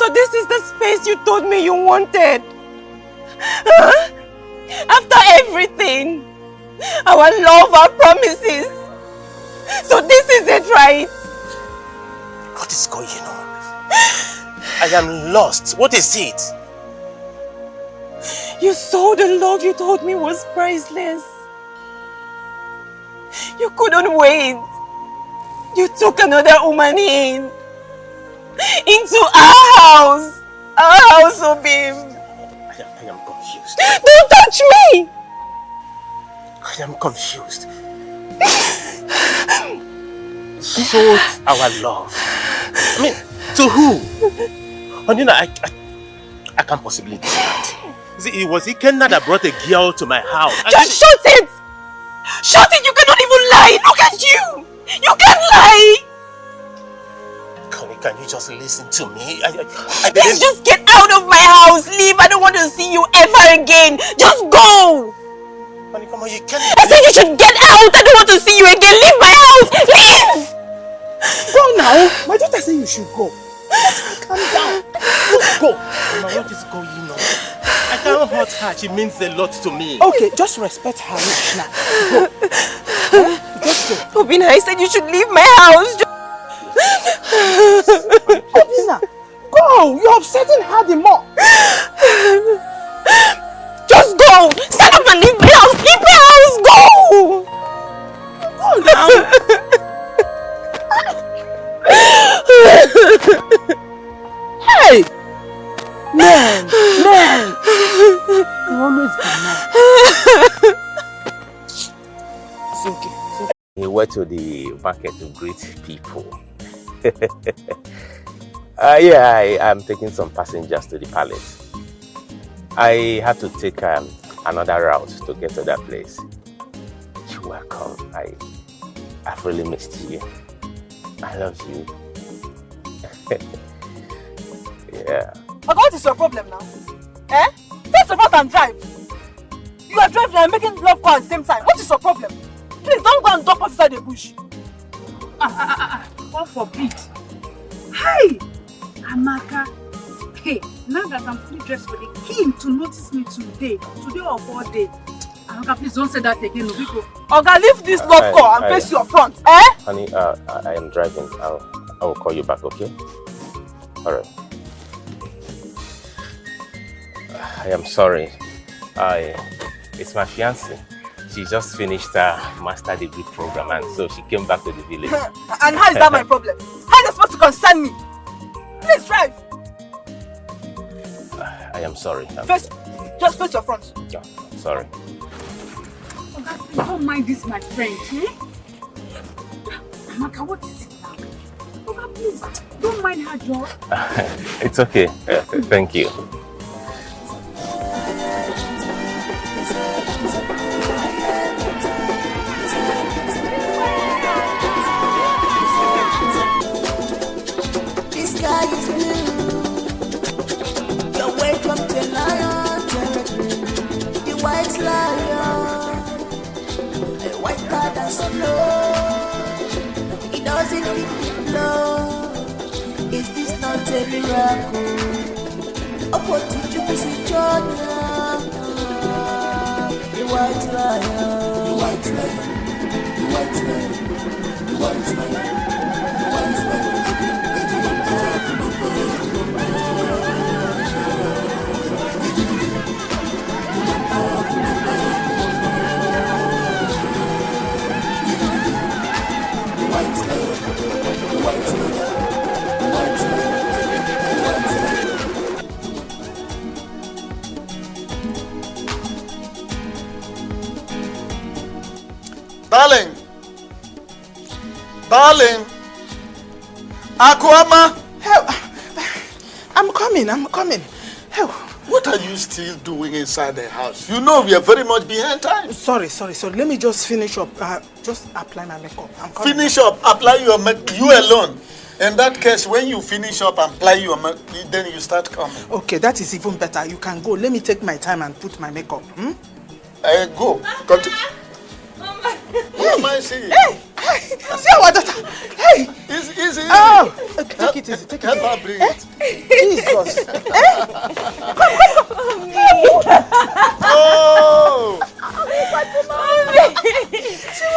So this is the space you told me you wanted? Huh? After everything, our love, our promises. So this is it, right? What is going on? I am lost. What is it? You saw the love you told me was priceless. You couldn't wait. You took another woman into our house. Our house, Obim. I am confused. Don't touch me! I am confused. Sold our love. I mean, to who? Onina, I can't possibly do that. See, it was Ikenna that brought a girl to my house. Just shut it! Shut it! You cannot even lie! Look at you! You can't lie! Connie, can you just listen to me? Please just get out of my house! Leave! I don't want to see you ever again! Just go! Connie, come on, you can't... I said you should get out! I don't want to see you again! Leave my house! Leave! Go now! My daughter said you should go. Calm down. Just go. Mama, what is going on? I can't hurt her. She means a lot to me. Okay, just respect her now. Go. Just go. Obina, I said you should leave my house. Obina, go. You're upsetting her the more. Just go. Stand up and leave my house. Leave my house. Go. Go now. Hey! Man! You always be man. It's okay. He went to the market to greet people. Yeah, I'm taking some passengers to the palace. I had to take another route to get to that place. You're welcome. I've really missed you. I love you. Yeah. But what is your problem now? Eh? Take the out and drive. You are driving and making love call at the same time. What is your problem? Please don't go and dump us inside the bush. God forbid. Hey! Amaka. Hey, now that I'm fully dressed for the king to notice me today or all day. Amaka, please don't say that again, Obiko. Oga, leave this love call and face your front. Eh? Honey, I am driving. I will call you back, okay? Alright. I am sorry. It's my fiancée. She just finished her master degree program and so she came back to the village. And how is that my problem? How is it supposed to concern me? Please drive. I am sorry. Just face your front. Yeah, sorry. Oga, please don't mind this, my friend. Eh? Amaka, what is it now? Oga, please, don't mind her, Joe. It's okay. Thank you. The sky is blue. You're welcome to lion territory. The white lion, a white card and snow. It doesn't fit the blood. Is this not a miracle? Or what did you see, John? The white lion, the white lion, the white lion, the white lion, the white lion. Darling, Akuama. I'm coming. Hell. What are you still doing inside the house? You know we are very much behind time. Sorry. Let me just finish up. Just apply my makeup. I'm coming. Finish up, apply your makeup. You alone. In that case, when you finish up and apply your makeup, then you start coming. Okay, that is even better. You can go. Let me take my time and put my makeup. Go. Continue. What am I saying? Hey! See our daughter. Hey. Easy. Oh, take it easy. Take it Help her bring it. Jesus. Oh.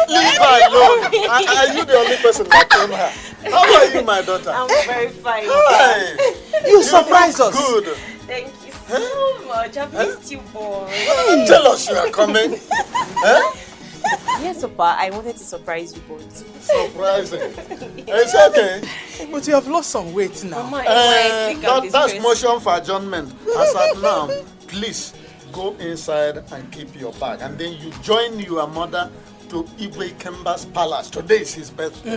Leave her alone. Are you the only person that came here? How are you, my daughter? I'm very fine. Hi. You surprise us. Good. Thank you so much. I've missed you, boy. Tell us you are coming. Huh? Yes, Papa. I wanted to surprise you both. Surprising. It's okay. But you have lost some weight now. Mama, That's motion for adjournment. As at now, please go inside and keep your bag. And then you join your mother to Igwe Kemba's palace. Today is his birthday.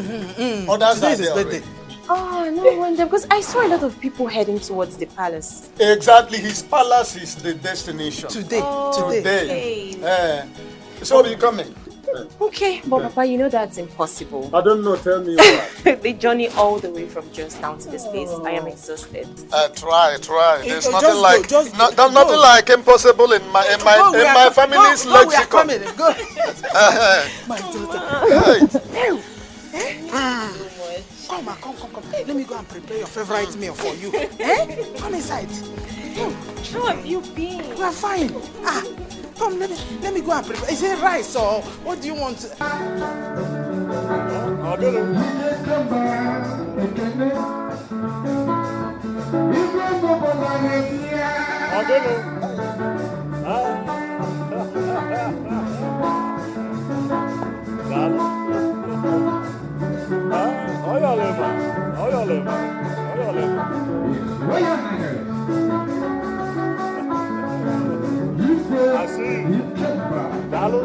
Others Today are is his there birthday. already. Oh, no wonder. Because I saw a lot of people heading towards the palace. Exactly. His palace is the destination. Today. Today. So be coming. Okay, but Papa, you know that's impossible. I don't know. Tell me why. The journey all the way from Jonestown to this place, I am exhausted. Try. There's Just nothing go, like just go. nothing like impossible in my family's Go, we are lexicon. coming. Go. My daughter. Come. Let me go and prepare your favorite meal for you. Come inside. How have you been? We are fine. Come, let me go and prepare. Is it rice or what do you want? I see you. Dalo.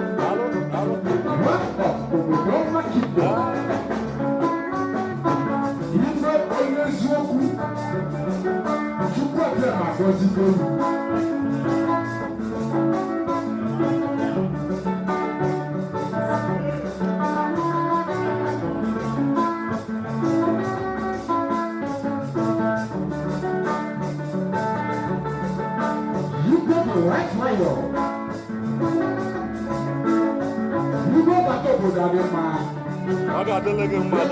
I got to look at my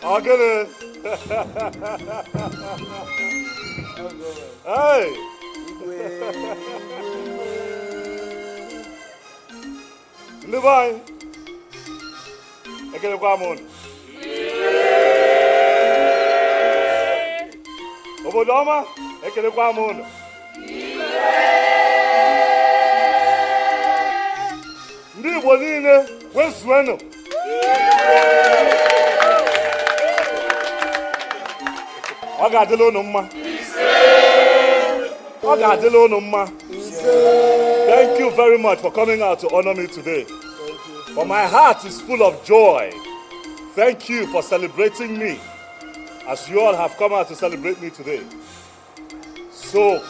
I'll get it. Hey! Levi! I get a guamon. Obodoma? I get a guamon. Ndi bonine, where's Weno? Thank you very much for coming out to honor me today. For my heart is full of joy. Thank you for celebrating me as you all have come out to celebrate me today. So,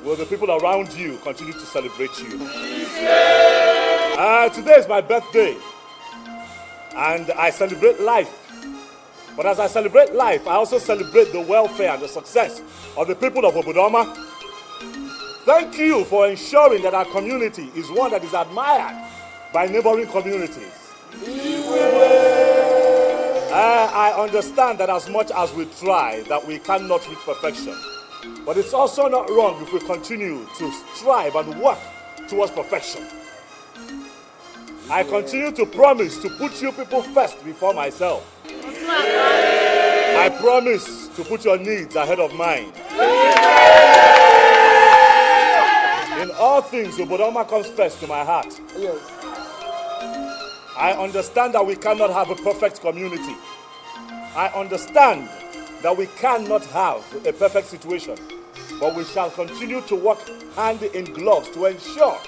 will the people around you continue to celebrate you? Today is my birthday and I celebrate life. But as I celebrate life, I also celebrate the welfare and the success of the people of Obodoma. Thank you for ensuring that our community is one that is admired by neighboring communities. I understand that as much as we try, that we cannot reach perfection. But it's also not wrong if we continue to strive and work towards perfection. I continue to promise to put you people first before myself. I promise to put your needs ahead of mine. In all things, Obodoma comes first to my heart. Yes. I understand that we cannot have a perfect community. I understand that we cannot have a perfect situation. But we shall continue to work hand in gloves to ensure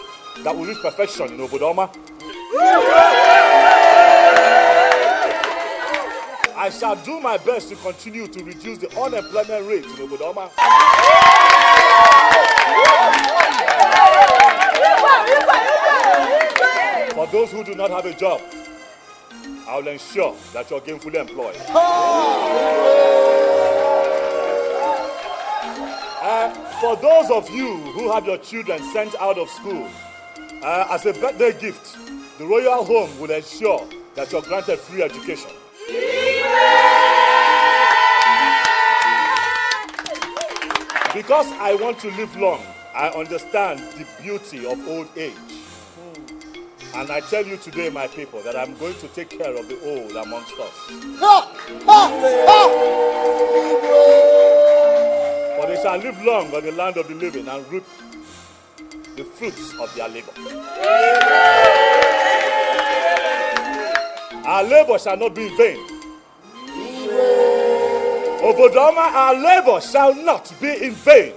that we reach perfection in Obodoma. I shall do my best to continue to reduce the unemployment rate in Obodoma. For those who do not have a job, I will ensure that you're gainfully employed. For those of you who have your children sent out of school, as a birthday gift, the Royal Home will ensure that you're granted free education. Because I want to live long, I understand the beauty of old age. And I tell you today, my people, that I'm going to take care of the old amongst us. For they shall live long on the land of the living and reap the fruits of their labor. Our labor shall not be in vain. Obodoma, our labor shall not be in vain.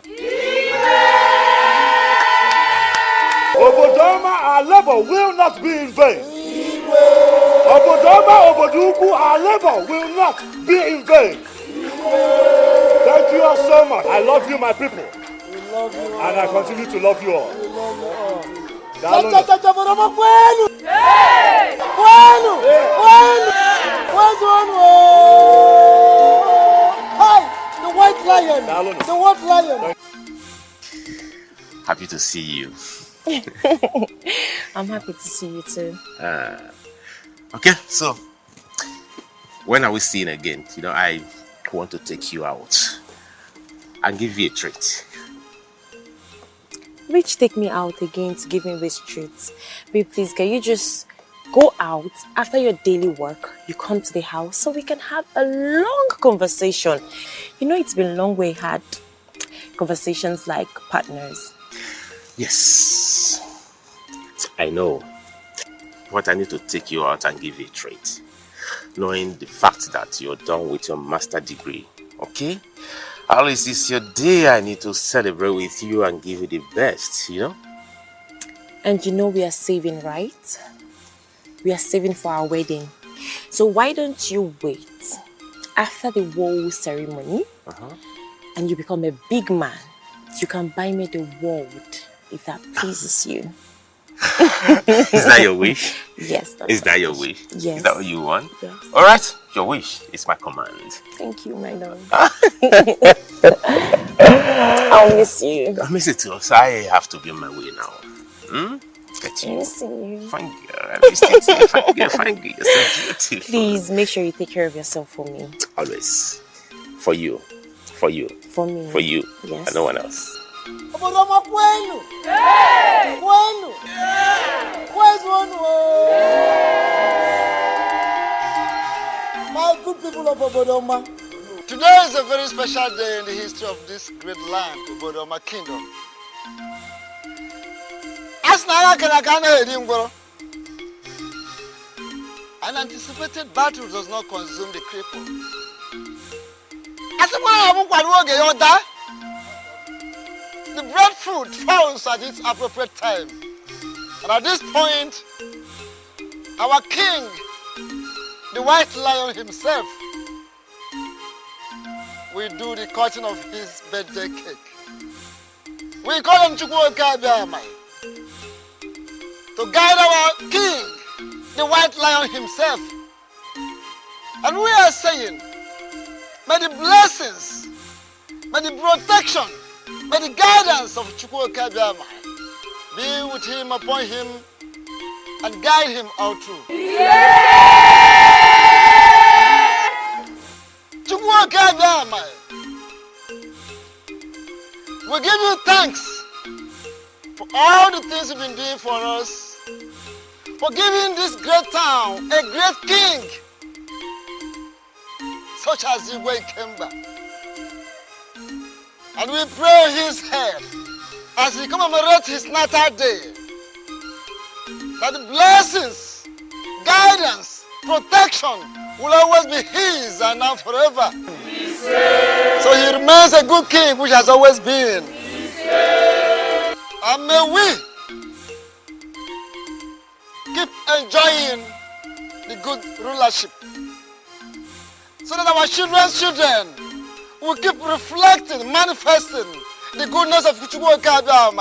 Obodoma, our labor will not be in vain. Obodoma, Oboduku, our labor will not be in vain. Thank you all so much. I love you, my people. And I continue to love you all. The white lion. The white lion. Happy to see you. I'm happy to see you too. Okay, so when are we seeing again? You know, I want to take you out and give you a treat. Which take me out again to give me this treat? Babe, please, can you just go out after your daily work? You come to the house so we can have a long conversation. You know, it's been long we had conversations like partners. Yes, I know. But I need to take you out and give you a treat. Knowing the fact that you're done with your master degree, okay? At least it's your day. I need to celebrate with you and give you the best, you know? And you know we are saving, right? We are saving for our wedding. So why don't you wait after the whole ceremony and you become a big man? You can buy me the world if that pleases you. Is that your wish? Yes. Is that your wish? Yes. Is that what you want? Yes. All right, your wish is my command. Thank you, my love. I'll miss you. I miss it too, so I have to be on my way now. Get you. Missing you. Fine girl, I miss it too. Fine girl, fine girl. You're so beautiful. Please make sure you take care of yourself for me. Always. For you. For you. For me. For you. Yes. And no one else. Obodoma kwenu. Kwenu. Where's one? My good people of Obodoma. Today is a very special day in the history of this great land, Obodoma Kingdom. An anticipated battle does not consume the cripple. The breadfruit falls at its appropriate time. And at this point, our king, the white lion himself, will do the cutting of his birthday cake. We call him Chukwuka Abiamai to guide our king, the white lion himself. And we are saying, may the blessings, may the protection, may the guidance of Chukwuka Abiamai be with him, upon him, and guide him all through. Chukwuka Abiamai, we give you thanks for all the things you've been doing for us, for giving this great town a great king, such as Igwe Ikemba. And we pray on his head as he commemorates his natal day, that the blessings, guidance, protection will always be his and now forever. So he remains a good king, which has always been. And may we keep enjoying the good rulership, so that our children's children will keep reflecting, manifesting the goodness of Chukwu Okabia.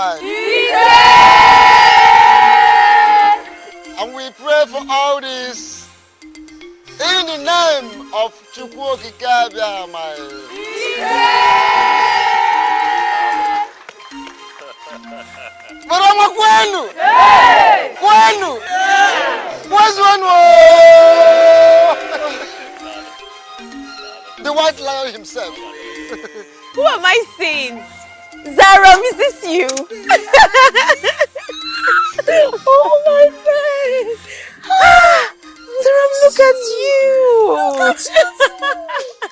And we pray for all this in the name of Chukwu Okabia. Marama kwenu! Kwenu! Where's one? The white lion himself. Who am I seeing? Zara, is this you? Oh my friend! Zara, look at you! Look at you!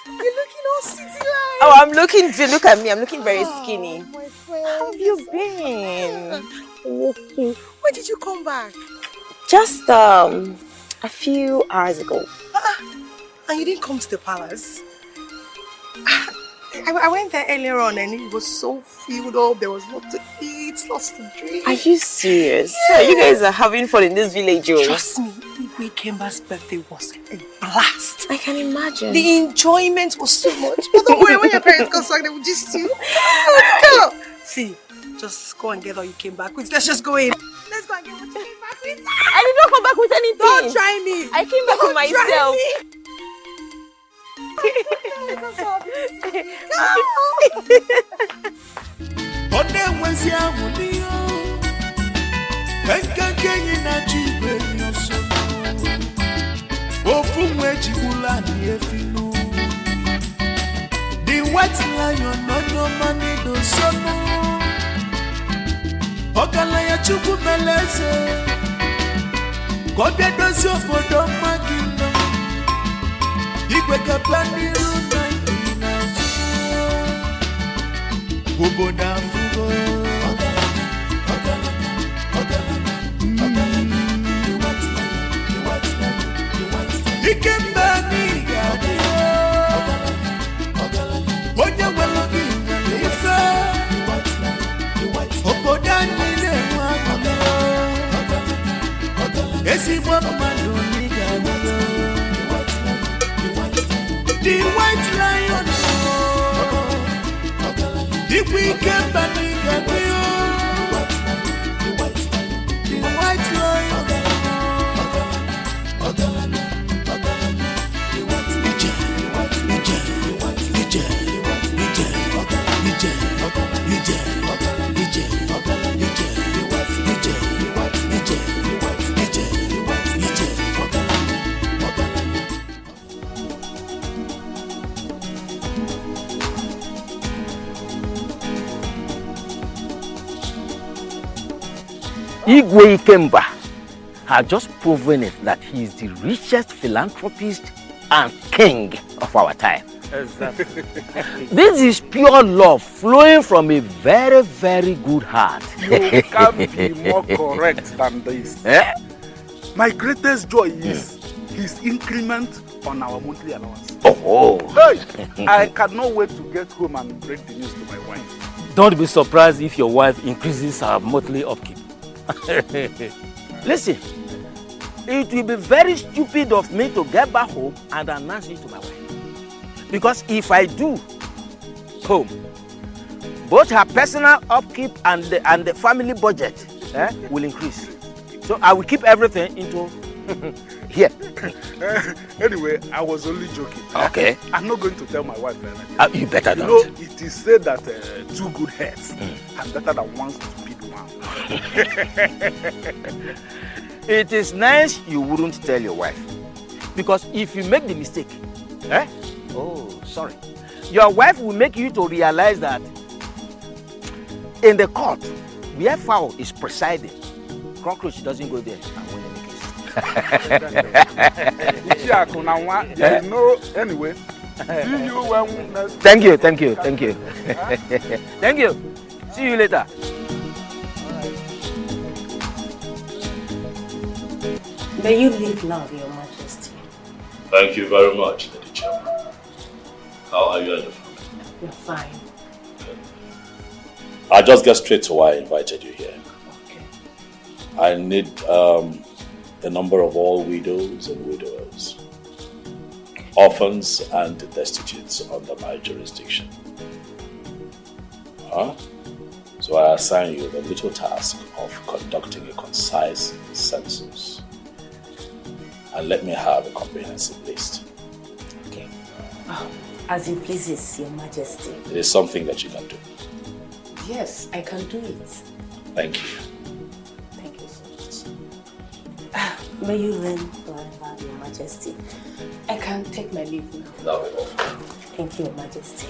You're looking all city-like. Oh, look at me, I'm looking very skinny. My friend. How have you been? When did you come back? Just a few hours ago. And you didn't come to the palace? I went there earlier on and it was so filled up. There was lots to eat, lots to drink. Are you serious? Yeah. You guys are having fun in this village, oh. Trust me, Igwe Kemba's birthday was a blast. I can imagine. The enjoyment was so much. But don't worry, when your parents come back, they will just you. Go. See, just go and get all you came back with. Let's just go in. Let's go and get what you came back with. I did not come back with anything. Don't try me. I came back with myself. The white lion no no money do sono. Ogalaya chuku meleze. Kobia dozo bodo magino. Igwe kapani runa ina. Boboda fugo. Ikembani gabe. Onya welogi ife. Oboda nyine mwana. Esi mwana ni gabe. The white lion. The wicked bunny gabe. The white lion. Igwe Ikemba has just proven it that he is the richest philanthropist and king of our time. Exactly. This is pure love flowing from a very, very good heart. You can't be more correct than this. Eh? My greatest joy is his increment on our monthly allowance. Oh. Hey, I cannot wait to get home and break the news to my wife. Don't be surprised if your wife increases her monthly upkeep. Listen, it will be very stupid of me to get back home and announce it to my wife. Because if I do home, both her personal upkeep and the family budget will increase. So I will keep everything into here. Anyway, I was only joking. Okay. I'm not going to tell my wife anything. You better not. not. You know, it is said that two good heads are better than one stupid one. It is nice you wouldn't tell your wife. Because if you make the mistake, your wife will make you to realize that in the court where fowl is presiding, cockroach doesn't go there and win any case. There is no anyway. See you when next. Thank you. Thank you. See you later. May you live long, Your Majesty. Thank you very much, Lady Chairman. How are you and the family? You're fine. I'll just get straight to why I invited you here. Okay. I need the number of all widows and widowers, orphans and destitutes under my jurisdiction. So I assign you the little task of conducting a concise census. And let me have a comprehensive list. Okay. As it pleases, Your Majesty. It is something that you can do. Yes, I can do it. Thank you. Thank you so much. May you reign forever, Your Majesty. I can take my leave now. That will be all. Thank you, Your Majesty.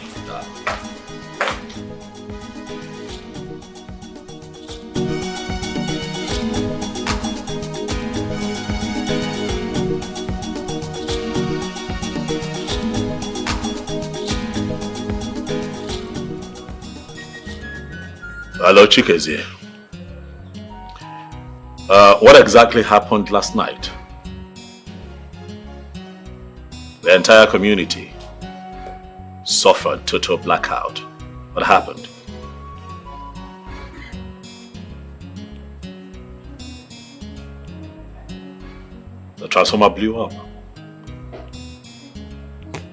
Hello, Chikezi. What exactly happened last night? The entire community suffered total blackout. What happened? The transformer blew up.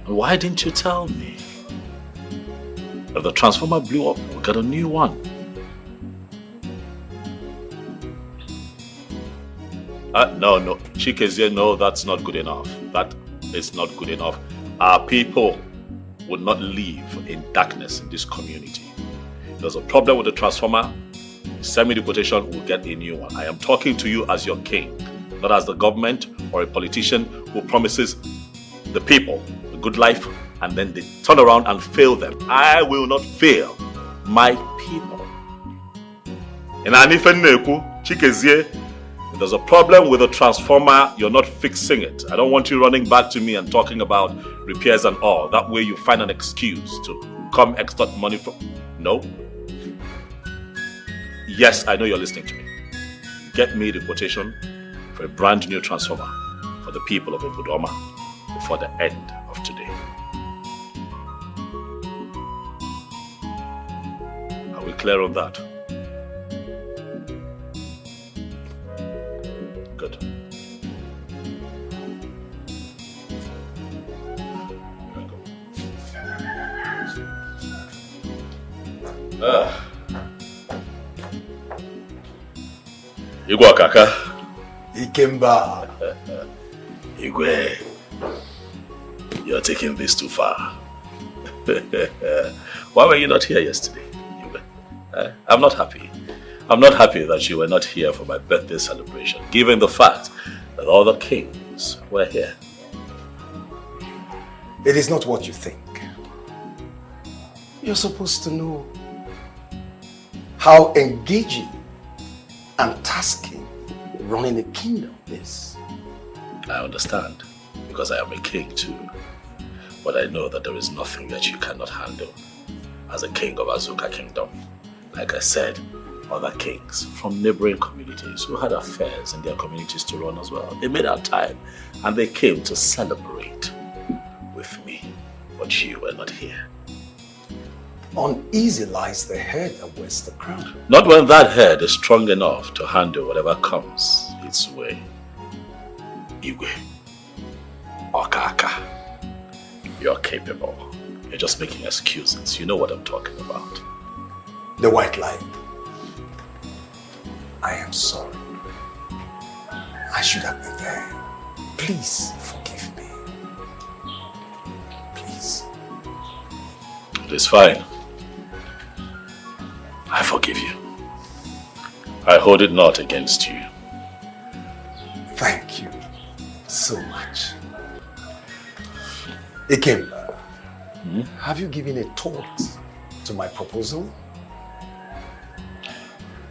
Why didn't you tell me? If the transformer blew up, we got a new one. No, Chikezie, no, that's not good enough. That is not good enough. Our people would not live in darkness in this community. There's a problem with the transformer. Send me the quotation, we'll get a new one. I am talking to you as your king, not as the government or a politician who promises the people a good life and then they turn around and fail them. I will not fail my people. And Chikezie, if there's a problem with the transformer, you're not fixing it. I don't want you running back to me and talking about repairs and all. That way you find an excuse to come extort money from... No. Yes, I know you're listening to me. Get me the quotation for a brand new transformer for the people of Obudoma before the end of today. Are we clear on that? Good. Igwe Kaka. Ikemba. Igwe, you're taking this too far. Why were you not here yesterday, Igwe? I'm not happy. I'm not happy that you were not here for my birthday celebration, given the fact that all the kings were here. It is not what you think. You're supposed to know how engaging and tasking running a kingdom is. I understand, because I am a king too. But I know that there is nothing that you cannot handle as a king of Azuka Kingdom. Like I said, other kings from neighboring communities who had affairs in their communities to run as well. They made our time and they came to celebrate with me. But you were not here. Uneasy lies the head that wears the crown. Not when that head is strong enough to handle whatever comes its way. Igwe, Okaka, you're capable. You're just making excuses. You know what I'm talking about. The white lion. I am sorry. I should have been there. Please forgive me. Please. It is fine. I forgive you. I hold it not against you. Thank you so much. Ikemba, have you given a thought to my proposal?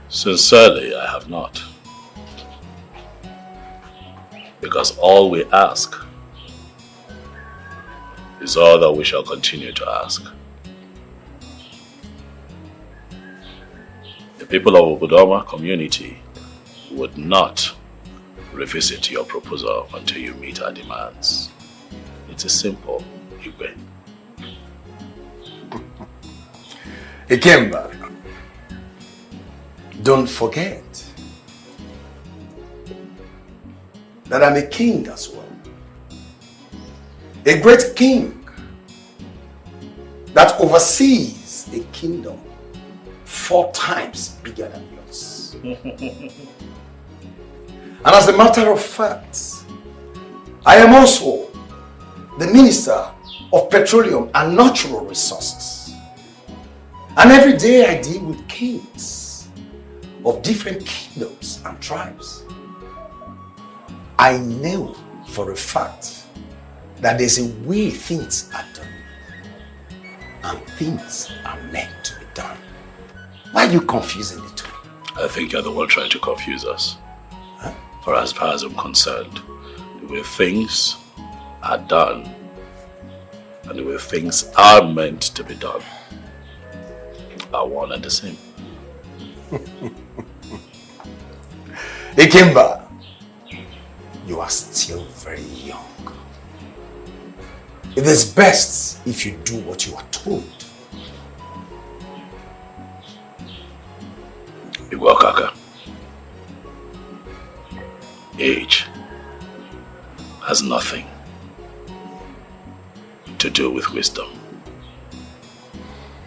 Sincerely, I have not. Because all we ask is all that we shall continue to ask. The people of Obudoma community would not revisit your proposal until you meet our demands. It is simple, Igwe. Ikemba, don't forget that I'm a king as well. A great king that oversees a kingdom 4 times bigger than yours. And as a matter of fact, I am also the Minister of Petroleum and Natural Resources. And every day I deal with kings of different kingdoms and tribes. I know for a fact that there's a way things are done. And things are meant to be done. Why are you confusing the two? I think you're the one trying to confuse us. Huh? For as far as I'm concerned, the way things are done and the way things are meant to be done are one and the same. Ikemba, you are still very young. It is best if you do what you are told. Iwakaka. Age has nothing to do with wisdom.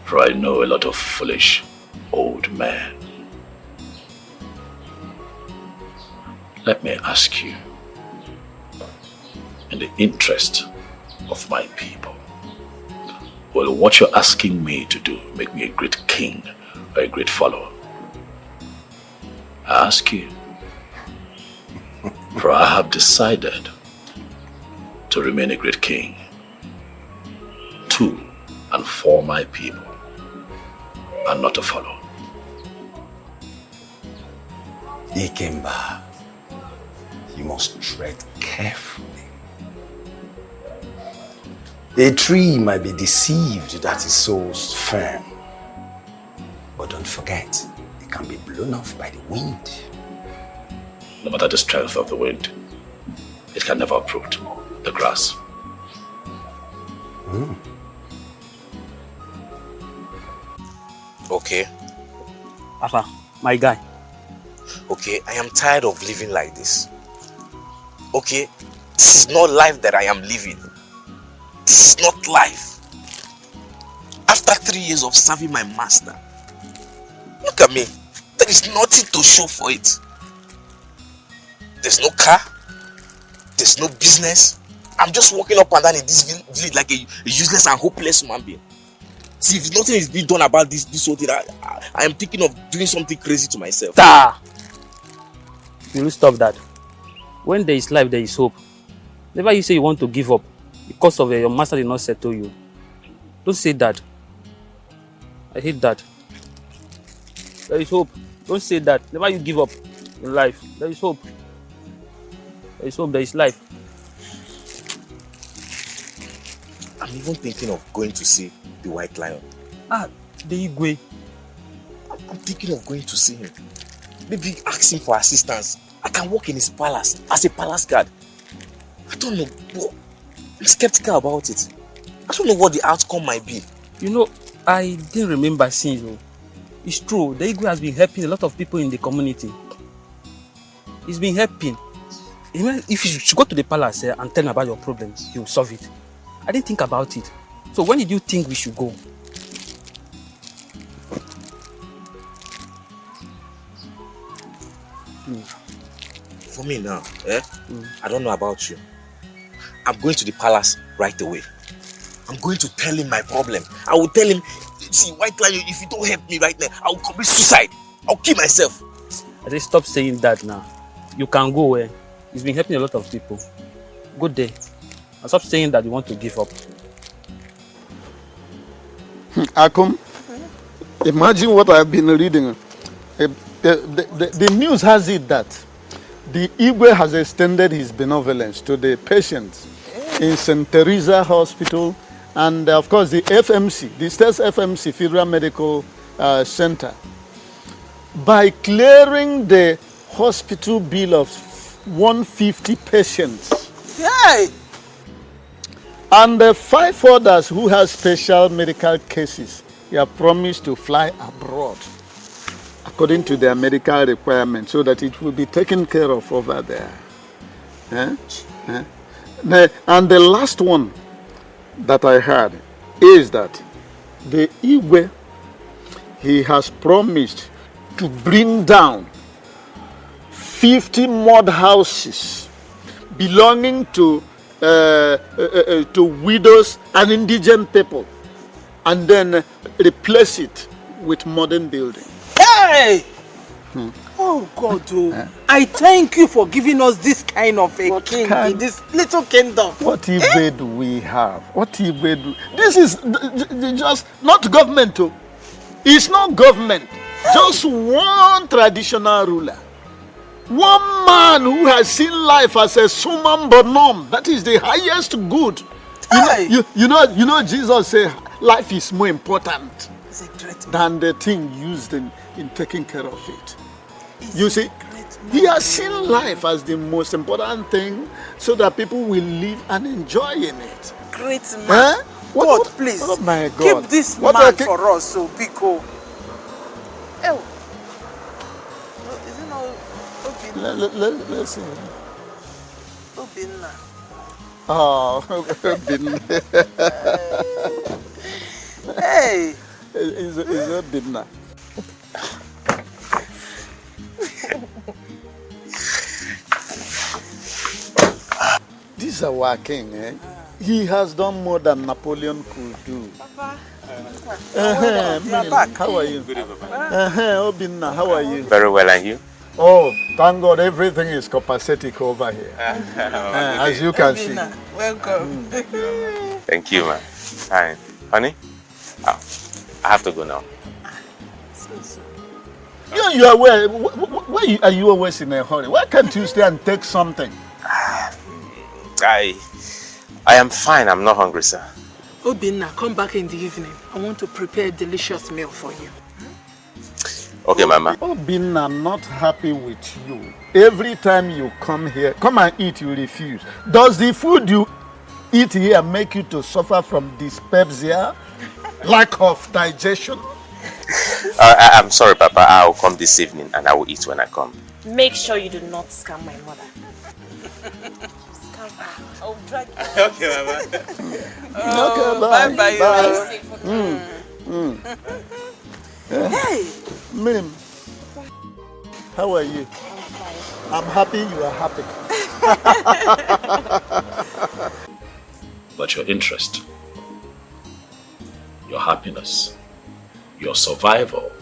For I know a lot of foolish old men. Let me ask you, in the interest of my people, will what you're asking me to do make me a great king or a great follower? I ask you, for I have decided to remain a great king to and for my people, and not to follow. Ikemba, you must tread carefully. A tree might be deceived that is so firm, but don't forget, it can be blown off by the wind. No matter the strength of the wind, it can never uproot the grass. Okay. Papa, my guy. Okay, I am tired of living like this. Okay, this is not life that I am living. This is not life. After 3 years of serving my master, look at me. There is nothing to show for it. There's no car. There's no business. I'm just walking up and down in this village like a useless and hopeless human being. See, if nothing is being done about this whole thing, I am thinking of doing something crazy to myself. Ta! You will stop that. When there is life, there is hope. Never you say you want to give up because of your master did not settle you. Don't say that. I hate that. There is hope. Don't say that. Never you give up in life. There is hope. There is hope. There is life. I'm even thinking of going to see the White Lion. The Igwe. I'm thinking of going to see him. Maybe ask him for assistance. I can work in his palace as a palace guard. I don't know. I'm skeptical about it. I don't know what the outcome might be. You know, I didn't remember seeing you. It's true. The Igwe has been helping a lot of people in the community. He's been helping. If you should go to the palace and tell him about your problems, he will solve it. I didn't think about it. So when did you think we should go? For me now, I don't know about you. I'm going to the palace right away. I'm going to tell him my problem. I will tell him, see, White Lion, if you don't help me right now, I will commit suicide. I'll kill myself. I just stop saying that now. You can go where? He's been helping a lot of people. Go there. And stop saying that you want to give up. Akum, imagine what I've been reading. The news has it that the Igwe has extended his benevolence to the patients in St. Teresa Hospital and, of course, the FMC, the State's FMC, Federal Medical Center, by clearing the hospital bill of 150 patients. Yay! And the 5 others who have special medical cases, they are promised to fly abroad according to their medical requirements so that it will be taken care of over there. And the last one that I heard is that the Igwe, he has promised to bring down 50 mud houses belonging to widows and indigent people, and then replace it with modern buildings. Hey! Oh God, I thank you for giving us this kind of a king in this little kingdom. What Igwe do we have? What Igwe do? This is just not government. It's not government. Just one traditional ruler. One man who has seen life as a summum bonum. That is the highest good. You know, Jesus said life is more important than the thing used in taking care of it. You see, he has seen life as the most important thing so that people will live and enjoy in it. Great man. God, please, oh my God. keep this man for us, so Biko. Is it not Obinna? Let's see. Obinna. Oh, Obinna. Hey! Is Obinna? This is our king, eh? He has done more than Napoleon could do. Papa. How are you? Obinna, how are you? Very well, and you? Oh, thank God, everything is copacetic over here. As you can see. Welcome. Thank you, man. Hi, honey. I have to go now. You are where? Why are you always in a hurry? Why can't you stay and take something? I am fine. I'm not hungry, sir. Obinna, come back in the evening. I want to prepare a delicious meal for you. Okay, Mama. Obinna, I'm not happy with you. Every time you come here, come and eat, you refuse. Does the food you eat here make you to suffer from dyspepsia? Lack of digestion? I'm sorry, Papa. I'll come this evening and I will eat when I come. Make sure you do not scam my mother. Scam her. I'll drag you. Okay, Mama. Okay, bye. Hey! Mim, how are you? I'm happy you are happy. But your interest, your happiness, your survival,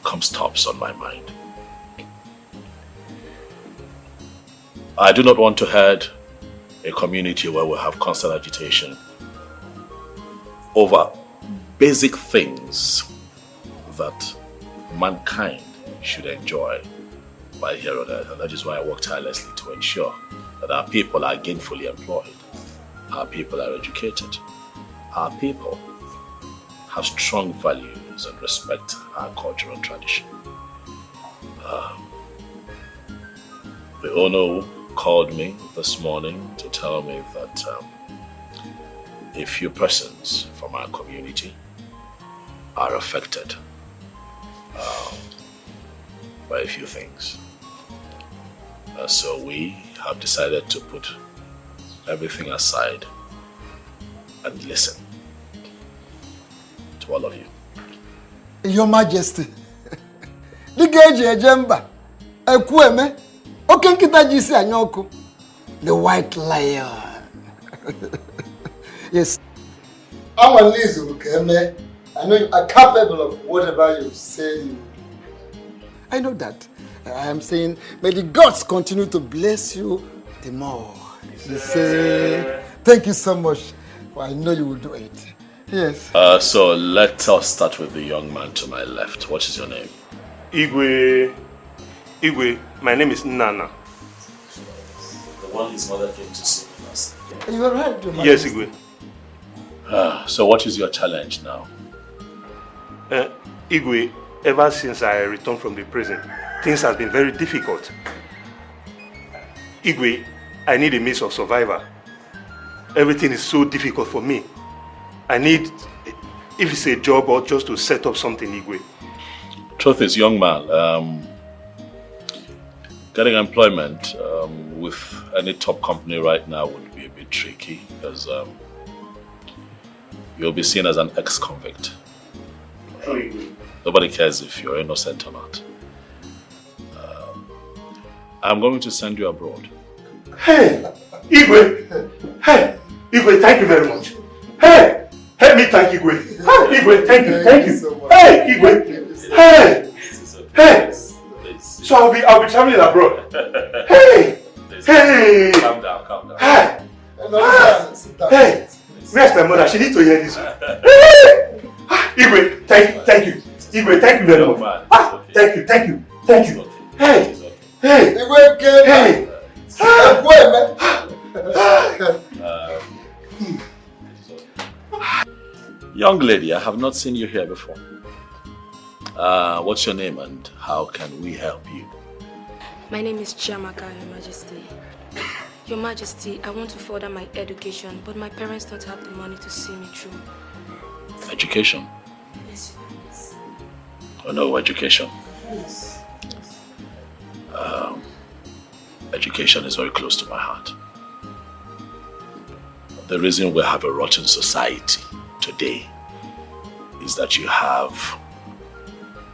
comes tops on my mind. I do not want to head a community where we have constant agitation over basic things that mankind should enjoy by here or there. And that is why I work tirelessly to ensure that our people are gainfully employed, our people are educated, our people have strong values and respect our culture and tradition. The owner called me this morning to tell me that a few persons from our community are affected by a few things. So we have decided to put everything aside and listen to all of you. Your Majesty, the white lion. Yes. I'm a Lizu, okay? I know you are capable of whatever you say you do. I know that. I am saying, may the gods continue to bless you the more. You say, thank you so much, for I know you will do it. Yes. So let us start with the young man to my left. What is your name? Igwe, my name is Nana. The one his mother came to see us. You are right, Your Yes, Majesty. Igwe. So what is your challenge now? Igwe, ever since I returned from the prison, things have been very difficult. Igwe, I need a means of survival. Everything is so difficult for me. I need, if it's a job or just to set up something, Igwe. Truth is, young man, getting employment with any top company right now would be a bit tricky because you'll be seen as an ex-convict. Nobody cares if you're innocent or not. I'm going to send you abroad. Hey, Igwe! Hey, Igwe, thank you very much. Hey, help me thank Igwe. Hey, Igwe, thank you. Hey, Igwe. Hey. So I'll be traveling abroad. Hey. Calm down. Hey. Where's my mother? She needs to hear this. Igwe, thank you. Igwe, thank you very much. Thank you. Hey. Young lady, I have not seen you here before. What's your name and how can we help you? My name is Chiamaka, Your Majesty. Your Majesty, I want to further my education, but my parents don't have the money to see me through. Education? Yes, yes. Oh no, education. Education is very close to my heart. The reason we have a rotten society today is that you have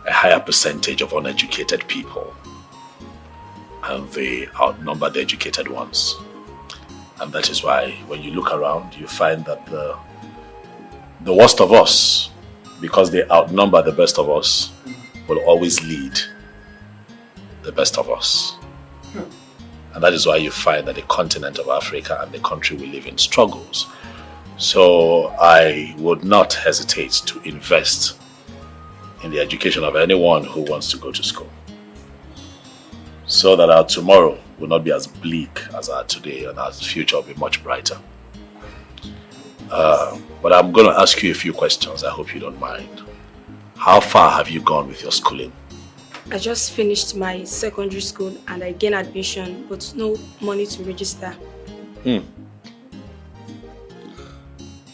a higher percentage of uneducated people and they outnumber the educated ones. And that is why when you look around, you find that the worst of us, because they outnumber the best of us, will always lead the best of us. And that is why you find that the continent of Africa and the country we live in struggles. So I would not hesitate to invest in the education of anyone who wants to go to school, so that our tomorrow will not be as bleak as our today and our future will be much brighter. But I'm going to ask you a few questions. I hope you don't mind. How far have you gone with your schooling? I just finished my secondary school and I gained admission, but no money to register.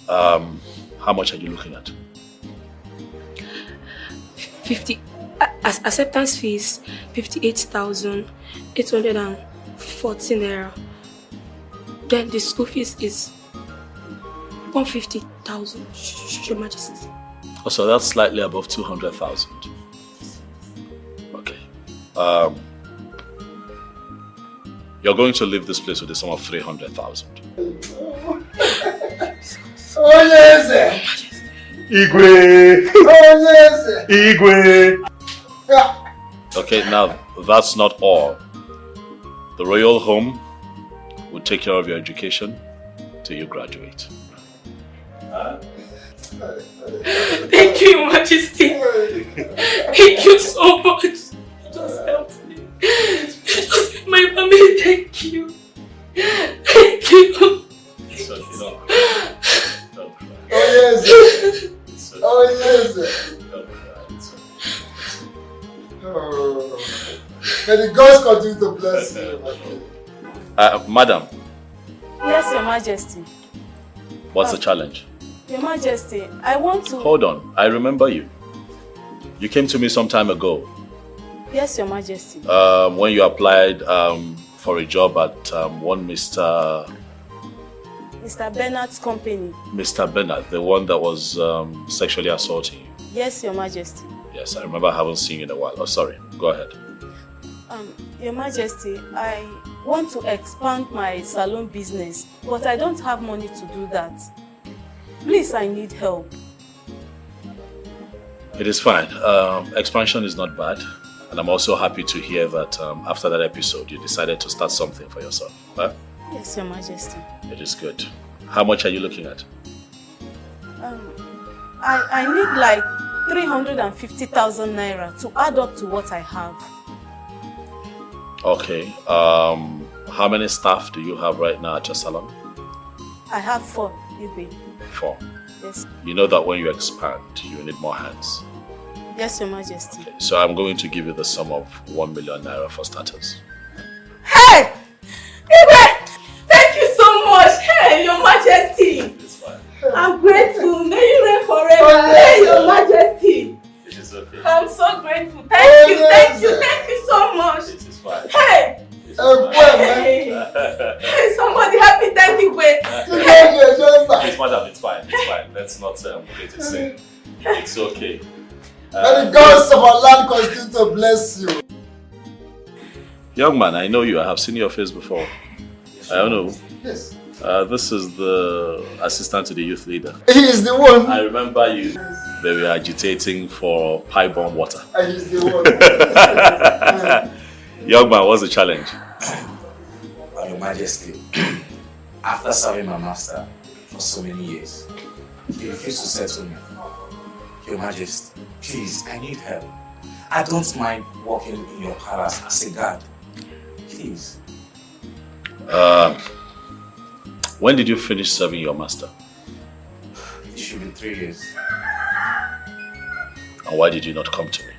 How much are you looking at? 50 acceptance fees 58,814 naira. Then the school fees is 150,000, Your Majesty. Oh, so that's slightly above 200,000. Okay. You're going to leave this place with a sum of 300,000. Oh yes! Igwe! Oh yes! Igwe! Okay, now that's not all. The royal home will take care of your education till you graduate. Thank you, Your Majesty. Thank you so much. Just help me. Just help my family. Thank you. Thank you. It's okay, don't cry. Oh yes! Oh yes! Oh. May the gods continue to bless you. Madam, Yes, Your Majesty. what's the challenge? Your Majesty, I want to... Hold on, I remember you. You came to me some time ago Yes, Your Majesty. when you applied for a job at one Mr. Bernard's company. Mr. Bernard, the one that was sexually assaulting you. Yes, Your Majesty. Yes, I remember I haven't seen you in a while. Oh, sorry. Go ahead. Your Majesty, I want to expand my salon business, but I don't have money to do that. Please, I need help. It is fine. Expansion is not bad. And I'm also happy to hear that after that episode, you decided to start something for yourself. Huh? Yes, Your Majesty. It is good. How much are you looking at? I need like 350,000 naira to add up to what I have. Okay. How many staff do you have right now at your salon? I have 4, Igwe. 4. Yes. You know that when you expand, you need more hands. Yes, Your Majesty. So I'm going to give you the sum of 1 million naira for starters. Hey! Igwe! Thank you so much! Hey, Your Majesty! It's fine. I'm grateful. May you reign forever. Hey, Your Majesty! It is okay. I'm so grateful. Thank you so much. It is fine. Hey! Hey, somebody help me thank you, Igwe. It's madam, it's fine. Let's not put it saying. It's okay. May the gods of our land continue to bless you. Young man, I know you. I have seen your face before. I don't know. Yes. This is the assistant to the youth leader. He is the one. I remember you. They were agitating for pipe-bomb water. He is the one. Young man, what's the challenge? Your Majesty, after serving my master for so many years, he refused to settle me. Your Majesty, please, I need help. I don't mind working in your palace as a guard. Please. When did you finish serving your master? It should be 3 years. And why did you not come to me?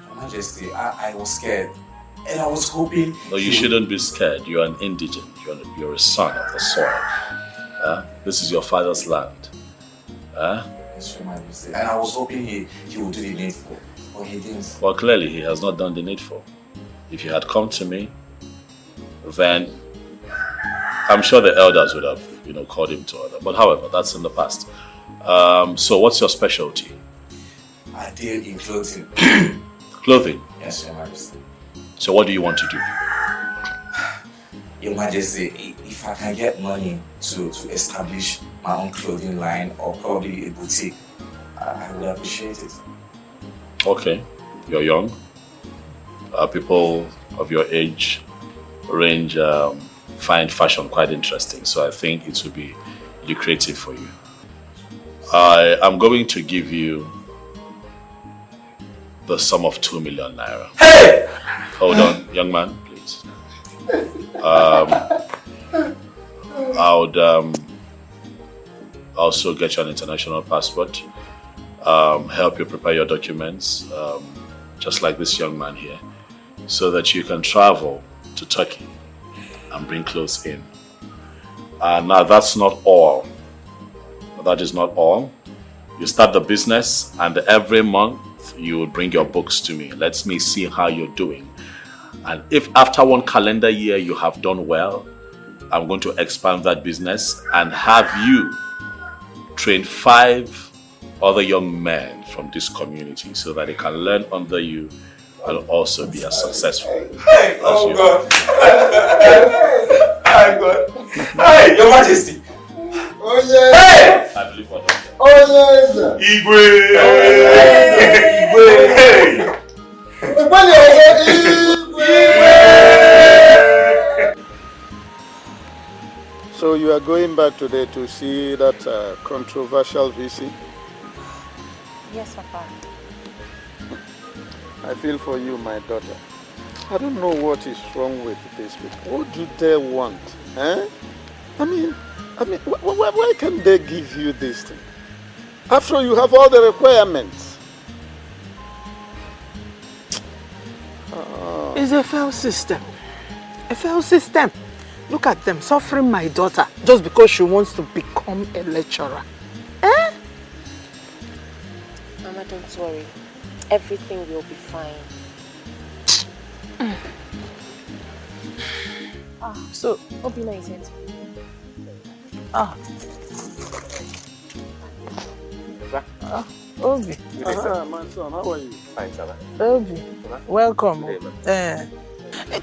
Your Majesty, I was scared. And I was hoping... No, you shouldn't be scared. You're an indigent. You're a son of the soil. This is your father's land. Yes, Your Majesty. And I was hoping he would do the needful. But he didn't. Well, clearly he has not done the needful. If you had come to me, then I'm sure the elders would have, called him to order. But however, that's in the past. So what's your specialty? I deal in clothing. Clothing? Yes, Your Majesty. So what do you want to do? Your Majesty, if I can get money to establish my own clothing line or probably a boutique, I would appreciate it. Okay, you're young. People of your age range find fashion quite interesting, so I think it would be lucrative for you. I am going to give you the sum of 2 million naira. Hey! Hold on, young man, please. I would also get you an international passport, help you prepare your documents, just like this young man here, so that you can travel to Turkey and bring clothes in. Now that's not all. That is not all. You start the business and every month you would bring your books to me. Let me see how you're doing. And if after 1 calendar year you have done well, I'm going to expand that business and have you train 5 other young men from this community so that they can learn under you and also be as successful. Hey, oh God. Hey, God. Hey, Your Majesty. Oh yeah. Hey! I believe what I'm saying. Oh yeah. So you are going back today to see that controversial VC? Yes, Papa. I feel for you, my daughter. I don't know what is wrong with these people. What do they want? Eh? I mean, why can't they give you this thing? After all, you have all the requirements. It's a failed system. A failed system. Look at them suffering my daughter just because she wants to become a lecturer. Eh? Mama, don't worry. Everything will be fine. So, Obina is it? Obi. My son, how are you? Fine, sir. Obi, welcome.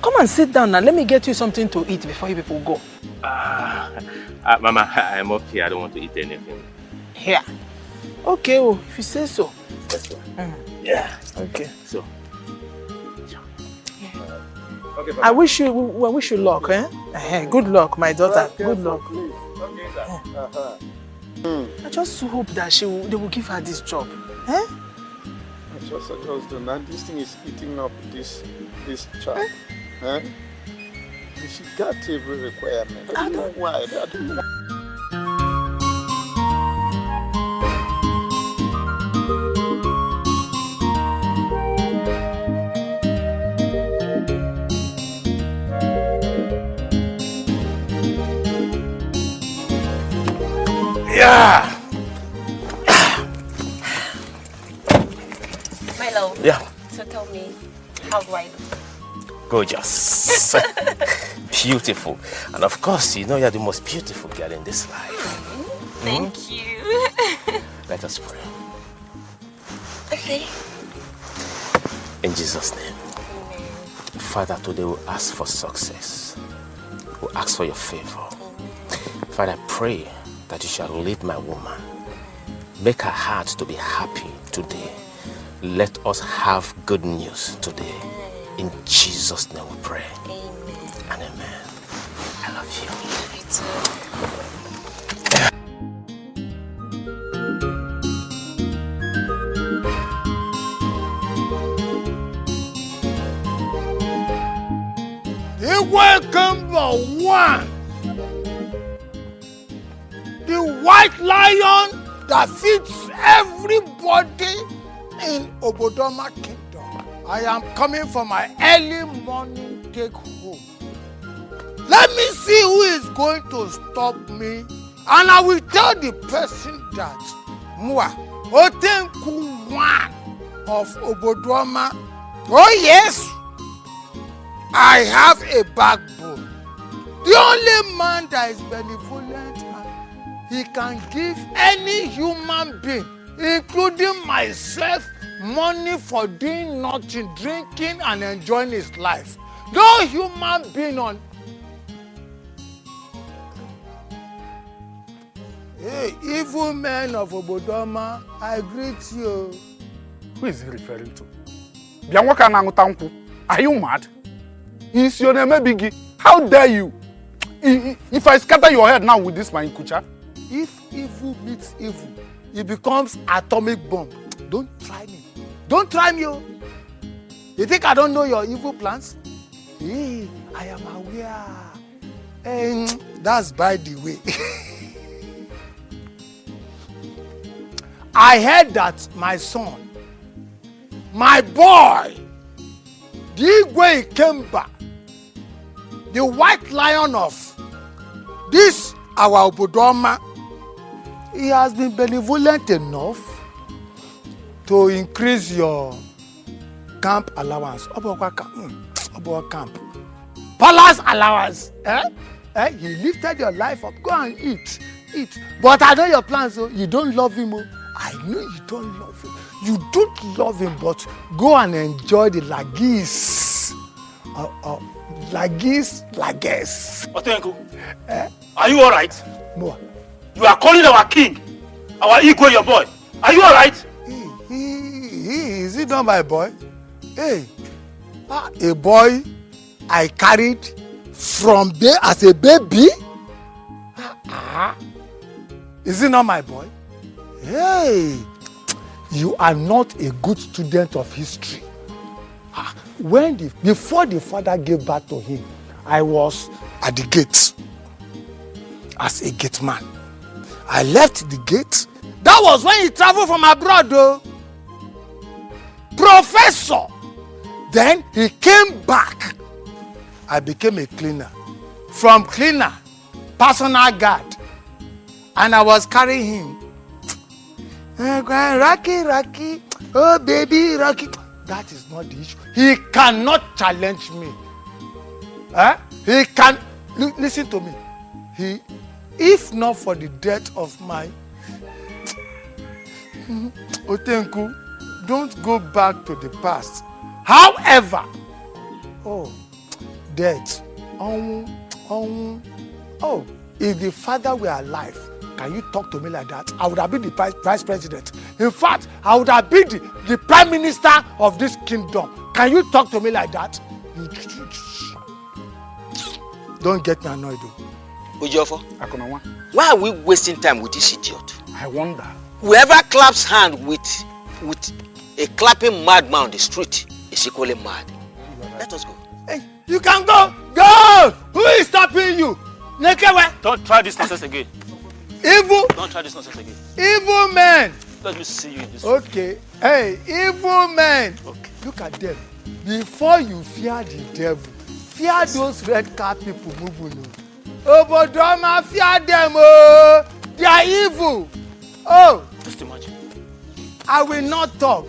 Come and sit down now. Let me get you something to eat before you people go. Mama, I'm okay. I don't want to eat anything. Here. Okay, oh, if you say so. That's right. Yeah. Okay. So. Okay, I wish you luck, eh? Good luck, my daughter. Good luck. Please. Okay, sir. I just hope that they will give her this job. Eh? I just don't know. This thing is eating up this child. Eh? She got every requirement. I don't know why. I don't know. Yeah. My love. Yeah. So tell me, how do I look? Gorgeous. Beautiful. And of course, you know you're the most beautiful girl in this life. Thank you. Let us pray. Okay. In Jesus' name. Amen. Father, today we ask for success. We ask for your favor. Father, I pray that you shall lead my woman. Make her heart to be happy today. Let us have good news today. In Jesus' name we pray. Amen. And amen. I love you. You too. Welcome number 1. The white lion that feeds everybody in Obodoma Kingdom. I am coming for my early morning take home. Let me see who is going to stop me, and I will tell the person that Mua Otenku 1 of Obodoma. Oh yes, I have a backbone. The only man that is benevolent, he can give any human being, including myself, money for doing nothing, drinking and enjoying his life. No human being on... Hey, evil men of Obodoma, I greet you. Who is he referring to? Are you mad? Is your name Biggie? How dare you? If I scatter your head now with this my kucha? If evil meets evil, it becomes atomic bomb. Don't try me. Don't try me. Oh. You think I don't know your evil plans? Hey, I am aware. And that's by the way. I heard that my son, my boy, the Igwe Ikemba, the white lion of this our Obodoma, he has been benevolent enough to increase your camp allowance. Camp. Palace allowance. He lifted your life up. Go and eat. But I know your plans, so you don't love him. Oh. I know you don't love him. You don't love him, but go and enjoy the lagis. Lagis. Otenku, are you all right? No. You are calling our king, our Igwe, your boy. Are you all right? Is he not my boy? Hey, a boy I carried from there as a baby? Is he not my boy? Hey, you are not a good student of history. Before the father gave birth to him, I was at the gate as a gate man. I left the gate. That was when he traveled from abroad, though. Professor. Then he came back. I became a cleaner. From cleaner, personal guard. And I was carrying him. Rocky, oh baby, Rocky. That is not the issue. He cannot challenge me. He can, listen to me. If not for the death of my Otenku, don't go back to the past. However, death. If the father were alive, can you talk to me like that? I would have been the vice president. In fact, I would have been the prime minister of this kingdom. Can you talk to me like that? Don't get me annoyed though. Ujofo? Akonawa. Why are we wasting time with this idiot? I wonder. Whoever claps hand with a clapping madman on the street is equally mad. Let us go. Hey, you can go. Go! Who is stopping you? Nekewe. Don't try this nonsense again. Evil. Don't try this nonsense again. Evil men. Let me see you in this. Okay. Hey, evil men. Okay. Look at them. Before you fear the devil, fear those red cap people moving. Obodoma, fear them. Oh, they are evil. Oh. Just imagine. I will not talk.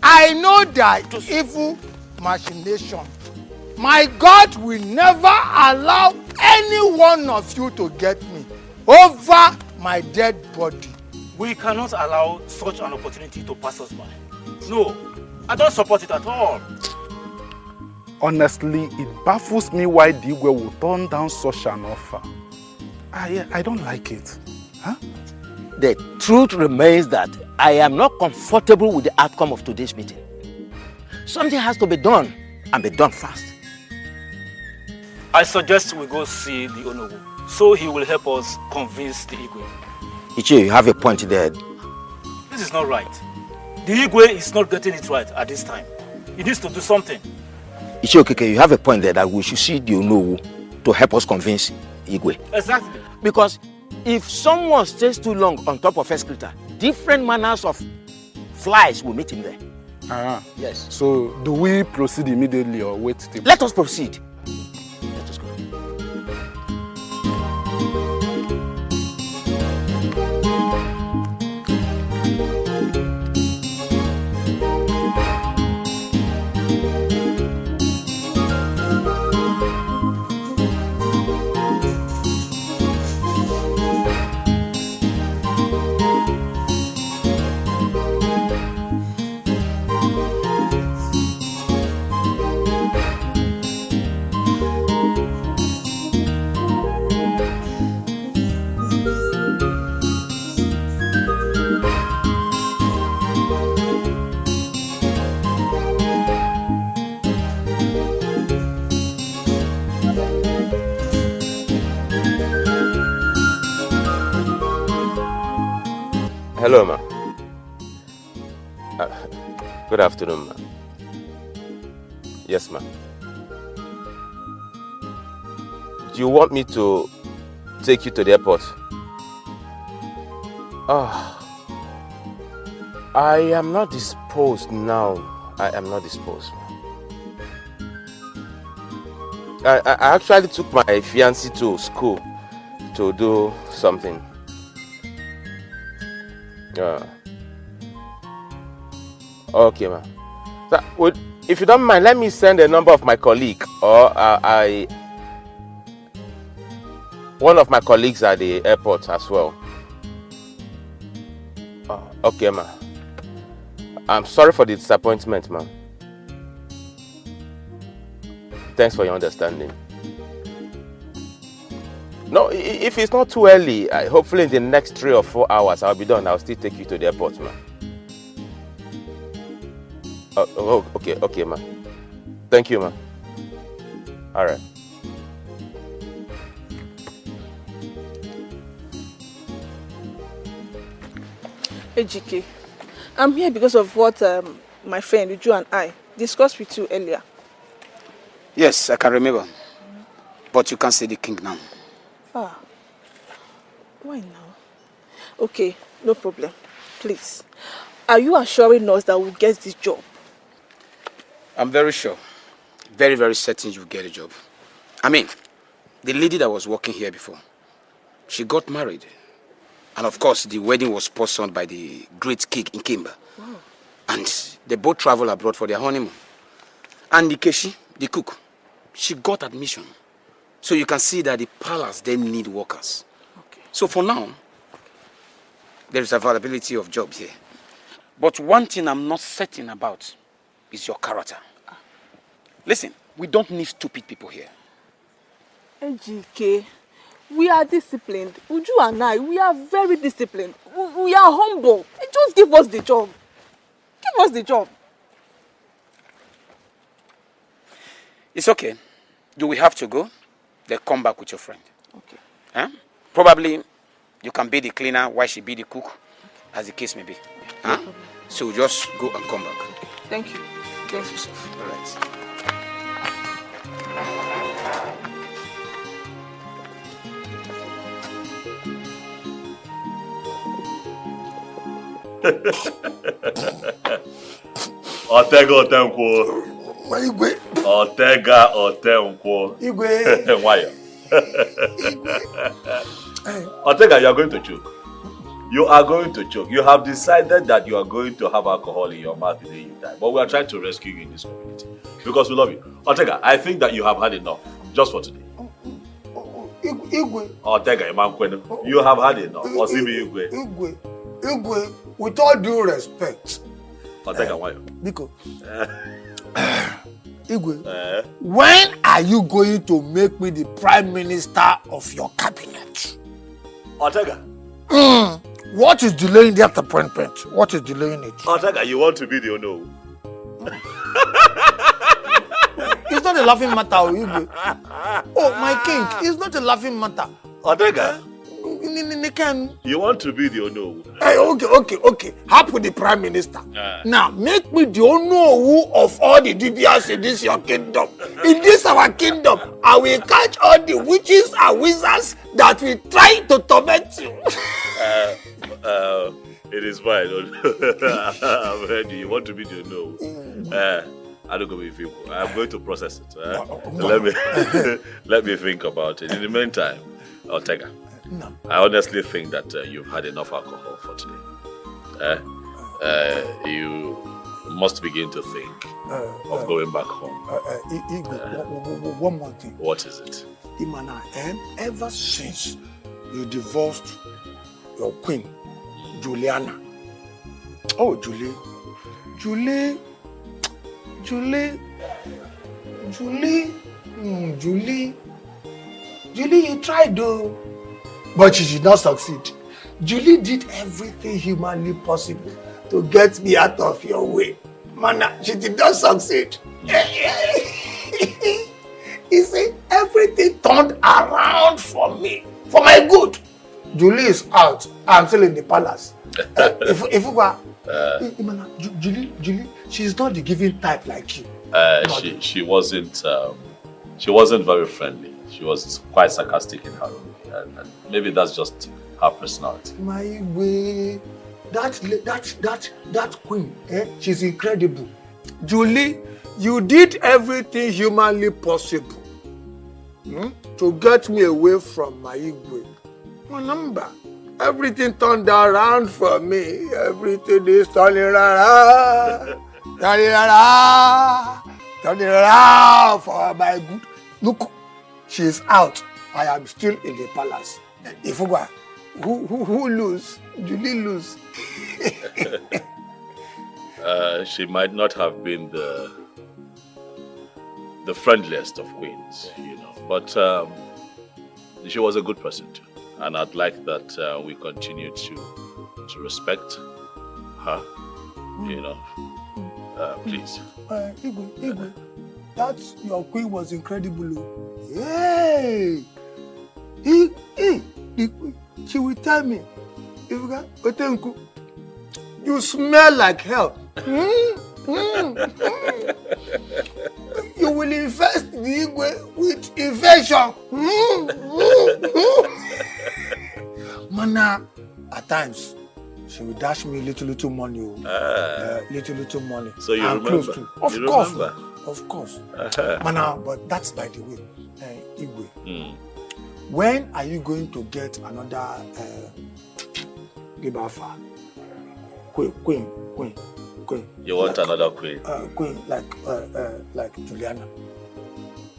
I know that evil machination. My God will never allow any one of you to get me over my dead body. We cannot allow such an opportunity to pass us by. No, I don't support it at all. Honestly, it baffles me why Dikeh will turn down such an offer. I don't like it. Huh? The truth remains that I am not comfortable with the outcome of today's meeting. Something has to be done, and be done fast. I suggest we go see the Onowu, so he will help us convince the Igwe. Ichie, you have a point there. This is not right. The Igwe is not getting it right at this time. He needs to do something. Ichie Okeke, you have a point there that we should see the Onowu to help us convince Igwe. Exactly. Because if someone stays too long on top of excreta, different manners of flies will meet him there. Yes. So, do we proceed immediately or wait till... Let us proceed. Let us go. Hello, ma. Good afternoon, ma. Yes, ma. Do you want me to take you to the airport? I am not disposed now. I am not disposed. I actually took my fiancée to school to do something. Okay, ma. So, if you don't mind, let me send a number of my colleague, or one of my colleagues at the airport as well. Okay, ma. I'm sorry for the disappointment, ma. Thanks for your understanding. No, if it's not too early, hopefully in the next 3 or 4 hours I'll be done. I'll still take you to the airport, ma. Okay, ma. Thank you, ma. All right. Ejike, I'm here because of what my friend Uju and I discussed with you earlier. Yes, I can remember. But you can't see the king now. Why now? Okay, no problem. Please, are you assuring us that we'll get this job? I'm very sure. Very, very certain you'll get a job. I mean, the lady that was working here before, she got married. And of course, the wedding was sponsored by the great king in Kimba. Wow. And they both traveled abroad for their honeymoon. And the Keshi, the cook, she got admission. So you can see that the palace then need workers. Okay. So for now, there is availability of jobs here. But one thing I'm not certain about is your character. Listen, we don't need stupid people here. Ejike, we are disciplined. Uju and I, we are very disciplined. We are humble. Just give us the job. Give us the job. It's okay. Do we have to go? Then come back with your friend. Okay. Huh? Probably you can be the cleaner while she be the cook, as the case may be. Huh? So just go and come back. Thank you. Thank you, sir. All right. Otega Otenkwo. Igwe. Otega Otenkwo. Igwe. Why? Otega, you are going to choke. You are going to choke. You have decided that you are going to have alcohol in your mouth the day you die. But we are trying to rescue you in this community because we love you. Otega, I think that you have had enough just for today. Igwe. Otega, you have had enough. Osimi Igwe. Igwe, with all due respect. Otega, why? Because Igwe, when are you going to make me the prime minister of your cabinet? Otega. What is delaying that appointment? What is delaying it? Otega, you want to be the Ono? It's not a laughing matter, Igwe. Oh, my king, it's not a laughing matter. Otega, you want to be the Ono? Hey, okay. Happy the prime minister. Now, make me the Ono of all the DBS in this your kingdom. In this our kingdom, I will catch all the witches and wizards that will try to torment you. It is fine. I'm ready. You want to be the Ono? I don't go with you. I'm going to process it. Let me think about it. In the meantime, Otega. No. I honestly think that you've had enough alcohol for today. You must begin to think of going back home. One more thing. What is it? Imana, ever since you divorced your queen, Juliana. Oh, Julie, you tried though. But she did not succeed. Julie did everything humanly possible to get me out of your way. Mana, she did not succeed. You see, everything turned around for me, for my good. Julie is out. I'm still in the palace. If you go, Julie, she's not the giving type like you. She wasn't very friendly. She was quite sarcastic in her own. And maybe that's just her personality. My way, that queen, she's incredible. Julie, you did everything humanly possible to get me away from my Igwe. Remember, everything turned around for me. Everything is turning around for my good. Look, she's out. I am still in the palace. If you go, who lose? Julie lose. She might not have been the friendliest of queens, but she was a good person too, and I'd like that we continue to respect her. Please. Igwe, that your queen was incredible. Hey. She will tell me, Otenku, you smell like hell. You will infest the Igwe with infection. Mana, at times, she will dash me little money. Little money. So you remember? Close to. Of course. Mana, but that's by the way. Igwe. When are you going to get another Gibafa? Queen. You want another queen? Queen like Juliana.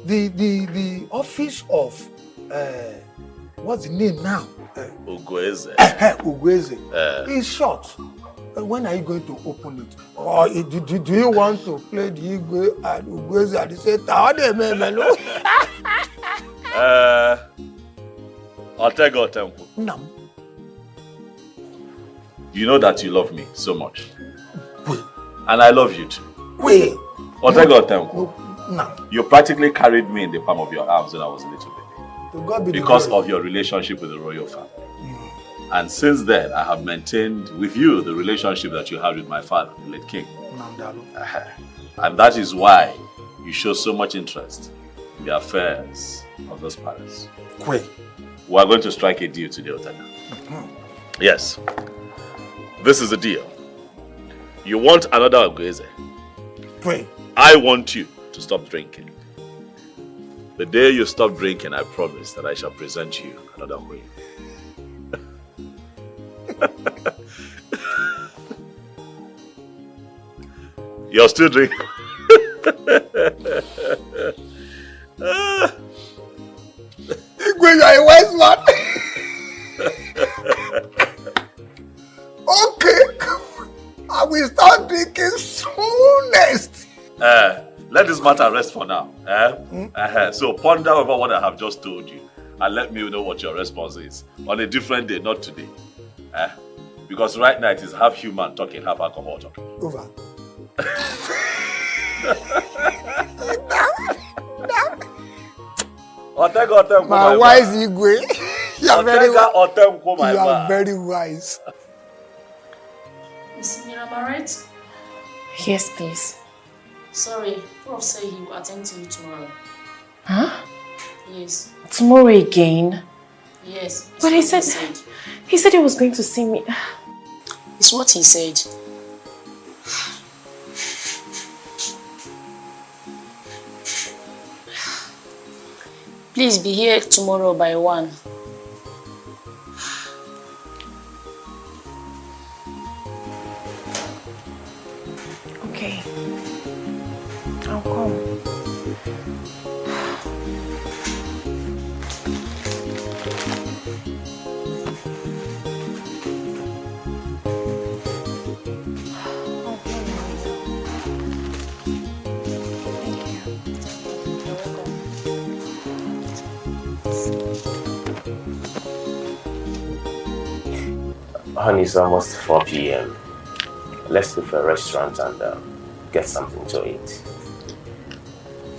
The office of what's the name now? Ugweze. Ugweze. It's short. When are you going to open it? Or do you want to play the Igwe and Ugweze at the same time? Otega Otenkwo. No. You know that you love me so much. And I love you too. Wait. Otega Otenkwo. No. You practically carried me in the palm of your arms when I was a little baby. because of your relationship with the royal family. And since then, I have maintained with you the relationship that you had with my father, the late king. And that is why you show so much interest in the affairs of this palace. We are going to strike a deal today, Otega. Yes. This is the deal. You want another Ogweze. I want you to stop drinking. The day you stop drinking, I promise that I shall present you another way. You're still drinking. Igwe, you're a wise man. Okay. I will start drinking soonest. Let this matter rest for now. So ponder over what I have just told you and let me know what your response is on a different day, not today. Because right now it is half human talking, half alcohol talking. Over. My wise Igwe. You are very wise. Miss Mira, am I right? Yes, please. Sorry, Prof said he will attend to you tomorrow. Huh? Yes. Tomorrow again? Yes. But he said he was going to see me. It's what he said. Please be here tomorrow by 1. Okay. I'll come. Honey, it's almost 4 p.m. Let's look for a restaurant and get something to eat.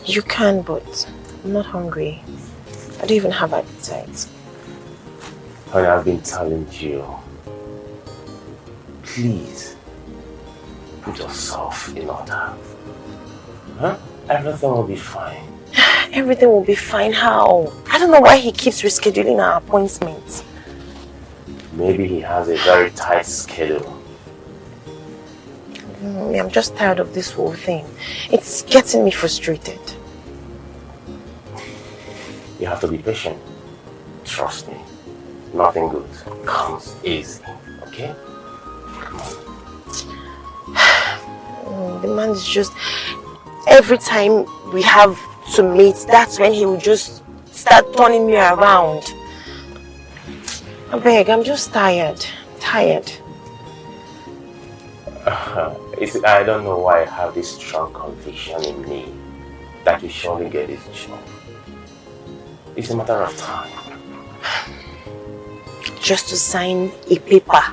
You can, but I'm not hungry. I don't even have appetite. Honey, I've been telling you. Please, put yourself in order. Huh? Everything will be fine. Everything will be fine. How? I don't know why he keeps rescheduling our appointments. Maybe he has a very tight schedule. I'm just tired of this whole thing. It's getting me frustrated. You have to be patient. Trust me. Nothing good comes easy. Okay? Come on. The man is just... Every time we have to meet, that's when he will just start turning me around. I beg, I'm just tired. Tired. I don't know why I have this strong conviction in me that you surely get this job. It's a matter of time. Just to sign a paper.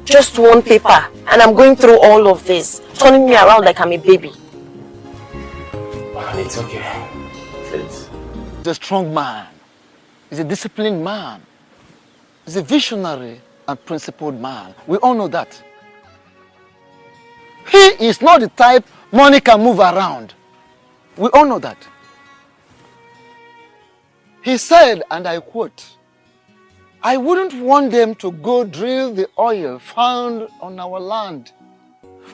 Just one paper. And I'm going through all of this. Turning me around like I'm a baby. It's okay. Please. He's a strong man. He's a disciplined man. He's a visionary and principled man. We all know that. He is not the type money can move around. We all know that. He said, and I quote, "I wouldn't want them to go drill the oil found on our land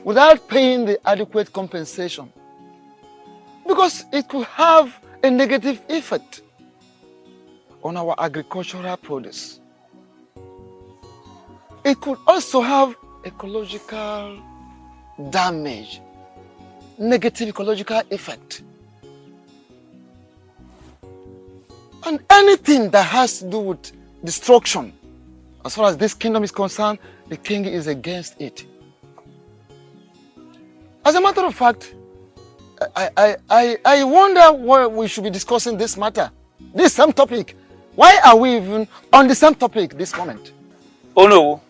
without paying the adequate compensation, because it could have a negative effect on our agricultural produce. It could also have ecological damage, negative ecological effect. And anything that has to do with destruction, as far as this kingdom is concerned, the king is against it." As a matter of fact, I wonder why we should be discussing this matter, this same topic. Why are we even on the same topic this moment? Oh no,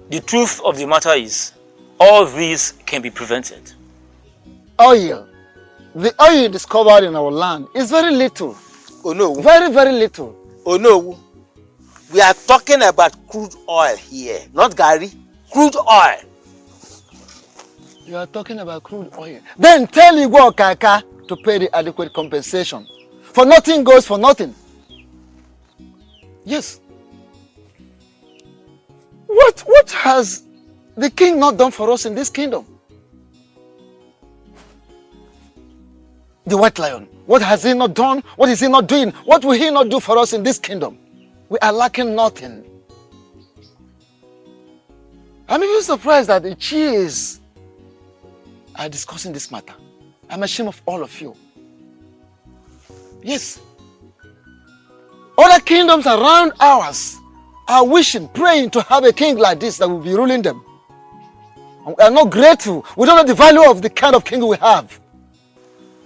the truth of the matter is, all these can be prevented. Oil. The oil discovered in our land is very little. Oh no. Very, very little. Oh no. We are talking about crude oil here, not Gary. Crude oil. You are talking about crude oil. Then tell Igwe Okaka to pay the adequate compensation. For nothing goes for nothing. Yes. What has the king not done for us in this kingdom? The white lion. What has he not done? What is he not doing? What will he not do for us in this kingdom? We are lacking nothing. I'm even surprised that the chiefs are discussing this matter. I'm ashamed of all of you. Yes. Other kingdoms around ours are wishing, praying to have a king like this that will be ruling them. And we are not grateful. We don't know the value of the kind of king we have.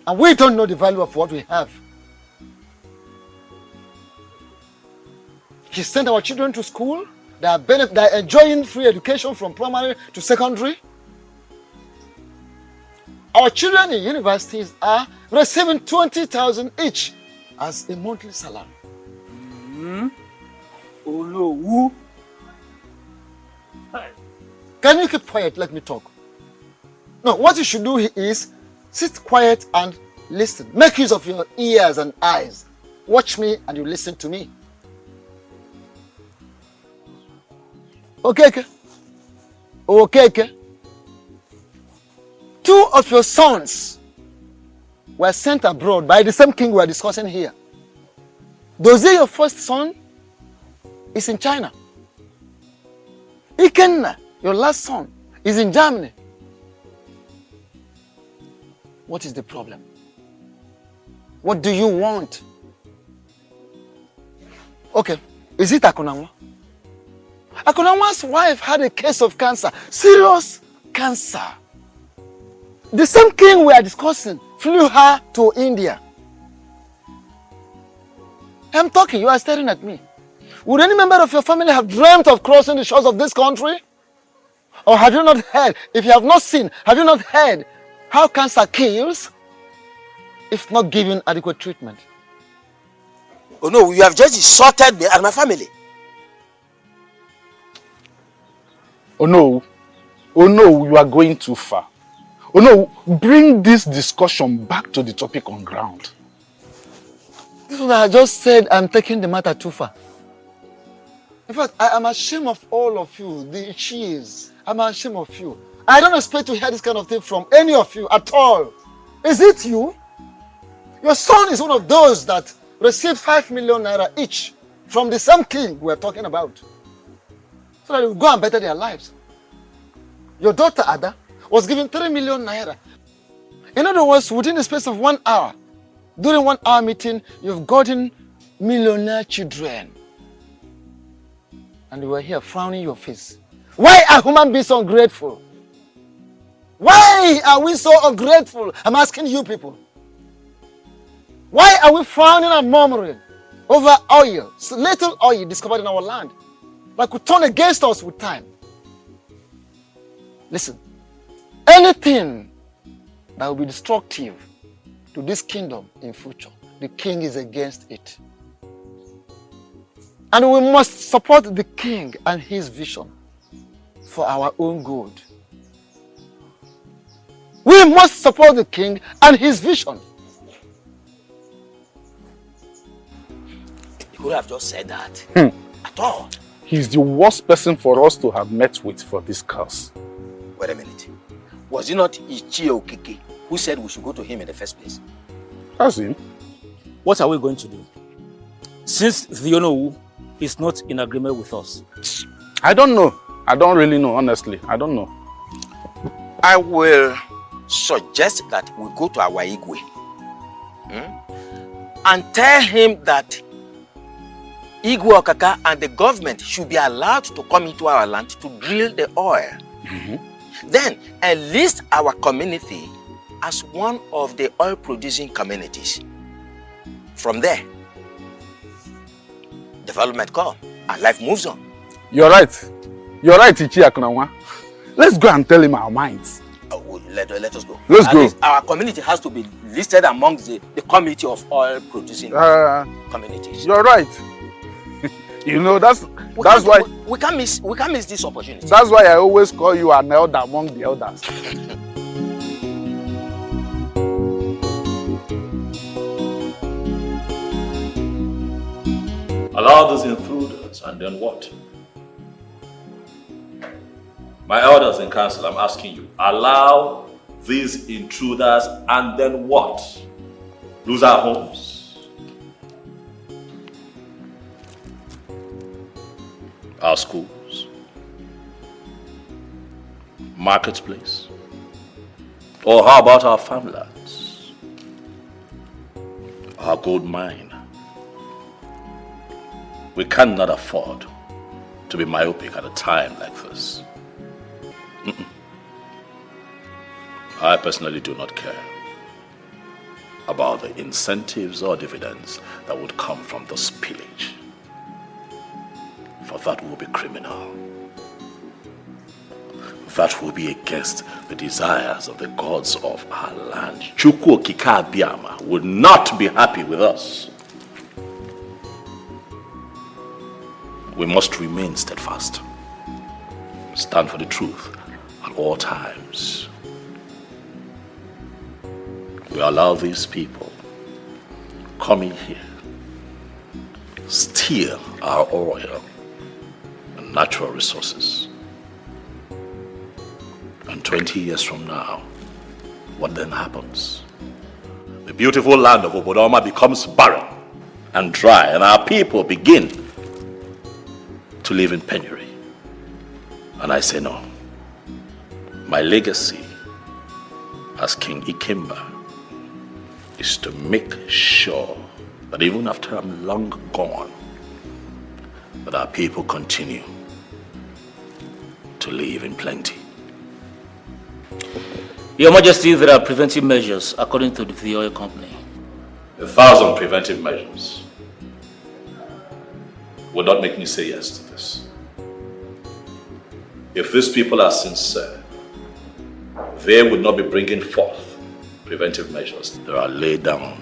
And we don't know the value of what we have. He sent our children to school. They are enjoying free education from primary to secondary. Our children in universities are receiving 20,000 each as a monthly salary. Oh no, who? Can you keep quiet? Let me talk. No, what you should do is sit quiet and listen. Make use of your ears and eyes. Watch me and you listen to me. Okay. Two of your sons were sent abroad by the same king we are discussing here. Dozie, your first son, is in China. Ikenna, your last son, is in Germany. What is the problem? What do you want? Okay, is it Akunanwa? Akunanwa's wife had a case of cancer, serious cancer. The same king we are discussing flew her to India. I'm talking, you are staring at me. Would any member of your family have dreamt of crossing the shores of this country? Or have you not heard, if you have not seen, have you not heard how cancer kills if not given adequate treatment? Oh no, you have just insulted me and my family. Oh no, you are going too far. Oh no, bring this discussion back to the topic on ground. This is what I just said. I'm taking the matter too far. In fact, I am ashamed of all of you, the cheese. I'm ashamed of you. I don't expect to hear this kind of thing from any of you at all. Is it you? Your son is one of those that received 5 million naira each from the same king we're talking about, so that they will go and better their lives. Your daughter Ada was given 3 million naira. In other words, within the space of 1 hour, during 1 hour meeting, you've gotten millionaire children. And you were here frowning your face. Why are human beings so ungrateful? Why are we so ungrateful? I'm asking you people. Why are we frowning and murmuring over oil, so little oil discovered in our land, that could turn against us with time? Listen, anything that will be destructive to this kingdom in future, the king is against it. And we must support the king and his vision for our own good. We must support the king and his vision. You could have just said that. At all. He's the worst person for us to have met with for this cause. Wait a minute. Was it not Ichie Okeke who said we should go to him in the first place? That's him. What are we going to do? Since the Onowu is not in agreement with us. I don't know. I don't really know, honestly. I don't know. I will suggest that we go to our Igwe and tell him that Igwe Okaka and the government should be allowed to come into our land to drill the oil. Then enlist our community as one of the oil producing communities. From there, development comes and life moves on. You're right. You're right, Ichie Akunanwa. Let's go and tell him our minds. let us go. Let's At go. least our community has to be listed among the committee of oil producing communities. You're right. You know, that's why we can't miss this opportunity. That's why I always call you an elder among the elders. Allow these intruders, and then what? My elders in council, I'm asking you, allow these intruders, and then what? Lose our homes, our schools, marketplace, or how about our farmlands, our gold mine? We cannot afford to be myopic at a time like this. I personally do not care about the incentives or dividends that would come from the spillage, for that will be criminal. That will be against the desires of the gods of our land. Chukwu Okike Abiyama would not be happy with us. We must remain steadfast. Stand for the truth at all times. We allow these people coming here, steal our oil and natural resources. And 20 years from now, what then happens? The beautiful land of Obodoma becomes barren and dry, and our people begin to live in penury. And I say no. My legacy as King Ikemba is to make sure that even after I'm long gone, that our people continue to live in plenty. Your Majesty, there are preventive measures according to the oil company. 1,000 preventive measures would not make me say yes to this. If these people are sincere, they would not be bringing forth preventive measures. There are laid down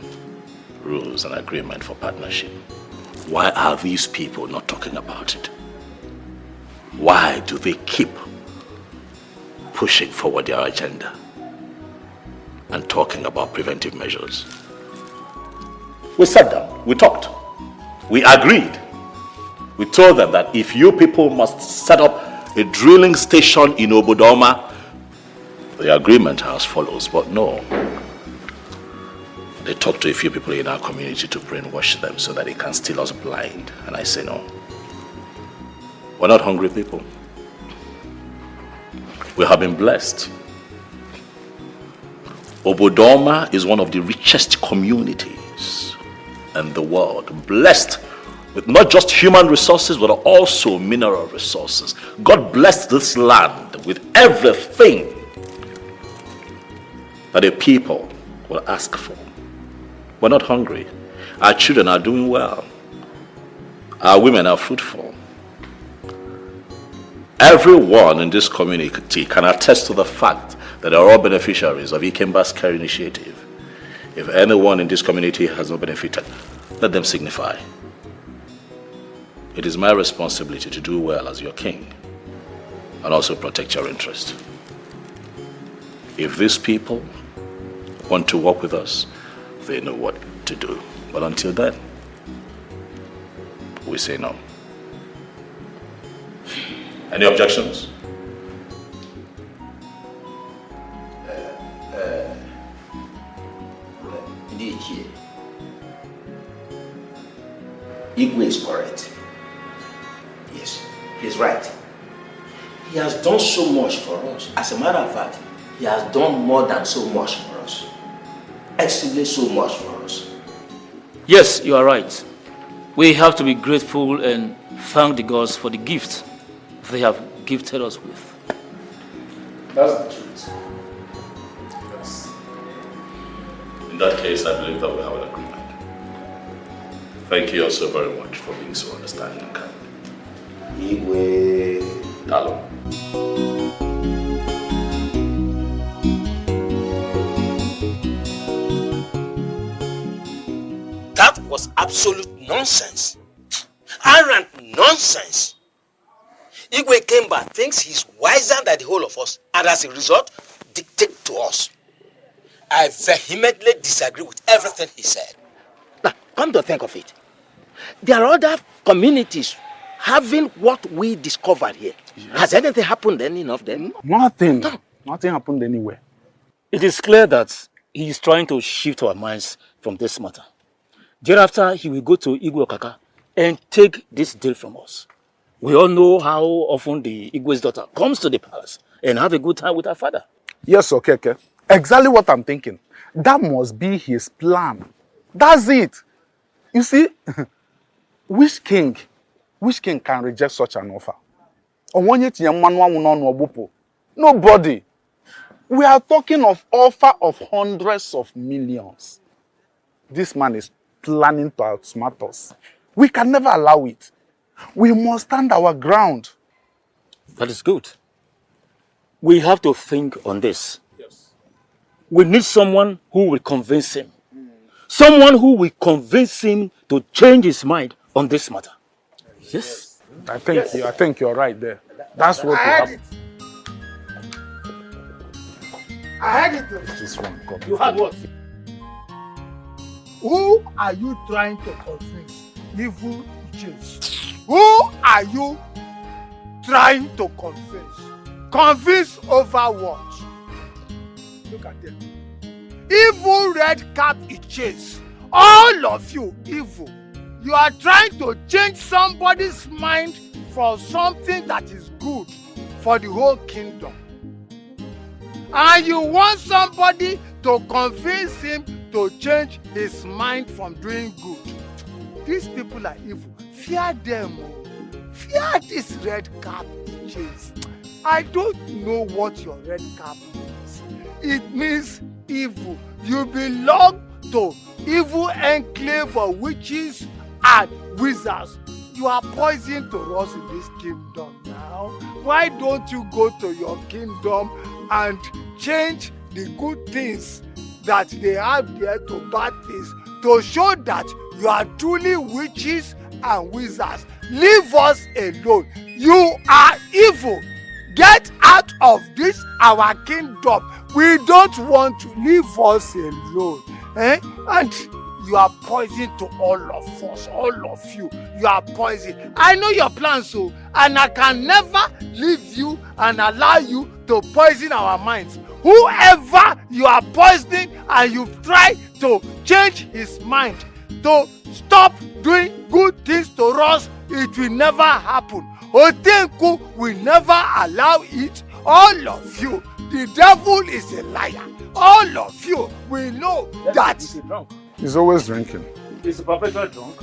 rules and agreement for partnership. Why are these people not talking about it? Why do they keep pushing forward their agenda and talking about preventive measures? We sat down, we talked, we agreed. We told them that if you people must set up a drilling station in Obodoma, the agreement as follows, but no. They talked to a few people in our community to brainwash them so that they can steal us blind. And I say no. We're not hungry people. We have been blessed. Obodoma is one of the richest communities in the world. Blessed with not just human resources, but also mineral resources. God blessed this land with everything that a people will ask for. We're not hungry. Our children are doing well. Our women are fruitful. Everyone in this community can attest to the fact that they are all beneficiaries of Ikemba's Care initiative. If anyone in this community has not benefited, let them signify. It is my responsibility to do well as your king and also protect your interest. If these people want to work with us, they know what to do. But until then, we say no. Any objections? Dikeh. Igwe is correct. Yes, he's right. He has done so much for us. As a matter of fact, he has done more than so much for us. Extremely so much for us. Yes, you are right. We have to be grateful and thank the gods for the gift they have gifted us with. That's the truth. Yes. In that case, I believe that we have an agreement. Thank you also very much for being so understanding and kind. Igwe. Hello. was absolute nonsense. Arrant nonsense. Igwe Kemba thinks he's wiser than the whole of us, and as a result, dictates to us. I vehemently disagree with everything he said. Now, come to think of it, there are other communities having what we discovered here. Yes. Has anything happened to any of them? Nothing. No. Nothing happened anywhere. It is clear that he is trying to shift our minds from this matter. Thereafter, he will go to Igwe Okaka and take this deal from us. We all know how often the Igwe's daughter comes to the palace and have a good time with her father. Yes, okay. Exactly what I'm thinking. That must be his plan. That's it. You see, which king can reject such an offer? Nobody. We are talking of offer of hundreds of millions. This man is planning to outsmart us. We can never allow it. We must stand our ground. That is good. We have to think on this. Yes. We need someone who will convince him. Someone who will convince him to change his mind on this matter. Yes. I think you're right there. That's what will happen. I heard it. This one, God. You heard what? Who are you trying to convince? Evil James. Who are you trying to convince? Convince over what? Look at them. Evil red cap Iches. All of you evil. You are trying to change somebody's mind for something that is good for the whole kingdom. And you want somebody to convince him to change his mind from doing good. These people are evil. Fear them. Fear this red cap Iches. I don't know what your red cap means. It means evil. You belong to evil enclave of witches and wizards. You are poison to us in this kingdom now. Why don't you go to your kingdom and change the good things that they have there to bad things to show that you are truly witches and wizards? Leave us alone. You are evil. Get out of this our kingdom. We don't want to leave us alone. And you are poison to all of us, all of you. You are poison. I know your plans, so, and I can never leave you and allow you to poison our minds. Whoever you are poisoning and you try to change his mind to stop doing good things to us, it will never happen. Otenku will never allow it. All of you, the devil is a liar. All of you will know that. He's always drinking. He's a perpetual drunk.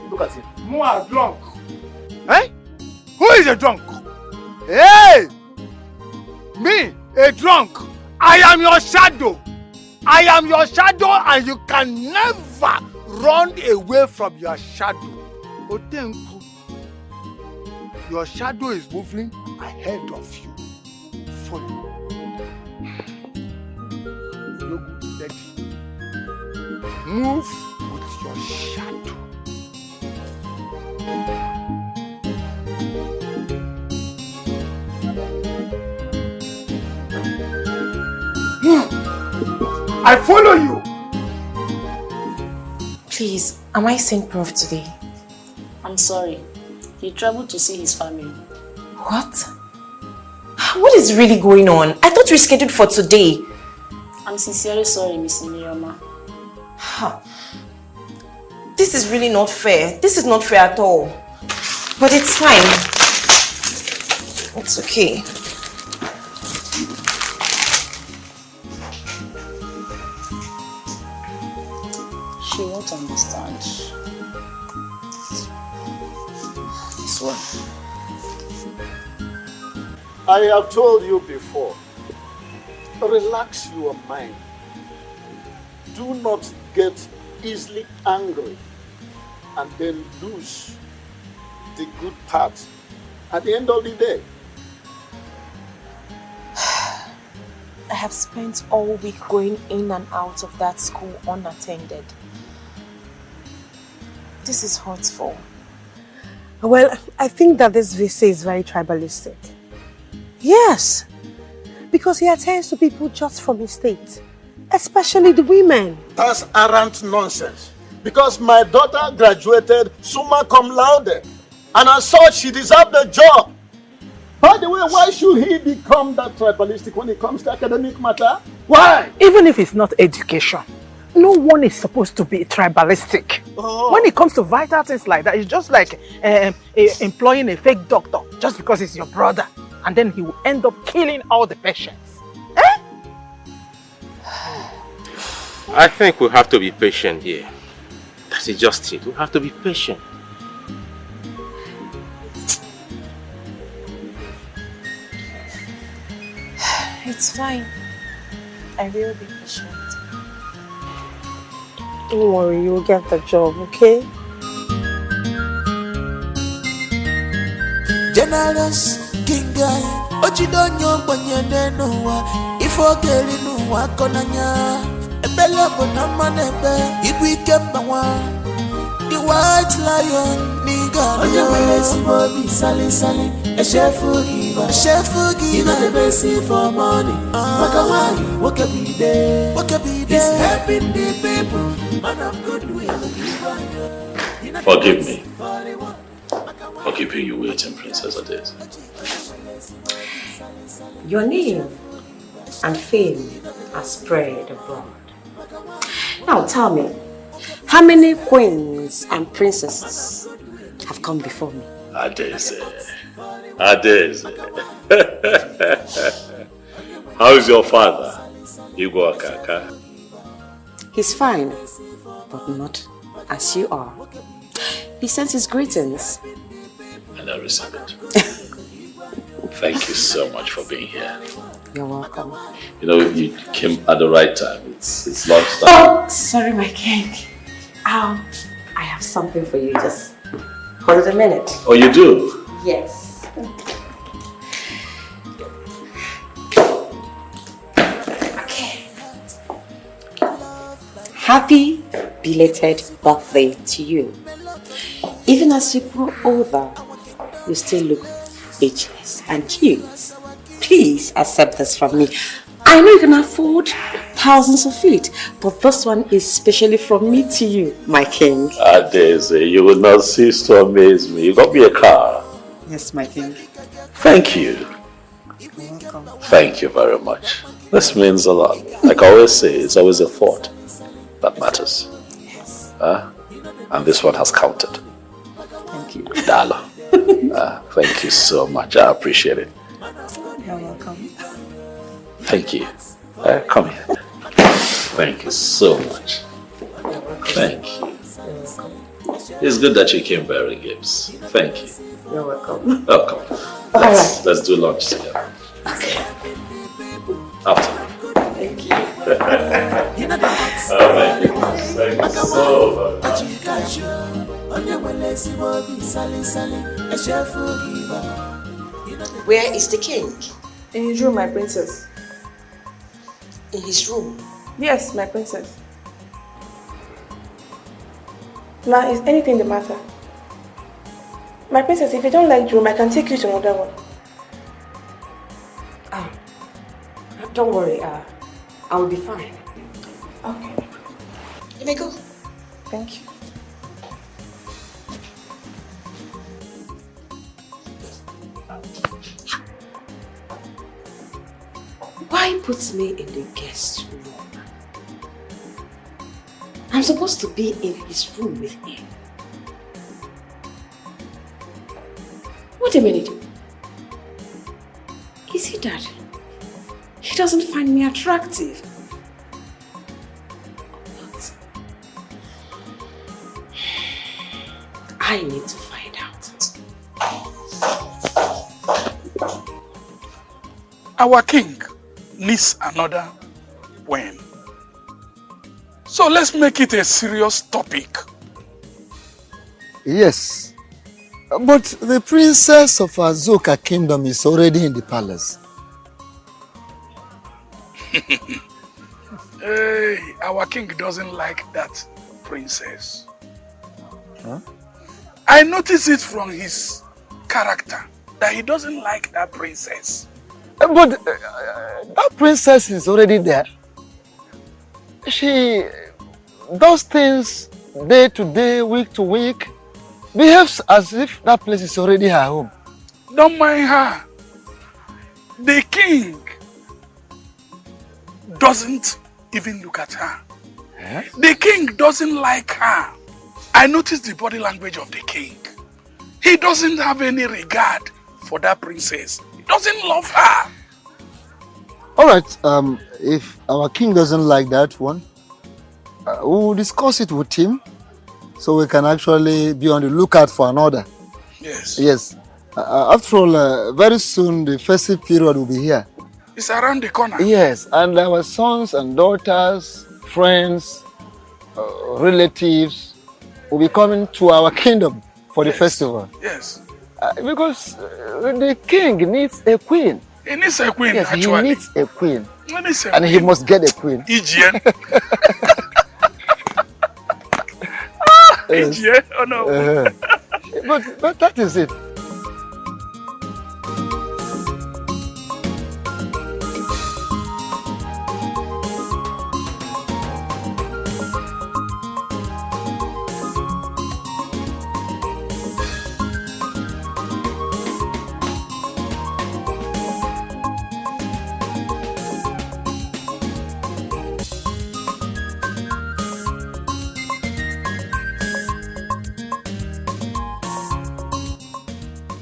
Look at him. Who are drunk? Who is a drunk? Hey! Me, a drunk. I am your shadow. I am your shadow, and you can never run away from your shadow. Otenku, your shadow is moving ahead of you. Follow. Move with your shadow. I follow you. Please, am I seeing Prof today? I'm sorry. He traveled to see his family. What? What is really going on? I thought we scheduled for today. I'm sincerely sorry, Miss Miriama. This is really not fair. This is not fair at all. But it's fine. It's okay. She won't understand. This one. I have told you before, relax your mind. Do not get easily angry and then lose the good part at the end of the day. I have spent all week going in and out of that school unattended. This is hurtful. Well, I think that this visa is very tribalistic. Yes, because he attends to people just from his state, especially the women. That's arrant nonsense. Because my daughter graduated summa cum laude, and as such, she deserved the job. By the way, why should he become that tribalistic when it comes to academic matter? Why? Even if it's not education, no one is supposed to be tribalistic. Oh. When it comes to vital things like that, it's just like employing a fake doctor just because he's your brother, and then he will end up killing all the patients. I think we have to be patient here. That is just it. We have to be patient. It's fine. I will be patient. Don't worry, you'll get the job, okay? Generous king guy, Ochidonyo Banyane Noa, Ifogeli Noa Konanya, Ebella Bonamanebe, Ibwikembawa, the white lion, nigga, Onyamele Bobby, Sally Sally, a chef giver, you know the best for money. Wakawai, Wakabi, this helping the people, man of goodwill. Forgive me for keeping you waiting, Princess Adeze. Your name and fame are spread abroad. Now tell me, how many queens and princesses have come before me? Adeze. How's your father, Igwe Okaka? He's fine, but not as you are. He sends his greetings. And I receive it. Thank you so much for being here. You're welcome. You know, you came at the right time. It's lunchtime. Oh, sorry, my king. I have something for you. Just hold it a minute. Oh, you do? Yes. Okay. Happy belated birthday to you. Even as you grow older, you still look ageless and cute. Please accept this from me. I know you can afford thousands of feet, but this one is specially from me to you, my king. Adeze, you will not cease to amaze me. You got me a car. Yes, my king. Thank you. You're welcome. Thank you very much. This means a lot. Like I always say, it's always a thought that matters. Yes. And this one has counted. Thank you. Dala. Thank you so much. I appreciate it. You're welcome. Thank you. Come here. Thank you so much. Thank you. It's good that you came bearing gifts. Thank you. You're welcome. Welcome. Let's do lunch together. Okay. After. Thank you. Oh my goodness. Thank you so much. Where is the king? In his room, my princess. In his room? Yes, my princess. Ma, is anything the matter? My princess, if you don't like the room, I can take you to another one. Don't worry, I'll be fine. Okay. You may go. Thank you. Why put me in the guest room? I'm supposed to be in his room with him. Wait a minute. Is it that he doesn't find me attractive? What? I need to find out. Our king needs another queen. So let's make it a serious topic. Yes, but the princess of Azuka kingdom is already in the palace. Hey, our king doesn't like that princess. Huh? I notice it from his character that he doesn't like that princess. But that princess is already there. She does things day to day, week to week, behaves as if that place is already her home. Don't mind her. The king doesn't even look at her. Eh? The king doesn't like her. I noticed the body language of the king. He doesn't have any regard for that princess. He doesn't love her. All right, if our king doesn't like that one, we'll discuss it with him so we can actually be on the lookout for another. Yes. Yes. After all, very soon the festive period will be here. It's around the corner. Yes, and our sons and daughters, friends, relatives will be coming to our kingdom for the festival. Yes. Because the king needs a queen. He needs a queen, yes, actually. He needs a queen. He needs a and queen. He must get a queen. EGN. EGN? Oh no. But that is it.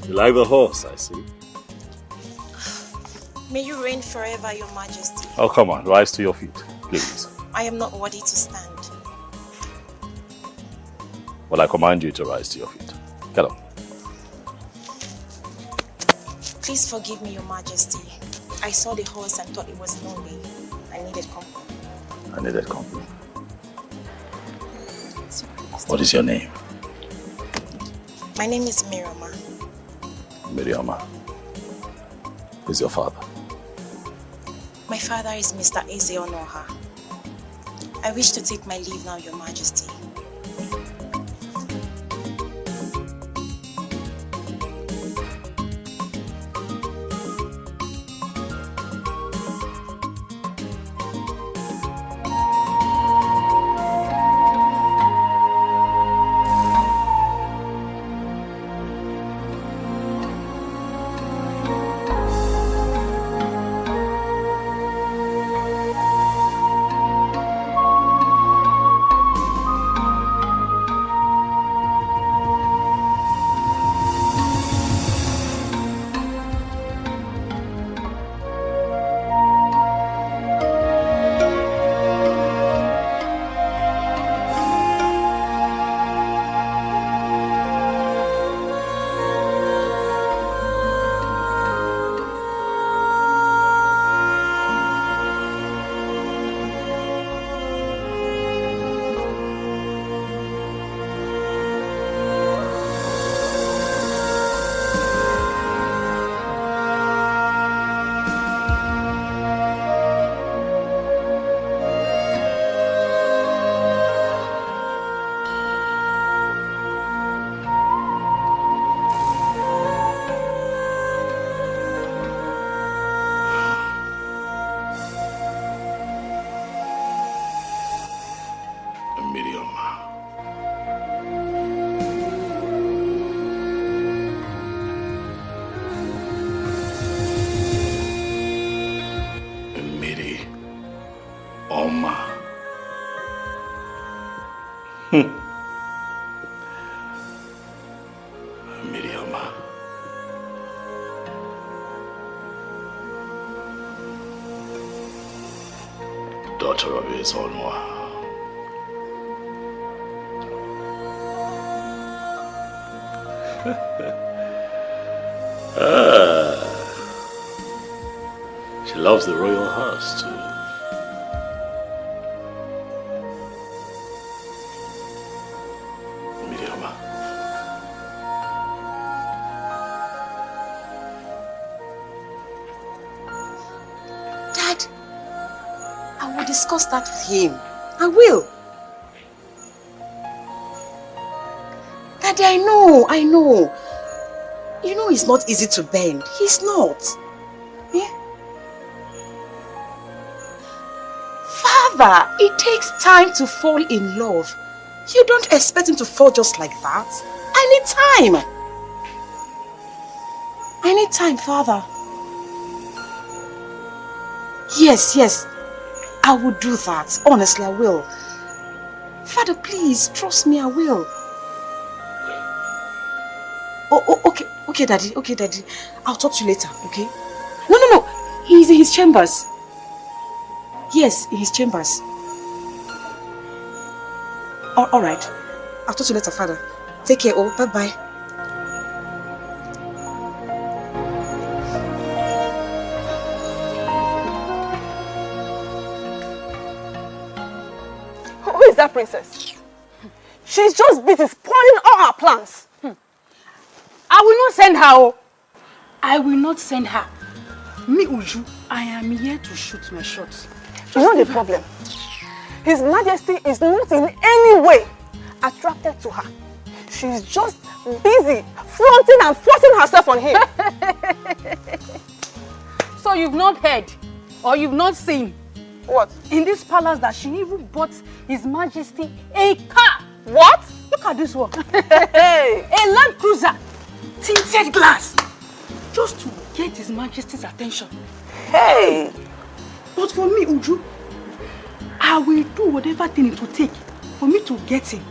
You like the horse, I see. May you reign forever, Your Majesty. Oh, come on, rise to your feet, please. I am not worthy to stand. Well, I command you to rise to your feet. Get up. Please forgive me, Your Majesty. I saw the horse and thought it was lonely. I needed company. I needed company. What is your name? My name is Miriama. Miriama. Who's your father? My father is Mr. Eze Onoha. I wish to take my leave now, Your Majesty. Daughter of his own one. She loves the royal horse too. Miriama. Dad, I will discuss that with him. I will. Daddy, I know. You know it's not easy to bend. He's not. Yeah? Father, it takes time to fall in love. You don't expect him to fall just like that. I need time. I need time, Father. Yes. I will do that. Honestly, I will. Father, please, trust me, I will. Oh, okay, Daddy. I'll talk to you later, okay? No. He's in his chambers. Yes, in his chambers. All right. I'll talk to you later, Father. Take care. Oh, bye-bye. Who is that princess? She's just busy spoiling all our plans. I will not send her. I will not send her. Me, Uju, I am here to shoot my shots. You know the problem? His Majesty is not in any way attracted to her. She's just busy flaunting and forcing herself on him. So you've not heard or you've not seen what? In this palace that she even bought His Majesty a car. What? Look at this one. Hey. A Land Cruiser, tinted glass, just to get His Majesty's attention. Hey. But for me, Uju, I will do whatever thing it will take for me to get him.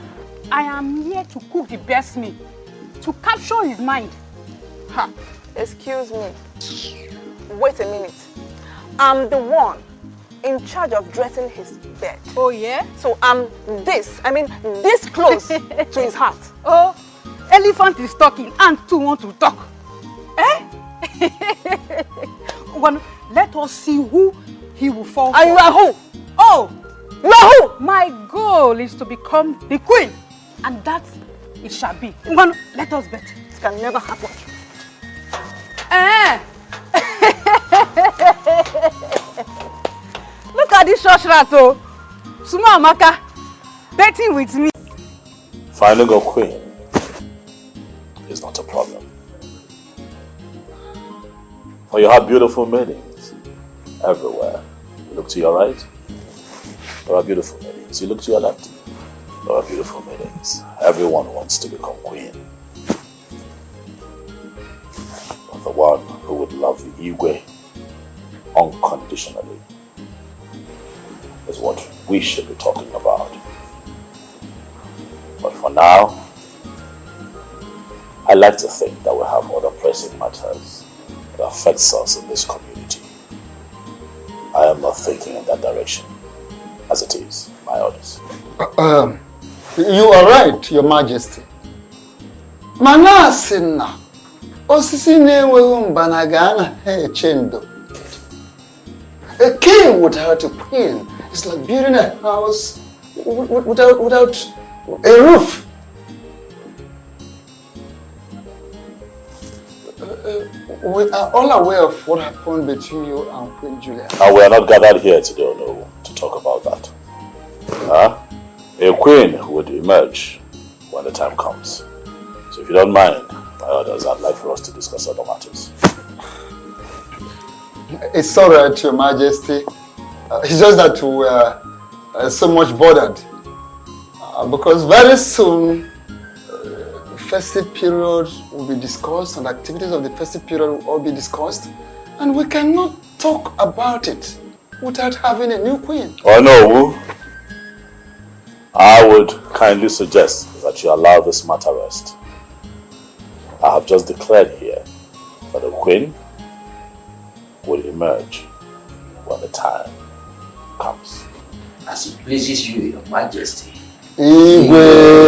I am here to cook the best meal, to capture his mind. Ha! Excuse me. Wait a minute. I'm the one in charge of dressing his bed. Oh yeah? So I'm this close to his heart. Oh, elephant is talking and two want to talk. Eh? Well, let us see who he will fall for. And you are who? Oh! You are who? My goal is to become the queen. And that it shall be. Well, let us bet. It can never happen. Look at this short rat, oh. Suma Amaka, betting with me. Finding a queen is not a problem. For you have beautiful maidens everywhere. You look to your right, there are beautiful maidens. You look to your left, there are beautiful maidens. Everyone wants to become queen. But the one who would love the Igwe unconditionally is what we should be talking about. But for now, I like to think that we have other pressing matters that affects us in this community. I am not thinking in that direction, as it is, my orders. You are right, Your Majesty. Manasina, osisi newe banagana chendo. A king without a queen is like building a house without a roof. We are all aware of what happened between you and Queen Julia. And we are not gathered here today, no, to talk about that. A queen would emerge when the time comes. So if you don't mind, my orders, I'd like for us to discuss other matters. It's all right, Your Majesty. It's just that we are so much bothered. Because very soon, festive period will be discussed and activities of the festive period will all be discussed. And we cannot talk about it without having a new queen. Oh no, I would kindly suggest that you allow this matter rest. I have just declared here that the queen will emerge when the time comes. As it pleases you, Your Majesty. Igwe.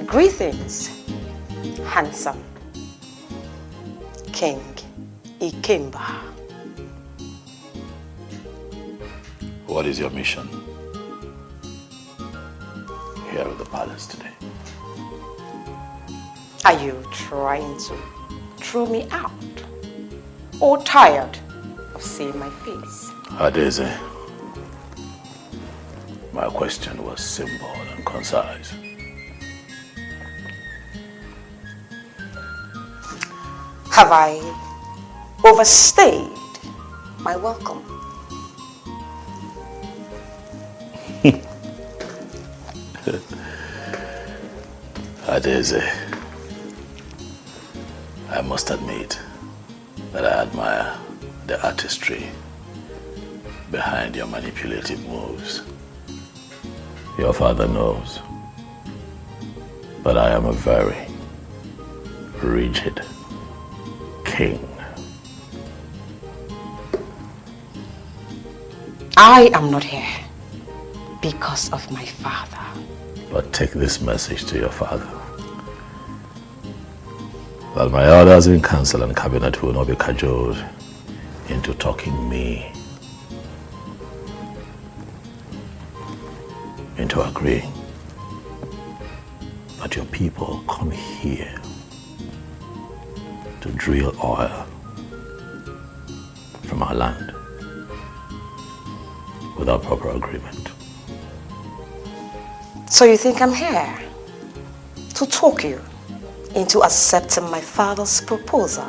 Greetings, handsome King Ikemba. What is your mission here at the palace today? Are you trying to throw me out? Or tired of seeing my face? Adeze, my question was simple and concise. Have I overstayed my welcome? Adeze, I must admit that I admire the artistry behind your manipulative moves. Your father knows, but I am a very rigid king. I am not here because of my father. But take this message to your father, that my orders in council and cabinet will not be cajoled into talking me into agreeing that your people come here to drill oil from our land without proper agreement. So you think I'm here to talk you into accepting my father's proposal?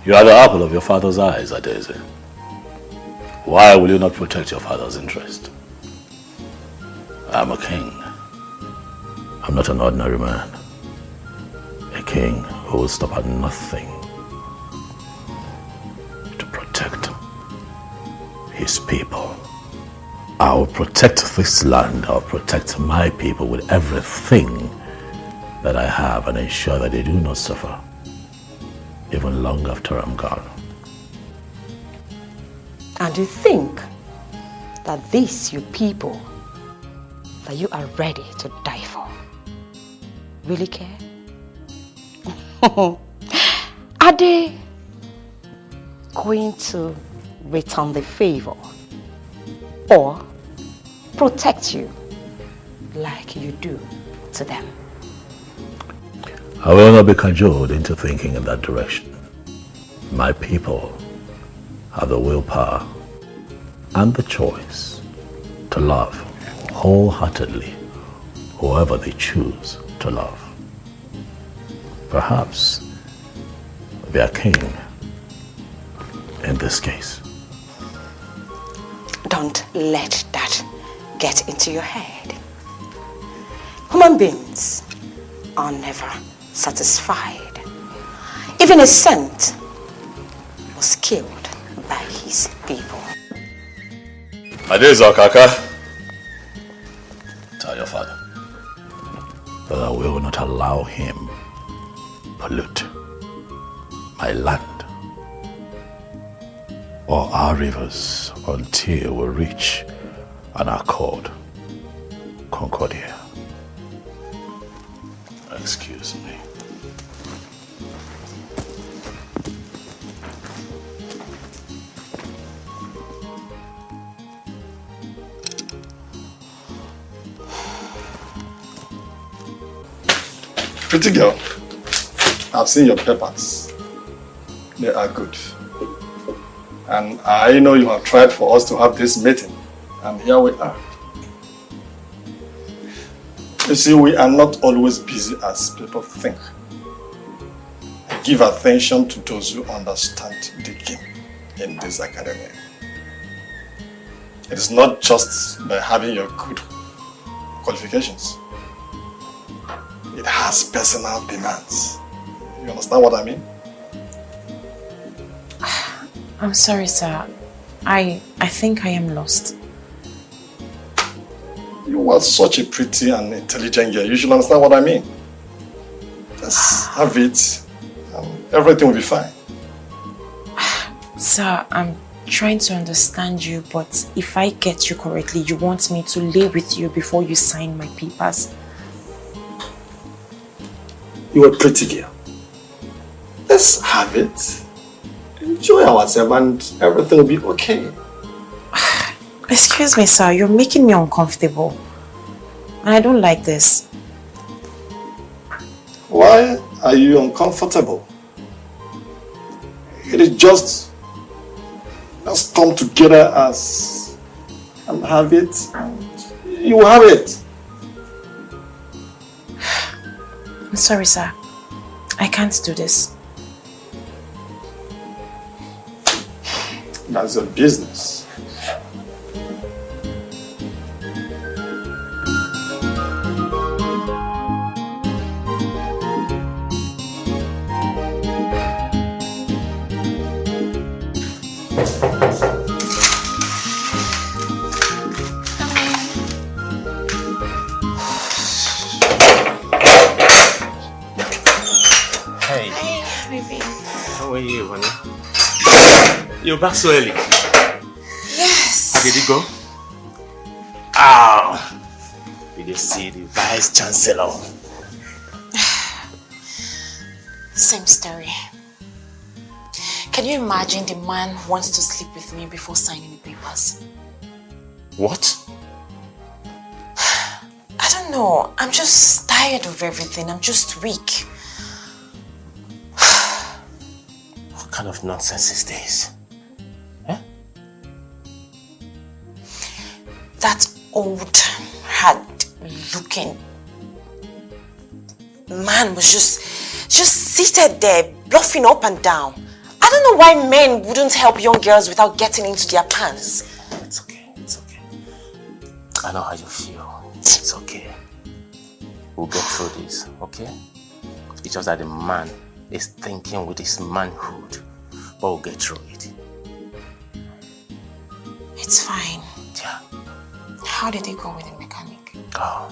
You are the apple of your father's eyes, Adeze. Why will you not protect your father's interest? I'm a king. I'm not an ordinary man. A king who will stop at nothing to protect his people. I will protect this land. I will protect my people with everything that I have and ensure that they do not suffer even long after I'm gone. And you think that these, you people, that you are ready to die for, really care? Are they going to return the favor or protect you like you do to them? I will not be cajoled into thinking in that direction. My people have the willpower and the choice to love wholeheartedly whoever they choose to love. Perhaps their king in this case. Don't let that get into your head. Human beings are never satisfied. Even a saint was killed by his people. Adeze Kaka, tell your father that I will not allow him pollute my land or our rivers until we reach an accord. Concordia. Excuse me. Pretty girl, I've seen your papers. They are good. And I know you have tried for us to have this meeting. And here we are. You see, we are not always busy as people think. Give attention to those who understand the game in this academy. It is not just by having your good qualifications. It has personal demands. You understand what I mean? I'm sorry, sir. I think I am lost. You are such a pretty and intelligent girl. You should understand what I mean. Just have it. Everything will be fine. Sir, I'm trying to understand you, but if I get you correctly, you want me to lay with you before you sign my papers. You are a pretty girl. Let's have it. enjoy ourselves and everything will be okay. Excuse me, sir. You're making me uncomfortable. And I don't like this. Why are you uncomfortable? It is just, let's come together as and have it. You will have it. I'm sorry, sir. I can't do this. That's your business. You're back so early. Yes. How did it go? Ah, did you see the Vice Chancellor? Same story. Can you imagine the man wants to sleep with me before signing the papers? What? I don't know. I'm just tired of everything. I'm just weak. What kind of nonsense is this? That old, hard-looking man was just seated there, bluffing up and down. I don't know why men wouldn't help young girls without getting into their pants. It's okay, it's okay. I know how you feel. It's okay. We'll get through this, okay? It's just that the man is thinking with his manhood, but we'll get through it. It's fine. Yeah. How did it go with the mechanic? Oh,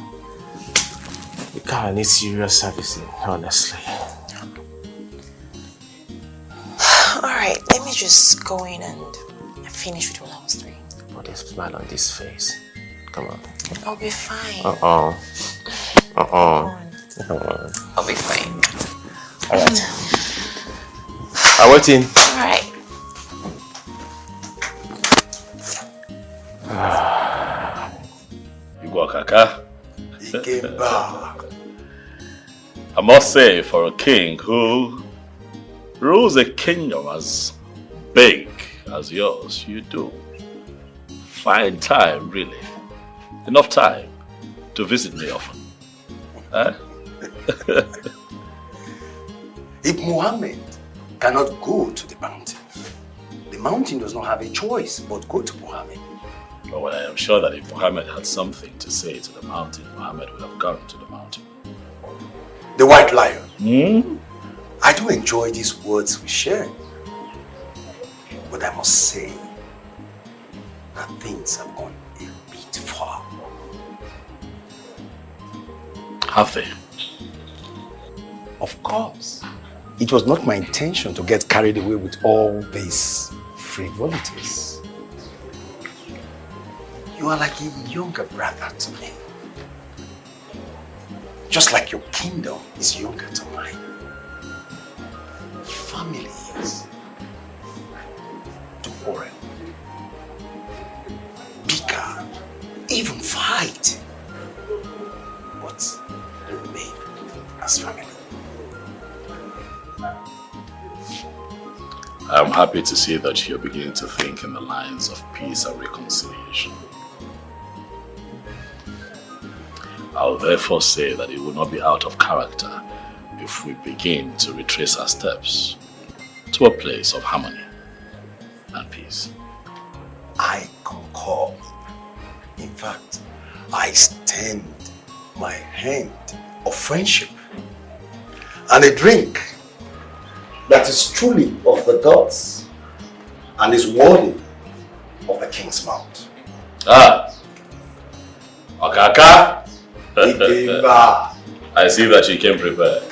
the car needs serious servicing, honestly. Alright, let me just go in and finish with what I was doing. Put a smile on this face. Come on. I'll be fine. Come on. I'll be fine. Alright. I'm waiting. Alright. Kaka. I must say, for a king who rules a kingdom as big as yours, you do find time, really. Enough time to visit me often. Huh? If Muhammad cannot go to the mountain does not have a choice but go to Muhammad. But I am sure that if Muhammad had something to say to the mountain, Muhammad would have gone to the mountain. The white lion. I do enjoy these words we share. But I must say that things have gone a bit far. Have they? Of course. It was not my intention to get carried away with all these frivolities. You are like a younger brother to me. Just like your kingdom is younger to mine. Families to quarrel, bicker, even fight, but remain as family. I'm happy to see that you're beginning to think in the lines of peace and reconciliation. I'll therefore say that it will not be out of character if we begin to retrace our steps to a place of harmony and peace. I concur. In fact, I extend my hand of friendship and a drink that is truly of the gods and is worthy of the king's mouth. Ah! Okaka! I see that you came prepared.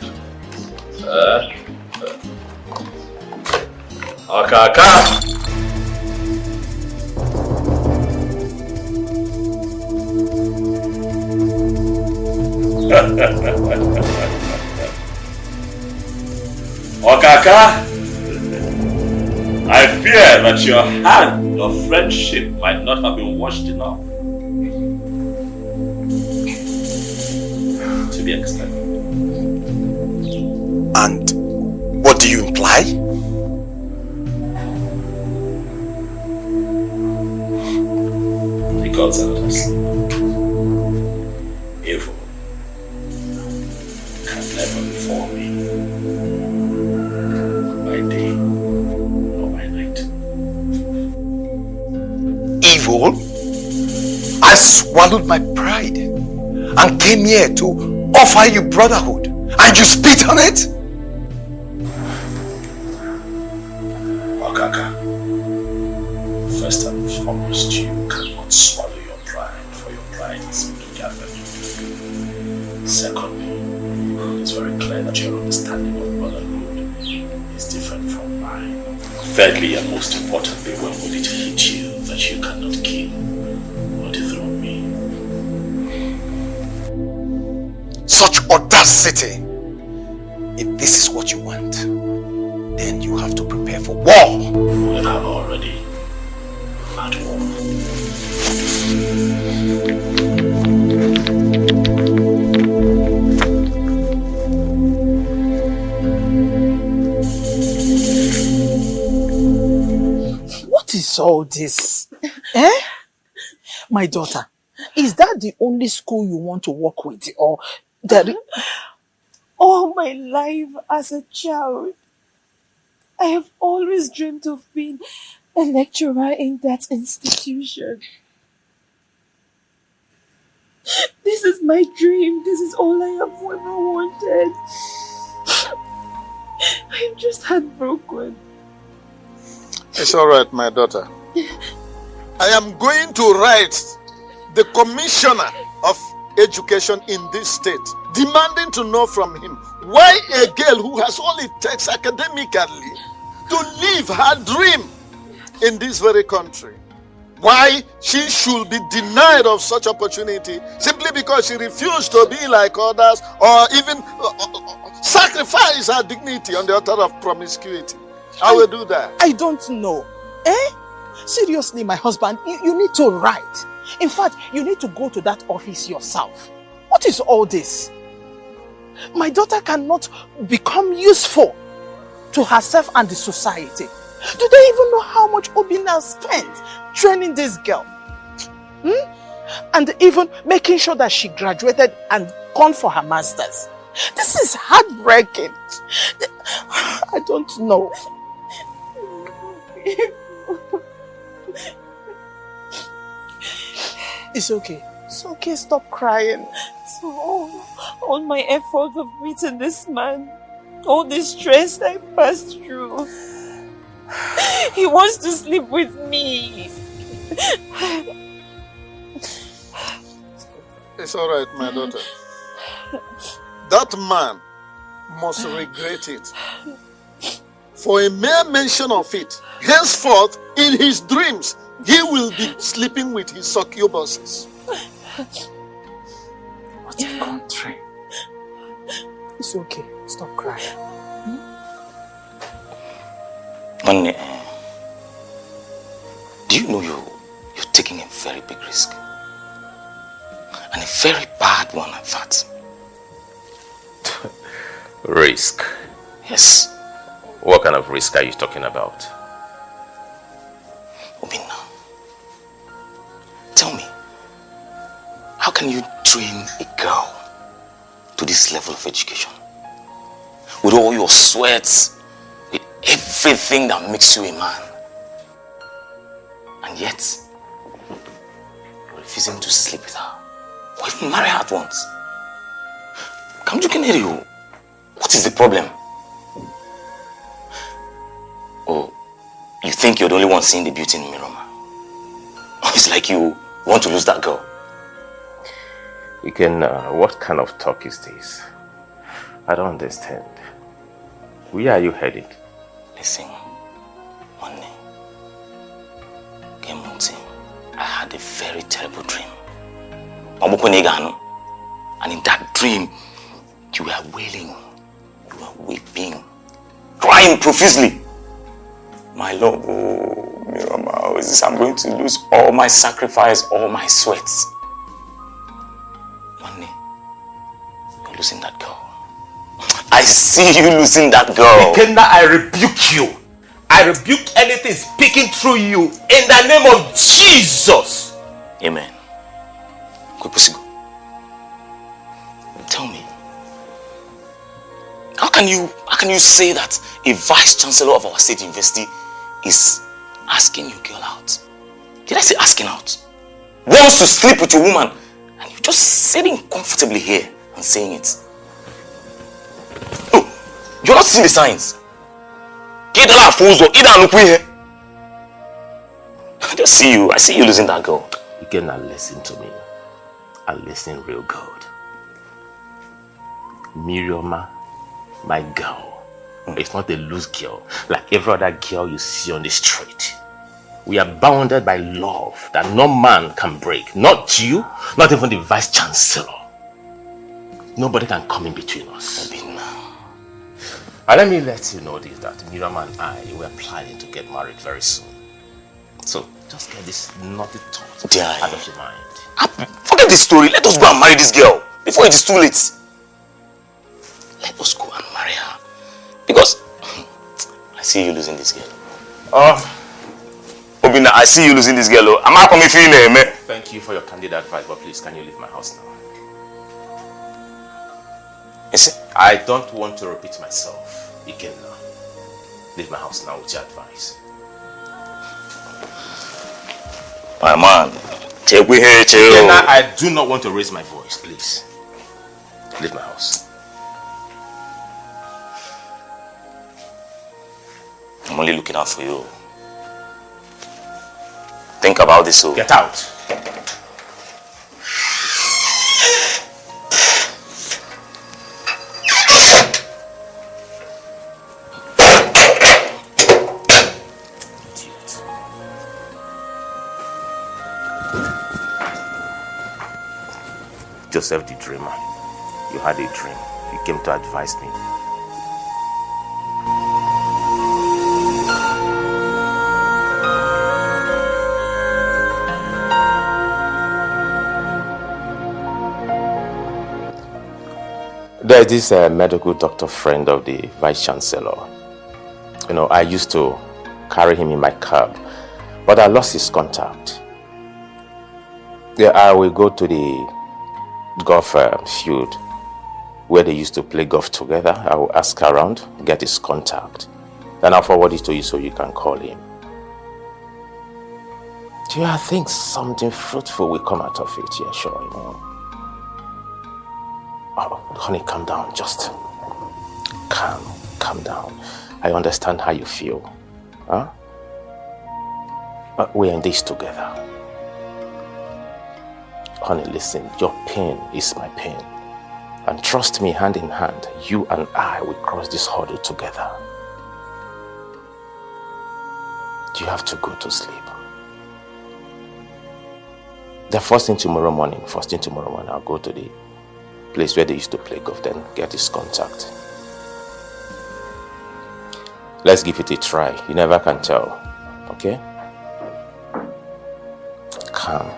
Okaka! Okaka! fear that your hand of friendship might not have been washed enough to be extended. And what do you imply? The gods are asleep. Evil can never befall me. By day or by night. Evil? I swallowed my pride and came here to offer you brotherhood, and you spit on it? Okaka, first and foremost, you cannot swallow your pride, for your pride is gathered. Secondly, it's very clear that your understanding of brotherhood is different from mine. Thirdly, and most importantly, when will it hit you that you cannot kill or dethrone me? Such audacity! If this is what you want, then you have to prepare for war. We are already at war. What is all this? Eh? My daughter, is that the only school you want to work with? Or that? All my life as a child, I have always dreamed of being a lecturer in that institution. This is my dream. This is all I have ever wanted. I am just heartbroken. It's all right, my daughter. I am going to write the commissioner of education in this state, demanding to know from him why a girl who has all it takes academically to live her dream in this very country, why she should be denied of such opportunity simply because she refused to be like others or even sacrifice her dignity on the altar of promiscuity. I will do that. I don't know. Eh? Seriously, my husband, you need to write. In fact, you need to go to that office yourself. What is all this? My daughter cannot become useful to herself and the society. Do they even know how much Obina spent training this girl? And even making sure that she graduated and gone for her masters. This is heartbreaking. I don't know. It's okay. It's okay. Stop crying. So all my efforts of meeting this man, all the stress I passed through, he wants to sleep with me. It's all right, my daughter. That man must regret it. For a mere mention of it, henceforth, in his dreams, he will be sleeping with his succubuses. What a country. It's okay. Stop crying. Honey, do you know you're taking a very big risk? And a very bad one at that. Risk? Yes. What kind of risk are you talking about? Obina, tell me, how can you train a girl to this level of education? With all your sweats, with everything that makes you a man. And yet, you're refusing to sleep with her. Or even marry her at once. Kamjukeneri, what is the problem? Oh, you think you're the only one seeing the beauty in Miroma? It's like you want to lose that girl. What kind of talk is this? I don't understand. Where are you headed? Listen, one day, I had a very terrible dream. And in that dream, you were wailing, you were weeping, crying profusely. My love, oh, Mirama, how is this? I'm going to lose all my sacrifice, all my sweats. Money, you're losing that girl. I see you losing that girl. Ikenna, I rebuke you. I rebuke anything speaking through you in the name of Jesus. Amen. Kwepesigo, tell me, how can you say that a vice chancellor of our state university is asking your girl out? Did I say asking out? Wants to sleep with your woman, and you're just sitting comfortably here and saying it. No, you're not seeing the signs. I just see you. I see you losing that girl. You cannot listen to me. And listen real good. Mirioma, my girl, is not a loose girl like every other girl you see on the street. We are bounded by love that no man can break. Not you, not even the vice chancellor. Nobody can come in between us. And let me let you know this, that Miriama and I were planning to get married very soon. So just get this naughty thought out of your mind. Forget this story. Let us go and marry this girl before it is too late. Let us go and marry her. Because I see you losing this girl. Obina, I see you losing this girl. Am I coming for you, man? Thank you for your candid advice, but please, can you leave my house now? You see? I don't want to repeat myself. Ikenna, leave my house now with your advice. My man, take we here, chill. Ikenna, I do not want to raise my voice, please. Leave my house. I'm only looking out for you. Think about this. So get out. Joseph the dreamer, you had a dream. You came to advise me. There's this medical doctor friend of the vice chancellor. You know, I used to carry him in my cab, but I lost his contact. Yeah, I will go to the golf field where they used to play golf together. I will ask around, get his contact, then I'll forward it to you so you can call him. Yeah, I think something fruitful will come out of it. Yeah, sure, you know. Oh, honey, calm down. Just calm down. I understand how you feel. Huh? But we're in this together. Honey, listen, your pain is my pain. And trust me, hand in hand, you and I will cross this hurdle together. You have to go to sleep. The first thing tomorrow morning, I'll go to the place where they used to play golf, then get his contact. Let's give it a try. You never can tell. Okay? Calm.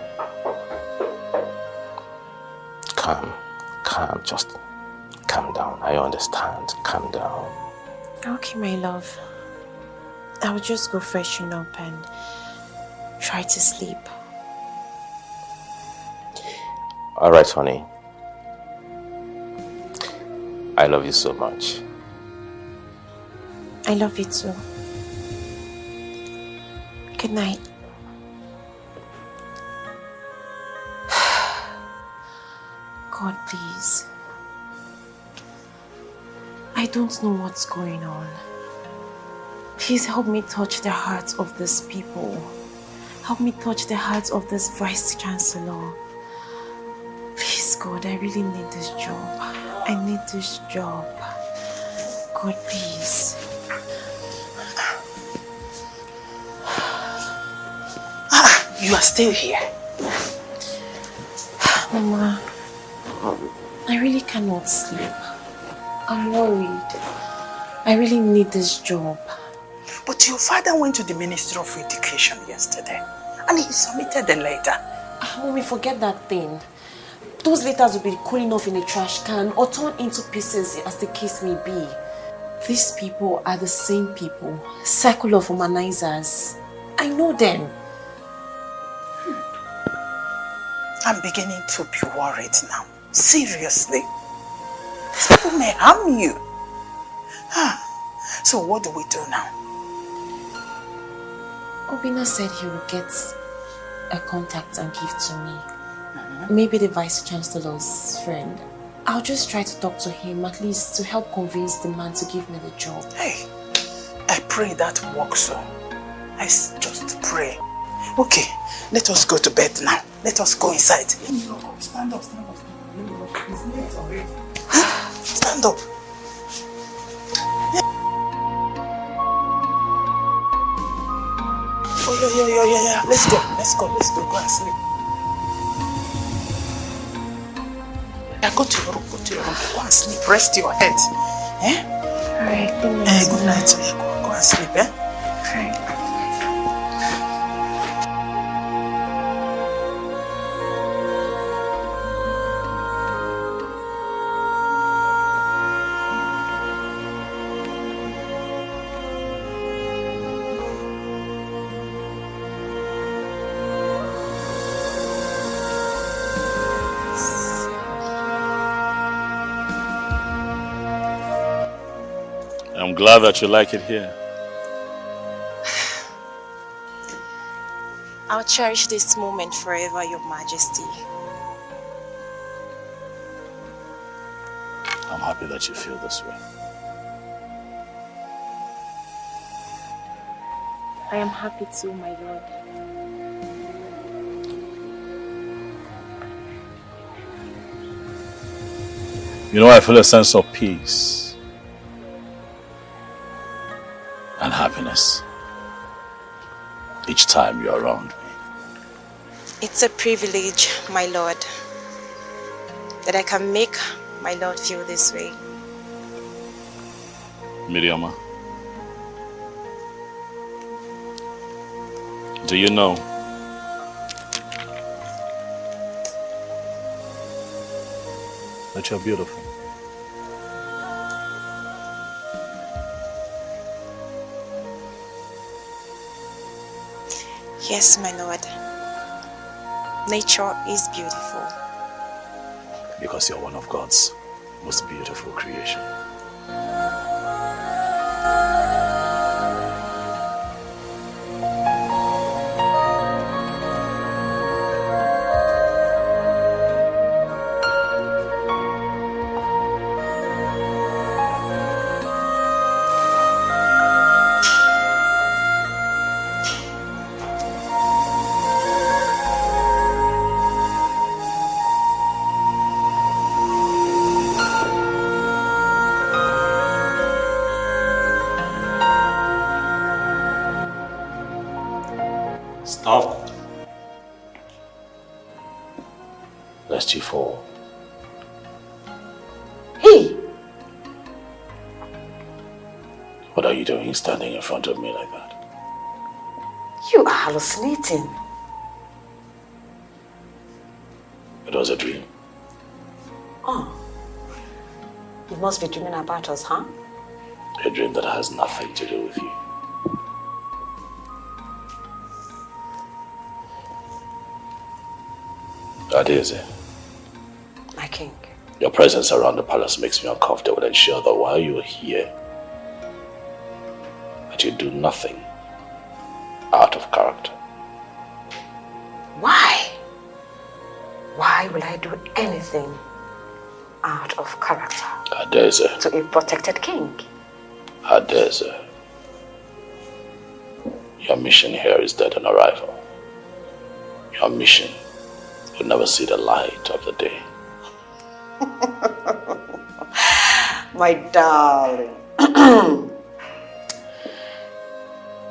Just calm down. I understand. Calm down. Okay, my love. I will just go freshen up and try to sleep. All right, honey. I love you so much. I love you too. Good night. God, please. I don't know what's going on. Please help me touch the hearts of these people. Help me touch the hearts of this Vice Chancellor. Please, God, I really need this job. I need this job. God, please. You are still here. Mama, I really cannot sleep. I'm worried. I really need this job. But But your father went to the Ministry of Education yesterday and he submitted the letter. Mommy, forget that thing. Those letters will be cooling off in a trash can or torn into pieces as the case may be. These people are the same people, circle of humanizers. I know them. I'm beginning to be worried now. Seriously. These people may harm you. So what do we do now? Obina said he will get a contact and give to me. Maybe the Vice Chancellor's friend. I'll just try to talk to him, at least to help convince the man to give me the job. Hey, I pray that works so. I just pray. Okay, let us go to bed now. Let us go inside. Stand up, stand up. It's late already. Stand up. Oh, yeah. Let's go. Go and sleep. Yeah, go to your room. Go and sleep. Rest your head. Eh? Alright, good night. Good night. Yeah, go and sleep, eh? Alright. I'm glad that you like it here. I'll cherish this moment forever, Your Majesty. I'm happy that you feel this way. I am happy too, my lord. You know, I feel a sense of peace and happiness each time you're around me. It's a privilege, my lord, that I can make my lord feel this way. Miriama, do you know that you're beautiful? Yes, my lord. Nature is beautiful. Because you're one of God's most beautiful creation. Stop. Lest you fall. Hey! What are you doing standing in front of me like that? You are hallucinating. It was a dream. Oh. You must be dreaming about us, huh? A dream that has nothing to do with you. Adeze, My king. your presence around the palace makes me uncomfortable and sure that while you're here, that you do nothing out of character. Why? Why will I do anything out of character? Adeze. To a protected king. Adeze, your mission here is dead on arrival. Your mission will never see the light of the day. My darling.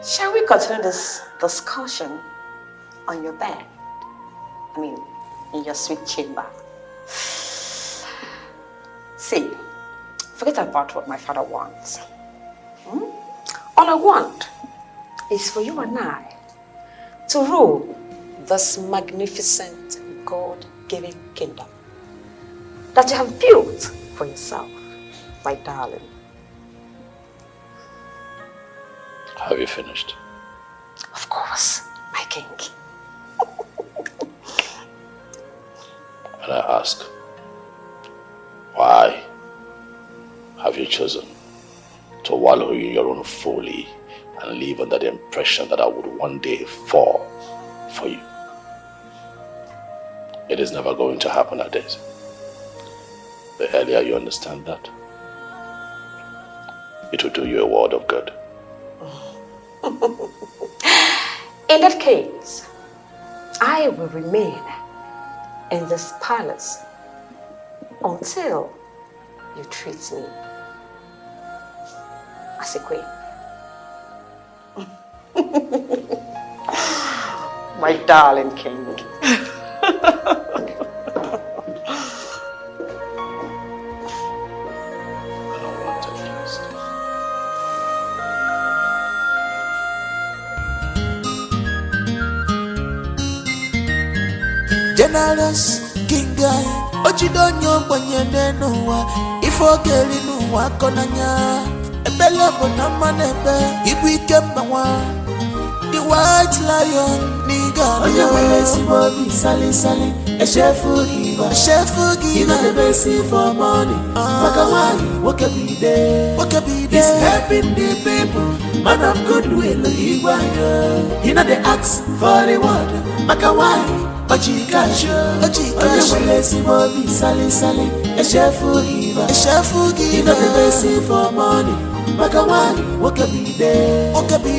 Shall we continue this discussion on your bed? I mean, in your sweet chamber. See, forget about what my father wants. All I want is for you and I to rule this magnificent God-given kingdom that you have built for yourself, my darling. Have you finished? Of course, my king. And I ask, why have you chosen to wallow in your own folly and live under the impression that I would one day fall for you? It is never going to happen like this. The earlier you understand that, it will do you a world of good. In that case, I will remain in this palace until you treat me as a queen. My darling king. Generous king guy, Ochidonyo Banyane Noa, Ifogeli Noa Konanya, Ebella Bonamanebe, Ibikembawa, the white lion, nigga, Oyawelesi Bobby, Sally Sally, a chef food giver, the best for money, Makawai, Wakabi Day, he's helping the people, man of goodwill, Iwayo, he not the axe for the water, Makawai. Ochikasho, Oyawelesi Bobby, Sally Sally, a chef food giver, the best for money, Makawai, Wakabi Day,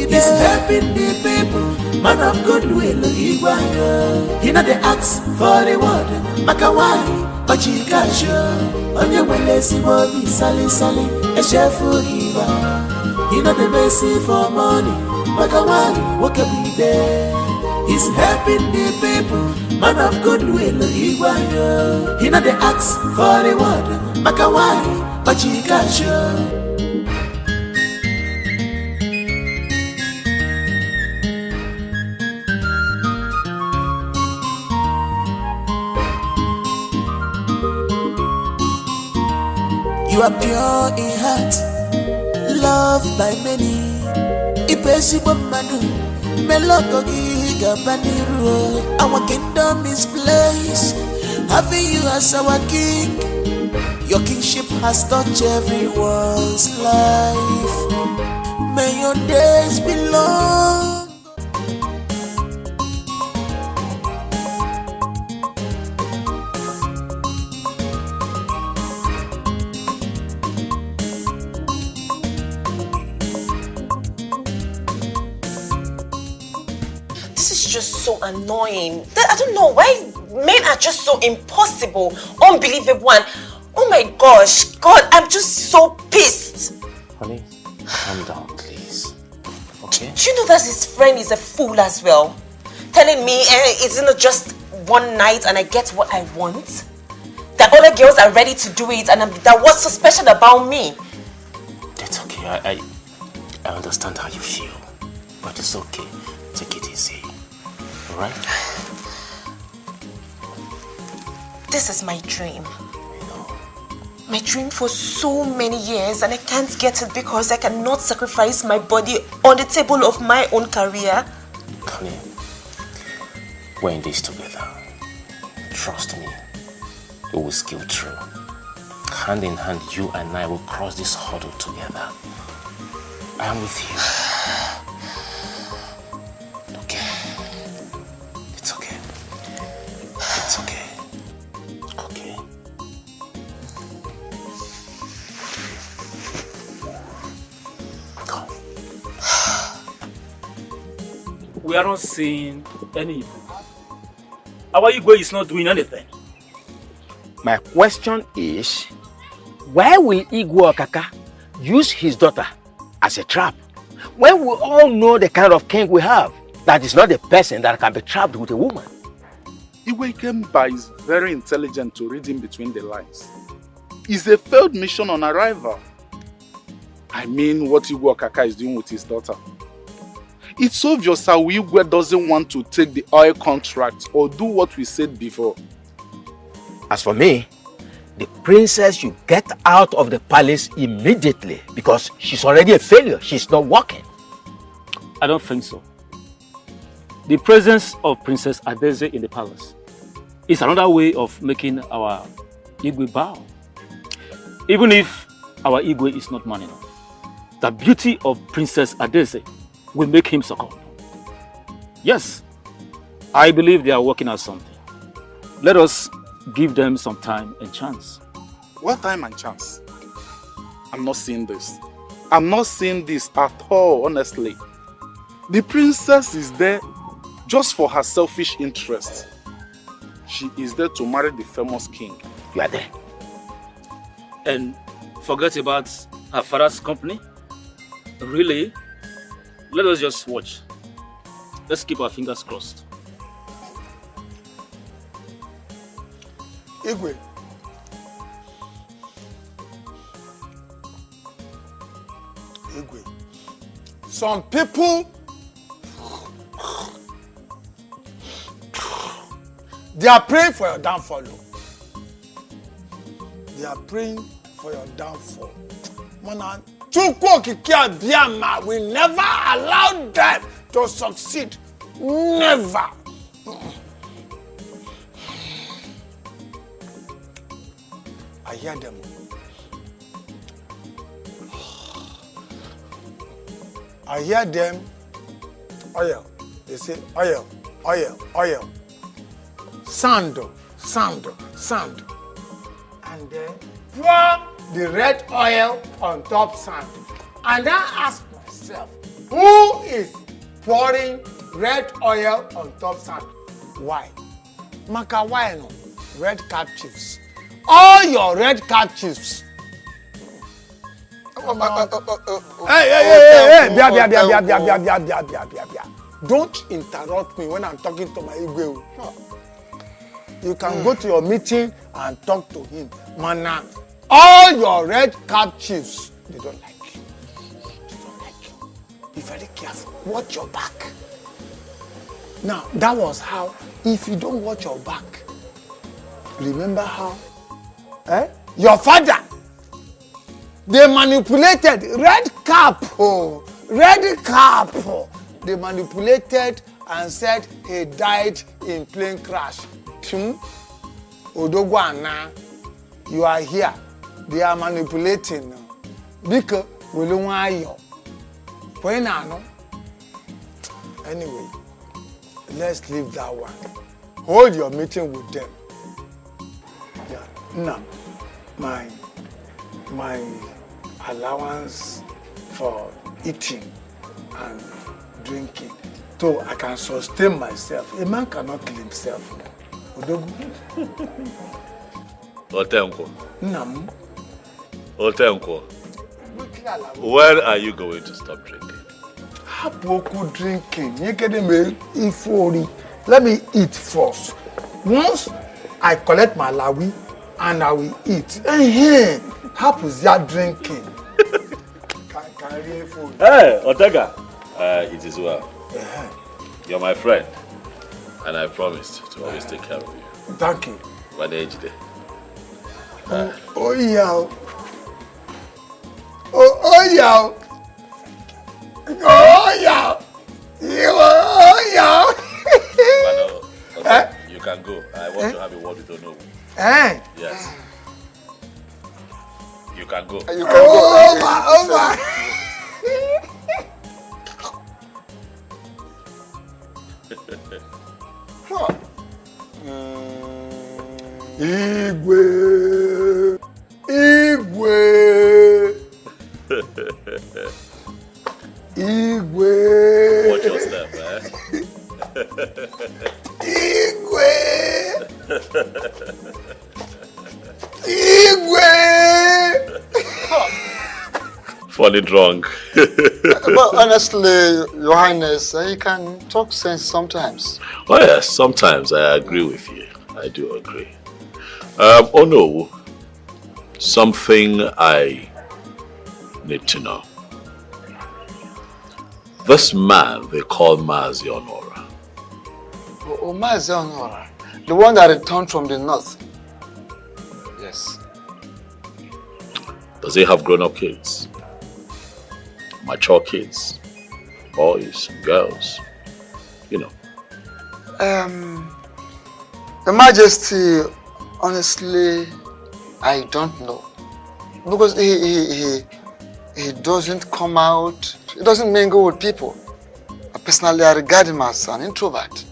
he's helping the people, man of goodwill, Iwayo, he not the axe for the water, Makawai, Ochikasho, Oyawelesi Bobby, Sally Sally, a chef food giver, he not the best for money, Makawai, Wakabi Day. He's helping the people, man of goodwill, Iwayo. He not the axe for the water, Makawai, Ochikasho. You are pure in heart, loved by many. Ipesibo manu, melokogi. Our kingdom is blessed, having you as our king. Your kingship has touched everyone's life. May your days be long. So annoying. I don't know why men are just so impossible, unbelievable, and oh my gosh, God, I'm just so pissed. Honey, calm down, please. Okay? Do you know that his friend is a fool as well? Telling me it's not just one night and I get what I want? That other girls are ready to do it and that what's so special about me? It's okay. I understand how you feel, but it's okay. Take it easy. Alright? This is my dream. My dream for so many years and I can't get it because I cannot sacrifice my body on the table of my own career. Connie, we're in this together. Trust me, we will scale through. Hand in hand, you and I will cross this hurdle together. I am with you. It's okay. Okay. Come. We are not seeing any. Our Igwe is not doing anything. My question is, why will Igwe Okaka use his daughter as a trap when we all know the kind of king we have? That is not the person that can be trapped with a woman. Igwe Ikemba is very intelligent to read in between the lines. It's a failed mission on arrival. I mean what Igwe Okaka is doing with his daughter. It's obvious that Igwe doesn't want to take the oil contract or do what we said before. As for me, the princess should get out of the palace immediately because she's already a failure. She's not working. I don't think so. The presence of Princess Adeze in the palace is another way of making our Igwe bow. Even if our Igwe is not man enough, the beauty of Princess Adeze will make him succumb. Yes, I believe they are working out something. Let us give them some time and chance. What time and chance? I'm not seeing this. I'm not seeing this at all, honestly. The princess is there just for her selfish interest. She is there to marry the famous king. You are there. And forget about her father's company? Really? Let us just watch. Let's keep our fingers crossed. Igwe. Igwe. Some people, they are praying for your downfall. They are praying for your downfall. Mana, Chukwu Okike Abiyama will never allow them to succeed. Never. I hear them. I hear them. Oil. They say oil, oil, oil. Sand, sand, sand. And then pour the red oil on top sand. And I ask myself, who is pouring red oil on top sand? Why? Maka why no? Red cap chiefs. All your red cap chiefs. Hey, don't interrupt me when I'm talking to my Igwe. You can go to your meeting and talk to him. Mana, all your red cap chiefs, they don't like you. They don't like you. Be very careful. Watch your back. Now, that was how, if you don't watch your back, remember how your father, they manipulated red cap. They manipulated and said he died in plane crash. Odogwana, you are here. They are manipulating. Because we don't want you. Anyway, let's leave that one. Hold your meeting with them. Yeah. Now, my allowance for eating and drinking, so I can sustain myself. A man cannot kill himself. Otenko. Nam. Otenko. When are you going to stop drinking? Hapoku drinking. Let me eat first. Once I collect my lawi and I will eat. Happens that drinking. Hey, Otega. It is well. You're my friend. And I promised to always take care of you. Thank you. What age day? Oh yeah. Oh yeah. Oh yeah. Okay, you can go. I want to have a word with Ono. Yes. You can go. You can go. Oh my. Igwe. Watch your step, Igwe. Funny drunk. But honestly, Your Highness, you can talk sense sometimes. Oh yes, sometimes I agree with you. I do agree. Oh no, something I need to know. This man they call Mazi Honora. Oh, Mazi Honora. The one that returned from the north. Yes. Does he have grown-up kids? Mature kids? Boys, girls? You know. Your Majesty, honestly, I don't know. Because he doesn't come out, he doesn't mingle with people. Personally, I regard him as an introvert.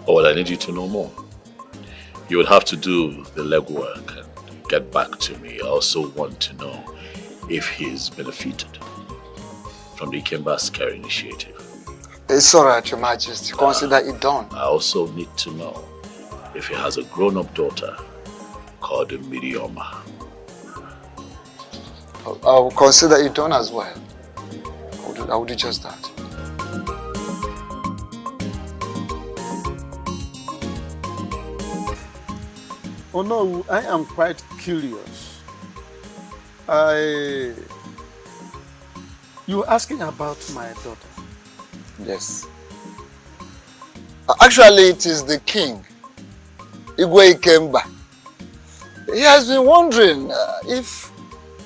Oh, well, I need you to know more. You would have to do the legwork and get back to me. I also want to know if he's benefited from the Ikemba's care initiative. It's all right, Your Majesty. Consider it done. I also need to know if he has a grown-up daughter called Mirioma. I'll consider it done as well. I will do just that. Oh no, I am quite curious. You were asking about my daughter? Yes. Actually, it is the king, Igwe Ikemba. He has been wondering if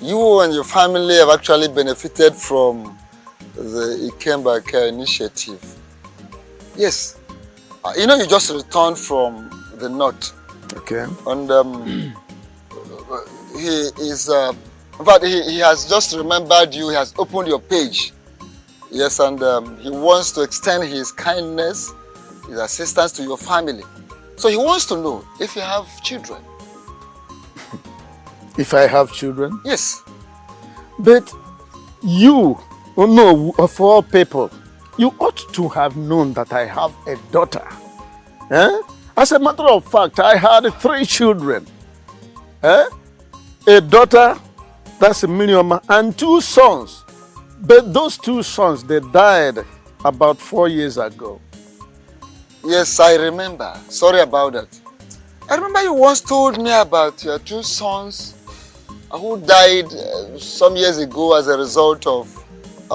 you and your family have actually benefited from the Ikemba Care Initiative. Yes. You know, you just returned from the north. Okay. And he is, in fact, he has just remembered you, he has opened your page. Yes, and he wants to extend his kindness, his assistance to your family. So he wants to know if you have children. If I have children? Yes. But you, oh no, of all people, you ought to have known that I have a daughter. Eh? As a matter of fact, I had 3 children. Eh? A daughter, that's a minimum, and 2 sons. But those 2 sons, they died about 4 years ago. Yes, I remember. Sorry about that. I remember you once told me about your 2 sons who died some years ago as a result of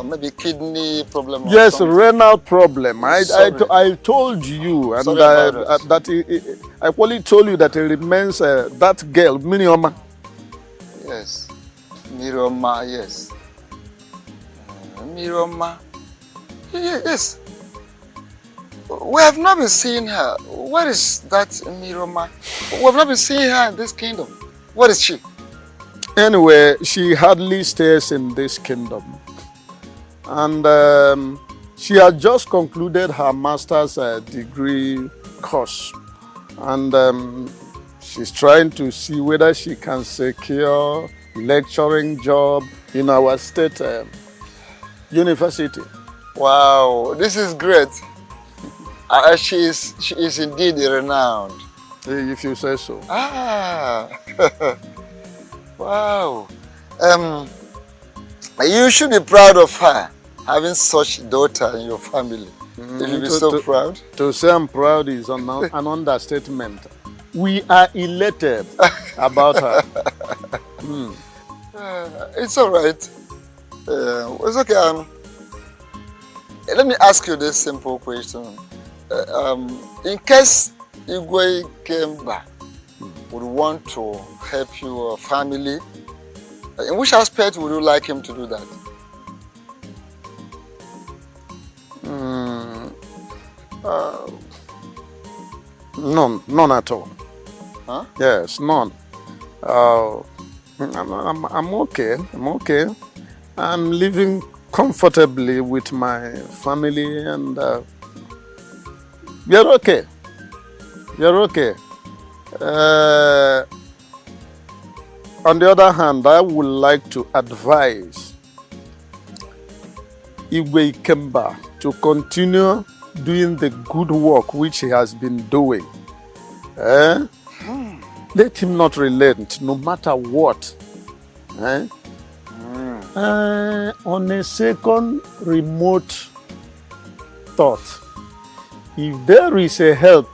maybe kidney problem. Yes, renal problem. I told you, and I only told you that it remains that girl, Mirioma. Yes, Mirioma, yes. Mirioma. Yes. We have not been seeing her. Where is that Mirioma? We have not been seeing her in this kingdom. Where is she? Anyway, she hardly stays in this kingdom. And she had just concluded her master's degree course. And she's trying to see whether she can secure lecturing job in our state university. Wow, this is great. She is indeed renowned. If you say so. Ah, wow. You should be proud of her, having such a daughter in your family. You should be so proud. To say I'm proud is an understatement. We are elated about her. It's all right. It's okay. Let me ask you this simple question. In case Igwe Ikemba would want to help your family, in which aspect would you like him to do that? None at all. Huh? Yes, none. I'm okay. I'm okay. I'm living comfortably with my family, and we are okay. We are okay. On the other hand, I would like to advise Igwe Ikemba to continue doing the good work which he has been doing. Let him not relent, no matter what. On a second remote thought, if there is a help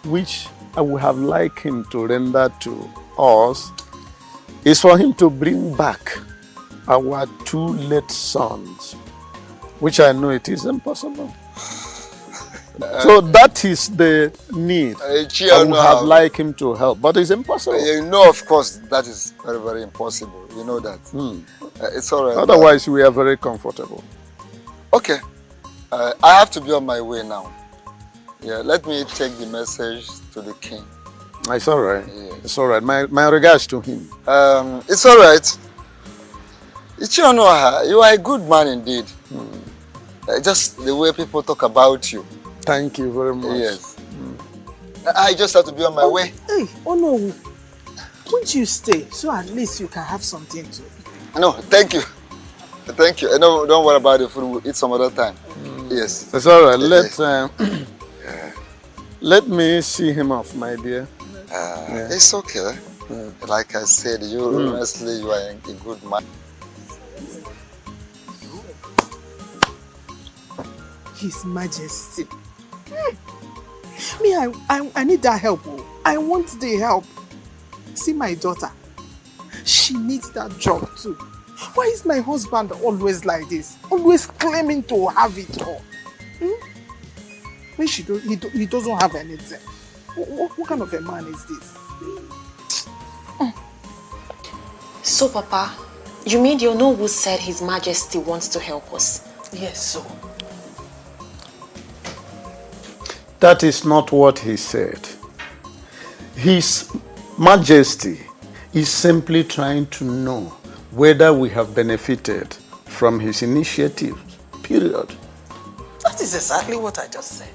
which I would have liked him to render to us, is for him to bring back our 2 late sons. which I know it is impossible. So that is the need. I would have liked him to help, but it's impossible. You know, of course, that is very, very impossible. You know that. It's all right. Otherwise, we are very comfortable. Okay. I have to be on my way now. Yeah, let me take the message to the king. It's all right. Yeah. It's all right. My regards to him. It's all right. Ichionoha, you are a good man indeed. Just the way people talk about you. Thank you very much. Yes. I just have to be on my way. Hey, oh no. Won't you stay so at least you can have something to eat? No, thank you. Thank you. No, don't worry about the food. We'll eat some other time. Yes. It's all right. Let me see him off, my dear. It's okay. Like I said, honestly, you are a good man. His Majesty. Me, I need that help. I want the help. See my daughter. She needs that job too. Why is my husband always like this? Always claiming to have it all. When he doesn't have anything. What kind of a man is this? So, Papa, you mean you know who said His Majesty wants to help us? Yes, so. That is not what he said. His Majesty is simply trying to know whether we have benefited from his initiative, period. That is exactly what I just said.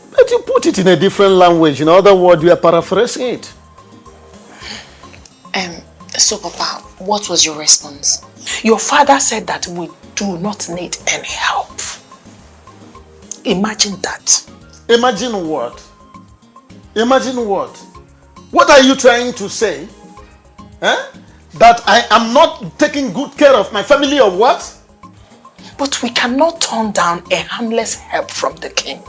But you put it in a different language. In other words, you are paraphrasing it. So, Papa, what was your response? Your father said that we do not need any help. Imagine that. Imagine what? Imagine what? What are you trying to say? That I am not taking good care of my family or what? But we cannot turn down a harmless help from the king,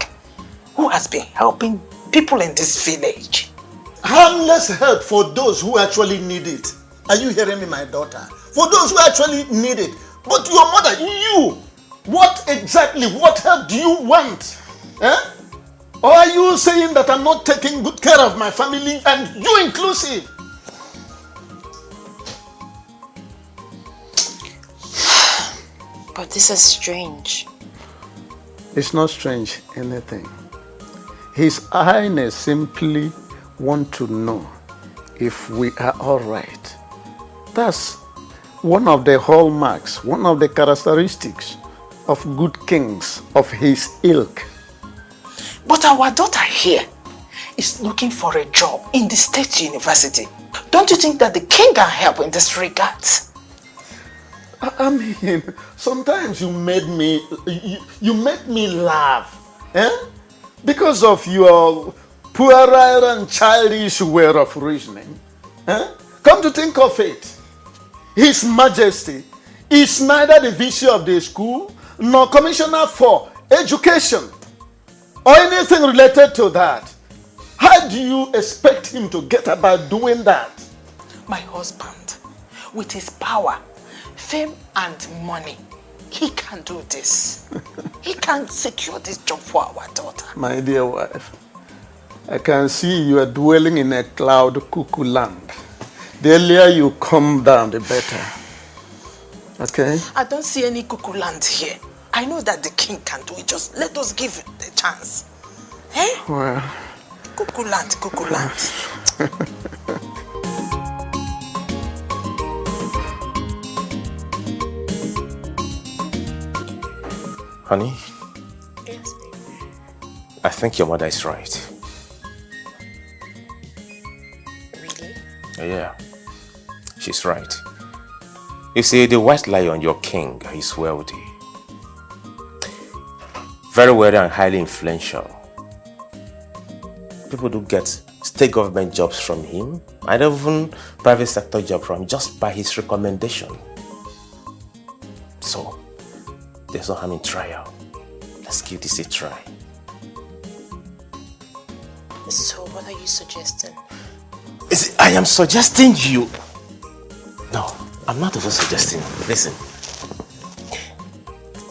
who has been helping people in this village. Harmless help for those who actually need it. Are you hearing me, my daughter? For those who actually need it. But your mother, you, what help do you want? Or are you saying that I'm not taking good care of my family, and you inclusive? But this is strange. It's not strange, anything. His Highness simply want to know if we are all right. That's one of the hallmarks, one of the characteristics of good kings of his ilk. But our daughter here is looking for a job in the state university. Don't you think that the king can help in this regard? I mean, sometimes you make me laugh, because of your puerile and childish way of reasoning. Come to think of it, His Majesty is neither the VC of the school nor Commissioner for Education or anything related to that. How do you expect him to get about doing that? My husband, with his power, fame and money, he can do this. He can secure this job for our daughter. My dear wife, I can see you are dwelling in a cloud cuckoo land. The earlier you come down, the better. Okay? I don't see any cuckoo land here. I know that the king can do it. Just let us give it the chance. Well. Cuckoo land, cuckoo land. Honey? Yes, baby. I think your mother is right. Really? Yeah, she's right. You see, the white lion, your king, is wealthy. Very wealthy and highly influential. People do get state government jobs from him, and even private sector jobs from him just by his recommendation. So, there's no harm in trial. Let's give this a try. So, what are you suggesting? I am suggesting you. No, I'm not even suggesting. Listen.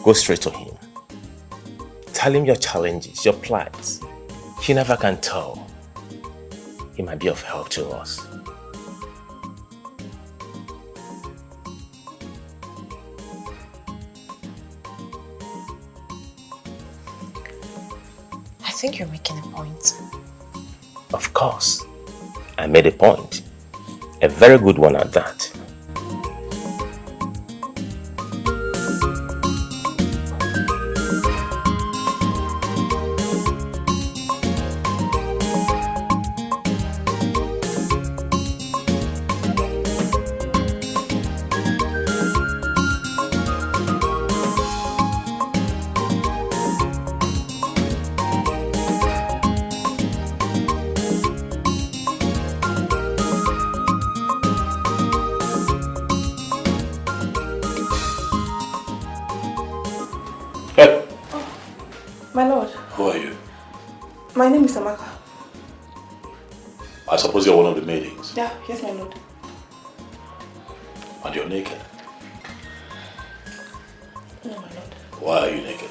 Go straight to him. Tell him your challenges, your plights. You never can tell. He might be of help to us. I think you're making a point. Of course. I made a point. A very good one at that. My lord. Who are you? My name is Amaka. I suppose you're one of the maidens. Yeah, yes, my lord. And you're naked. No, my lord. Why are you naked?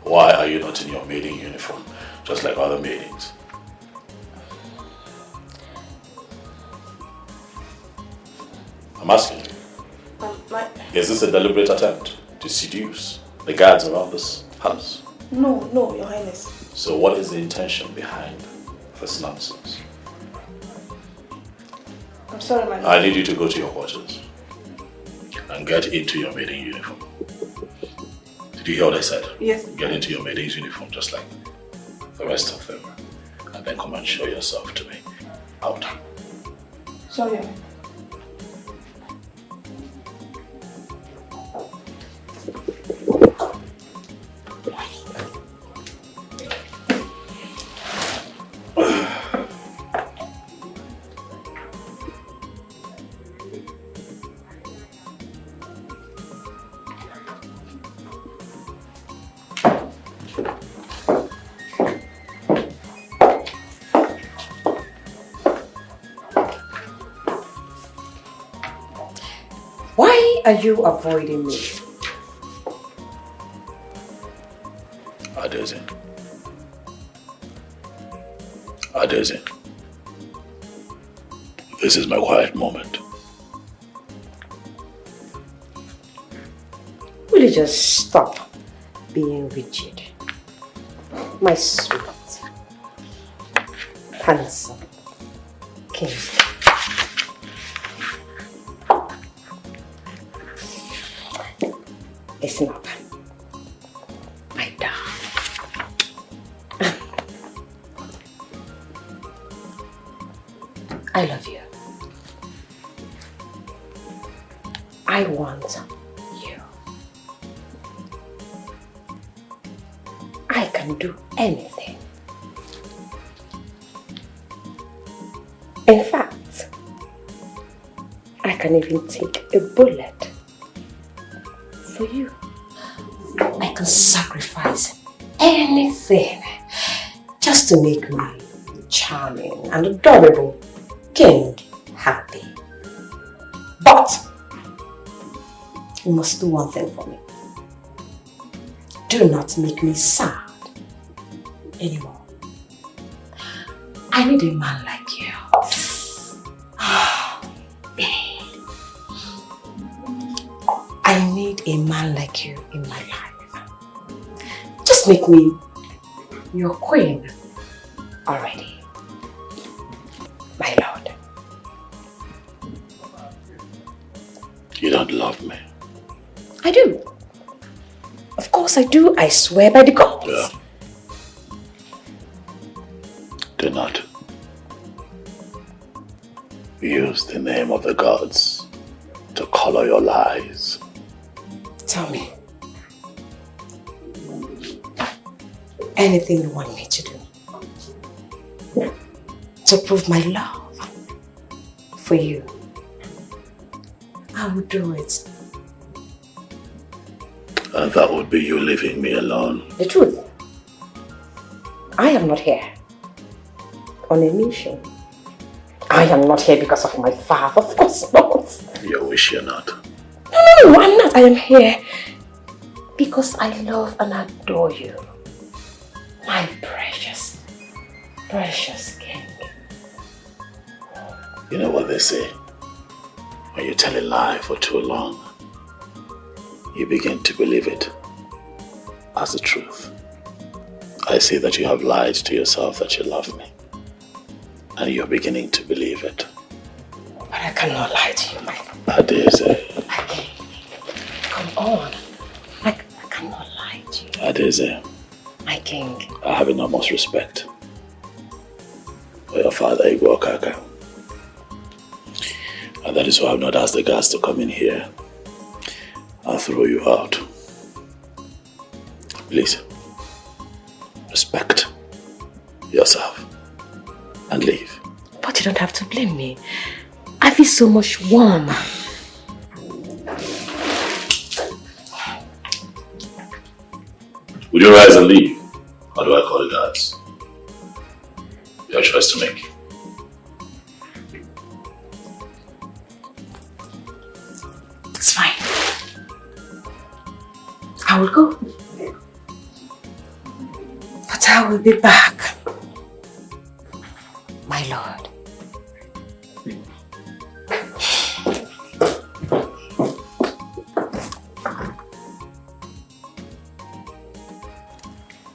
Why are you not in your maiden uniform, just like other maidens? I'm asking you. Is this a deliberate attempt to seduce the guards around this palace? No, your highness. So what is the intention behind this nonsense? I'm sorry, my lord. I need you to go to your quarters and get into your maiden uniform. Did you hear what I said? Yes. Get into your maiden's uniform just like the rest of them. And then come and show yourself to me. Out. Sorry. Why are you avoiding me? Adeze. This is my quiet moment. Will you just stop being rigid? My sweet, handsome king. Listen up, my darling. I love you. I want you. I can do anything. In fact, I can even take a bullet for you. I can sacrifice anything just to make me charming and adorable king happy. But you must do one thing for me. Do not make me sad anymore. I need a man like you. I need a man like you in my life. Just make me your queen already, my lord. You don't love me. I do. Of course I do. I swear by the gods. Yeah. Do not use the name of the gods to color your lies. Tell me. Anything you want me to do to prove my love for you, I will do it. And that would be you leaving me alone. The truth. I am not here on a mission. I am not here because of my father. Of course not. You wish you're not. No, No, I'm not. I am here because I love and adore you. My precious, precious king. You know what they say? When you tell a lie for too long, you begin to believe it as the truth. I see that you have lied to yourself that you love me. And you're beginning to believe it. But I cannot lie to you, my Adeze. Come on. I cannot lie to you. Adeze. My king. I have enormous respect for your father, Igbo Okaka. And that is why I've not asked the guards to come in here and throw you out. Please, respect yourself and leave. But you don't have to blame me. I feel so much warmer. Would you rise and leave? Or do I call the guards? Your choice to make. It's fine. I will go. But I will be back. My lord.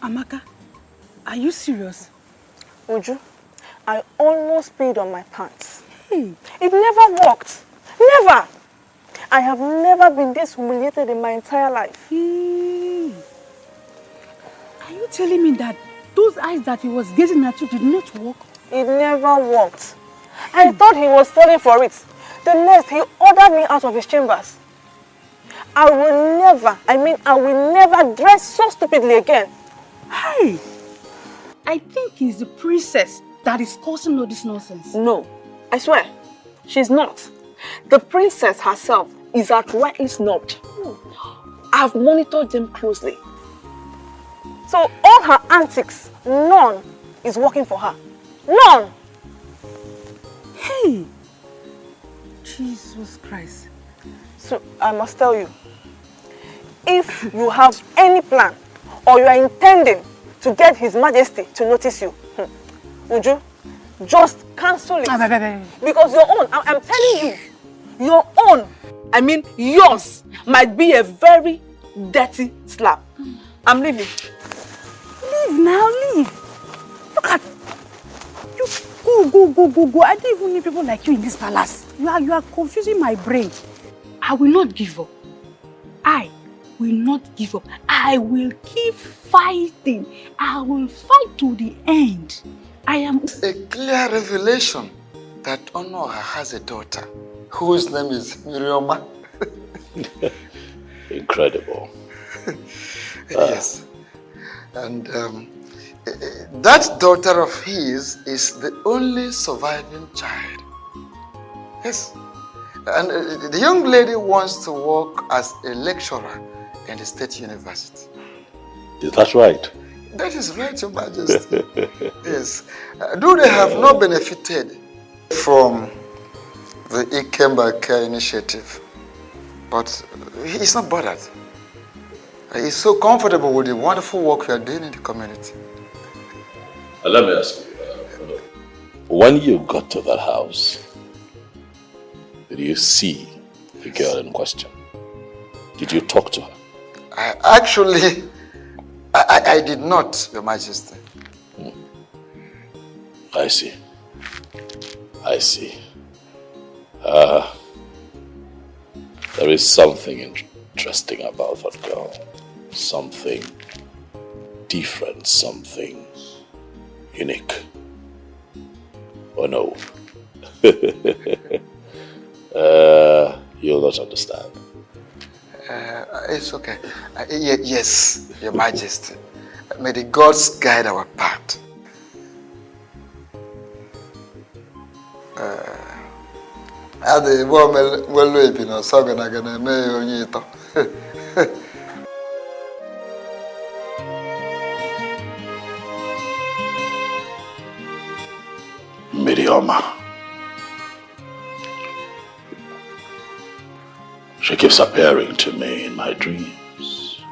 Amaka, are you serious? Uju, I almost peed on my pants. It never worked. Never! I have never been this humiliated in my entire life. Are you telling me that those eyes that he was gazing at you did not work? It never worked. I thought he was falling for it. The next, he ordered me out of his chambers. I will never dress so stupidly again. Hey! I think it's the princess that is causing all this nonsense. No, I swear, she's not. The princess herself is outrightly snubbed. I've monitored them closely. So all her antics, none is working for her. None! Hey! Jesus Christ. So I must tell you, if you have any plan or you are intending to get His Majesty to notice you, would you just cancel it? Because your own, I'm telling you, your own, I mean yours, might be a very dirty slap. I'm leaving. Leave now, leave. Look at you. Go. I don't even need people like you in this palace. You are confusing my brain. I will not give up. I will not give up. I will keep fighting. I will fight to the end. I am a clear revelation that Onoha has a daughter whose name is Mirioma. Incredible. Yes. And that daughter of his is the only surviving child. Yes. And the young lady wants to work as a lecturer in the State University. Is that right? That is right, Your Majesty. Yes. Do they have not benefited from the Ikemba Care Initiative? But he's not bothered. He's so comfortable with the wonderful work we are doing in the community. Let me ask you, when you got to that house, did you see the girl in question? Did you talk to her? I did not, Your Majesty. I see. There is something interesting about that girl. Something different, something unique. Oh no. You'll not understand. It's okay. Yes, Your Majesty. May the gods guide our path. The woman will live in a song and I'm going to know you. Mirioma. She keeps appearing to me in my dreams.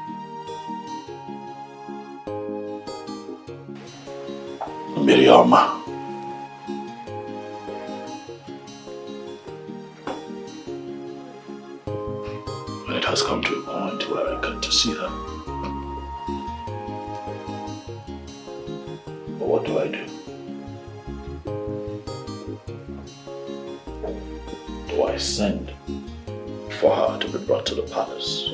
Miriama. When it has come to a point where I get to see her. But what do I do? Do I send for her to be brought to the palace?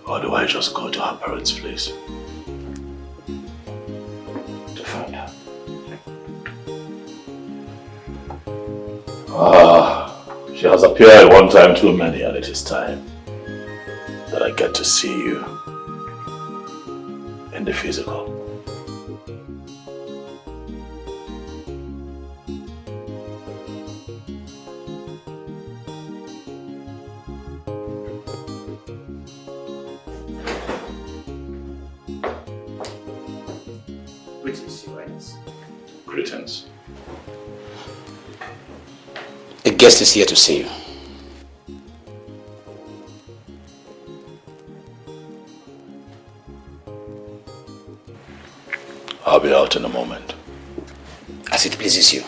Or do I just go to her parents' place to find her? She has appeared one time too many, and it is time that I get to see you in the physical. Greetings, Your Highness. Greetings. A guest is here to see you. I'll be out in a moment. As it pleases you.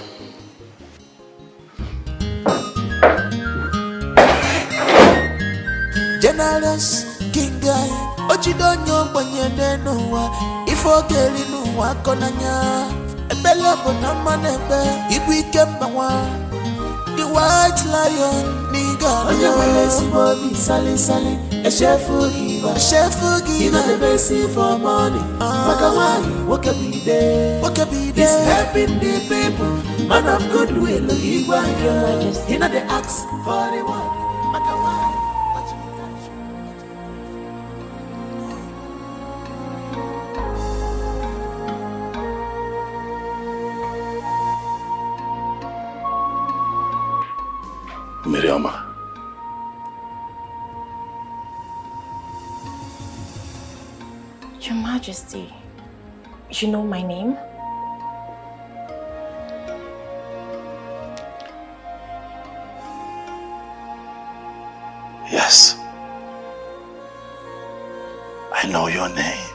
Generous King Guy, Ochidonyo Banyene Noa, Ifogeli Noa Konanya, Ebella Bonamanebe, Ibwikembawa, the White Lion, Niga, Onyamales Bobby, Sally, a chef giver, the best for money, Makawai, Wakabi Day, he's helping the people, man of goodwill, Igwa, he not the axe for the one, Makawai. Miriama. Your Majesty, you know my name? Yes. I know your name.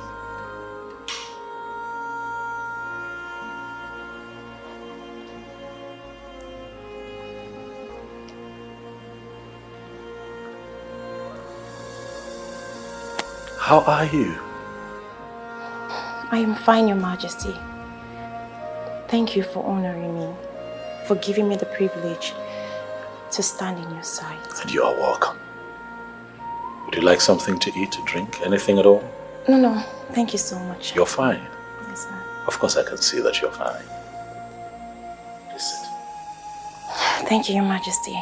How are you? I am fine, Your Majesty. Thank you for honoring me, for giving me the privilege to stand in your sight. And you are welcome. Would you like something to eat, to drink, anything at all? No, thank you so much. You're fine. Yes, sir. Of course I can see that you're fine. Please sit. Thank you, Your Majesty.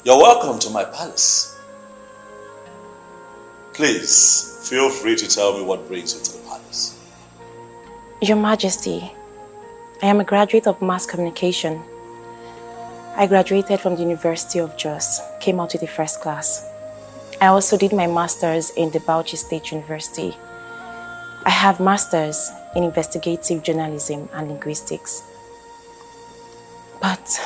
You're welcome to my palace. Please, feel free to tell me what brings you to the palace. Your Majesty, I am a graduate of mass communication. I graduated from the University of Jos, came out with the first class. I also did my master's in the Bauchi State University. I have master's in investigative journalism and linguistics. But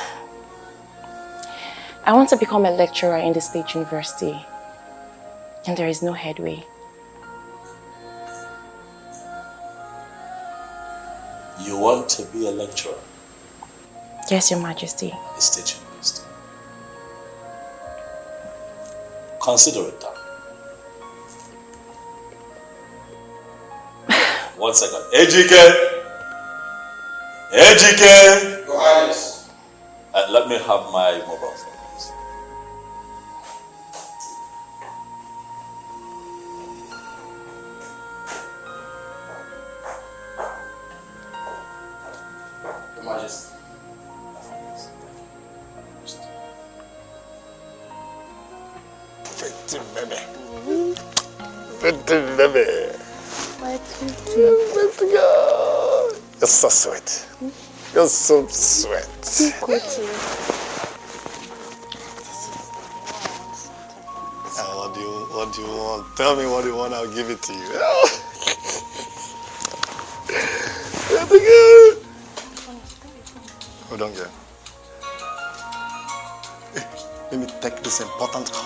I want to become a lecturer in the State University, and there is no headway. You want to be a lecturer? Yes, Your Majesty. At the State University. Consider it done. 1 second. Dikeh! Your Highness. Let me have my mobile phone, please. Your Majesty. Baby. My cutie. You're so sweet. You're so sweet. What do you want? Tell me what you want, I'll give it to you. Hold on, girl. Let me take this important call.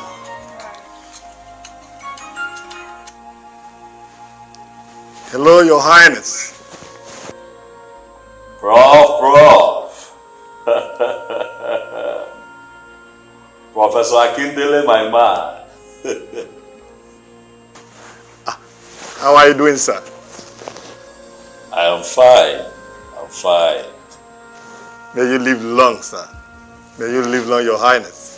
Hello, Your Highness. Prof. Professor Akindele, my man. How are you doing, sir? I am fine. I'm fine. May you live long, sir. May you live long, Your Highness.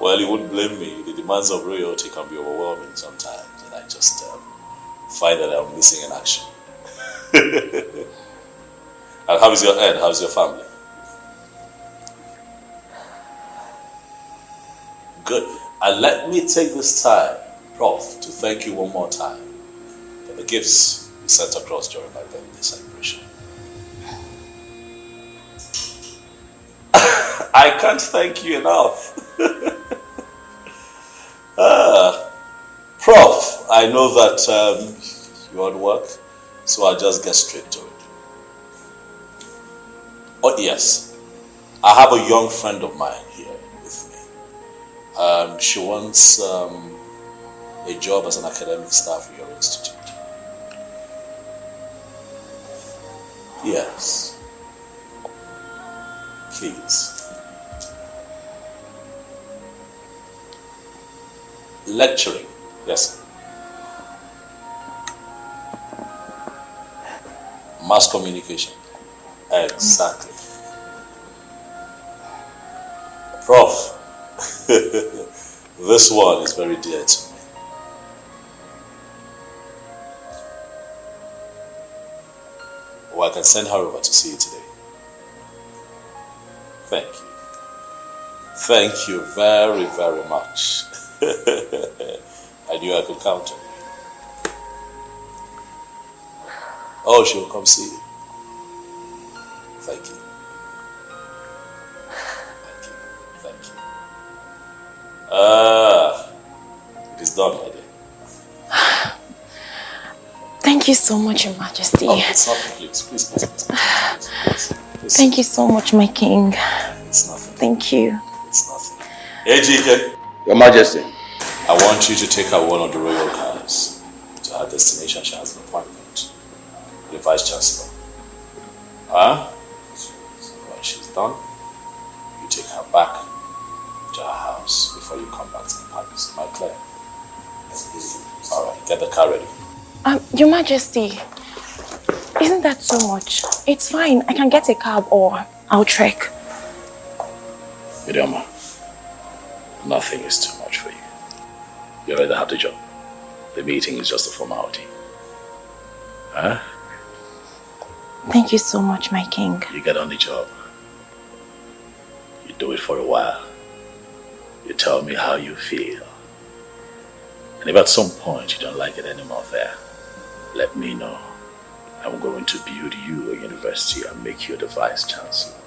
Well, you wouldn't blame me. The demands of royalty can be overwhelming sometimes, and I just find that I'm missing in action. And how is your end? How's your family? Good. And let me take this time, Prof, to thank you one more time for the gifts you sent across during my birthday celebration. I can't thank you enough. Prof, I know that you're at work, so I'll just get straight to it. Oh yes, I have a young friend of mine here with me. She wants a job as an academic staff at your institute. Yes. Please. Lecturing, yes. Mass communication, exactly. Prof, this one is very dear to me. Well, I can send her over to see you today. Thank you. Thank you very, very much. I knew I could count on you. Oh, she will come see you. Thank you. Thank you. It is done, my dear. Thank you so much, Your Majesty. Oh, it's nothing, please. Please. Thank you so much, my king. It's nothing. Thank you. It's nothing. Hey, Dikeh. Your Majesty. I want you to take her one of the royal cars to her destination. She has an appointment with the Vice Chancellor. When she's done, you take her back to her house before you come back to the palace. Am I clear? Alright, get the car ready. Your Majesty, isn't that so much? It's fine. I can get a cab or I'll trek. Idioma, nothing is too much for you. You already have the job. The meeting is just a formality. Thank you so much, my king. You get on the job. You do it for a while. You tell me how you feel. And if at some point you don't like it anymore there, let me know. I'm going to build you a university and make you the Vice Chancellor.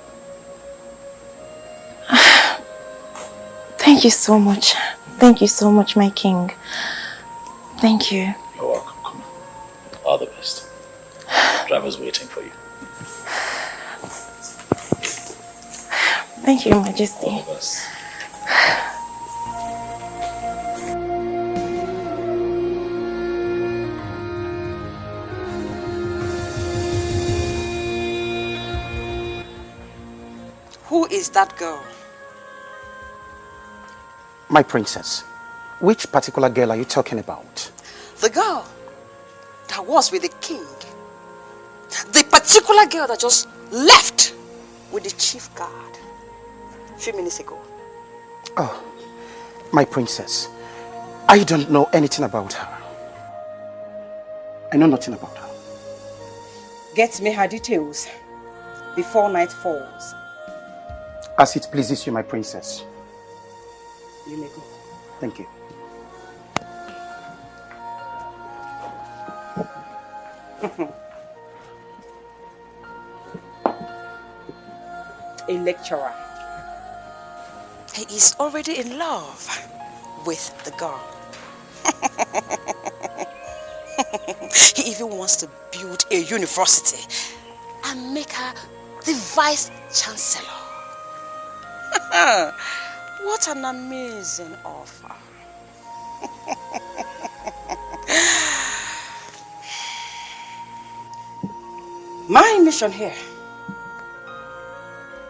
Thank you so much. Thank you so much, my king. Thank you. You're welcome. Come on. All the best. Driver's waiting for you. Thank you, Your Majesty. All the best. Who is that girl? My princess, which particular girl are you talking about? The girl that was with the king. The particular girl that just left with the chief guard a few minutes ago. Oh, my princess, I don't know anything about her. I know nothing about her. Get me her details before night falls. As it pleases you, my princess. You may go. Thank you. a lecturer. He is already in love with the girl. He even wants to build a university and make her the vice chancellor. What an amazing offer. My mission here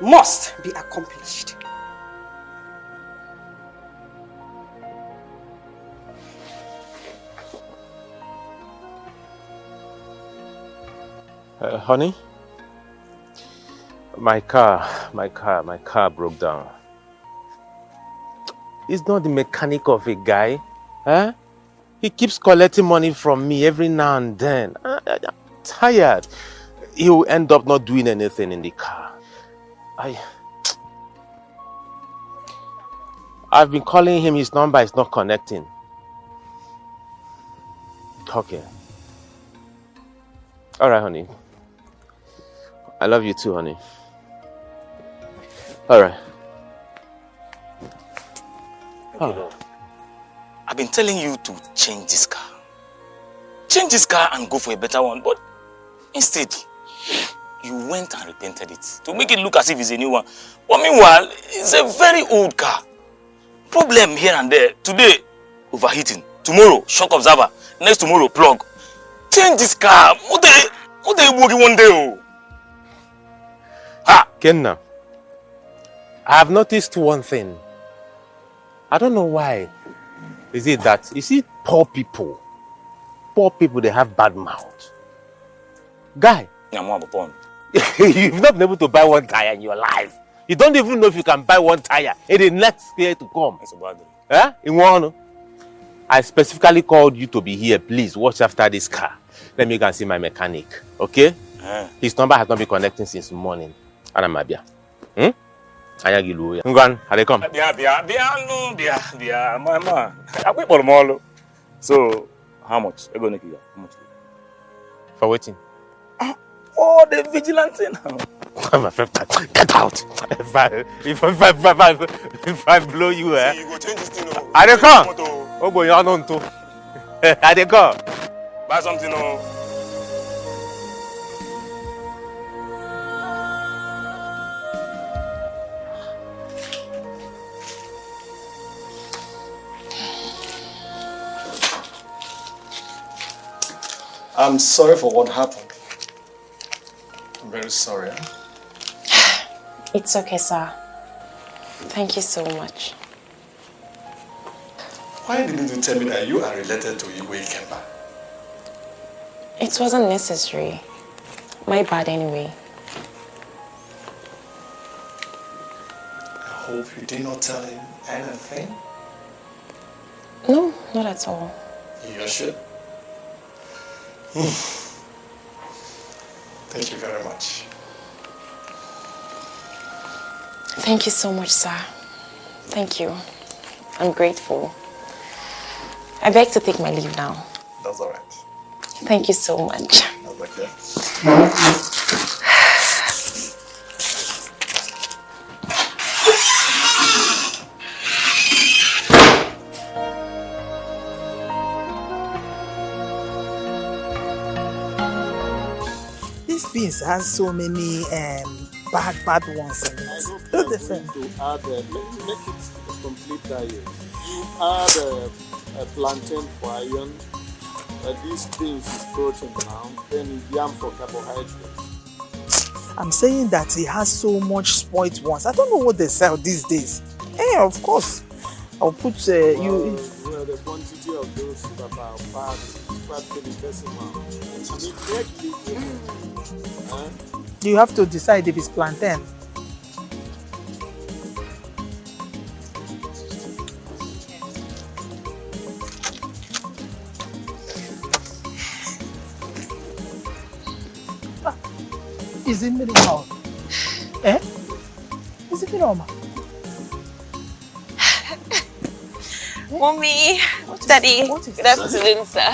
must be accomplished. Honey, my car broke down. He's not the mechanic of a guy. Huh? He keeps collecting money from me every now and then. I'm tired. He will end up not doing anything in the car. I've been calling him, his number is not connecting. Okay. All right, honey. I love you too, honey. All right. Oh. I've been telling you to change this car. Change this car and go for a better one, but instead, you went and repainted it to make it look as if it's a new one. But meanwhile, it's a very old car. Problem here and there. Today, overheating. Tomorrow, shock absorber. Next tomorrow, plug. Change this car. What are you working one day? Kenna, I have noticed one thing. I don't know why. Is it that, you see, poor people, they have bad mouth. Guy, you've not been able to buy one tire in your life. You don't even know if you can buy one tire in the next year to come. That's a bad day. Huh? In one, I specifically called you to be here. Please watch after this car. Let me go and see my mechanic. Okay? His number has not been connecting since morning. And I'm here. Ngwan, how they come? So, how much? How much? For waiting. For the vigilante now. My friend, get out. If I blow you, eh? See, you go change this thing. I dey come. Oh boy, you don't know. I dey come. Buy something. I'm sorry for what happened. I'm very sorry. It's okay, sir. Thank you so much. Why didn't you tell me that you are related to Igwe Ikemba? It wasn't necessary. My bad anyway. I hope you did not tell him anything. No, not at all. You sure? Thank you very much. Thank you so much, sir. Thank you. I'm grateful. I beg to take my leave now. That's all right. Thank you so much. That's okay. This beans has so many bad ones in it. To add, make it a complete diet. You add a plantain for iron. These beans is protein now. Then yam for carbohydrates. I'm saying that it has so much spoiled ones. I don't know what they sell these days. Hey, of course. I'll put you. Well, the quantity of those that are bad for the decimal. You have to decide if it's plantain. Is it normal? Eh? Is it normal? Mommy, Daddy, good afternoon, sir.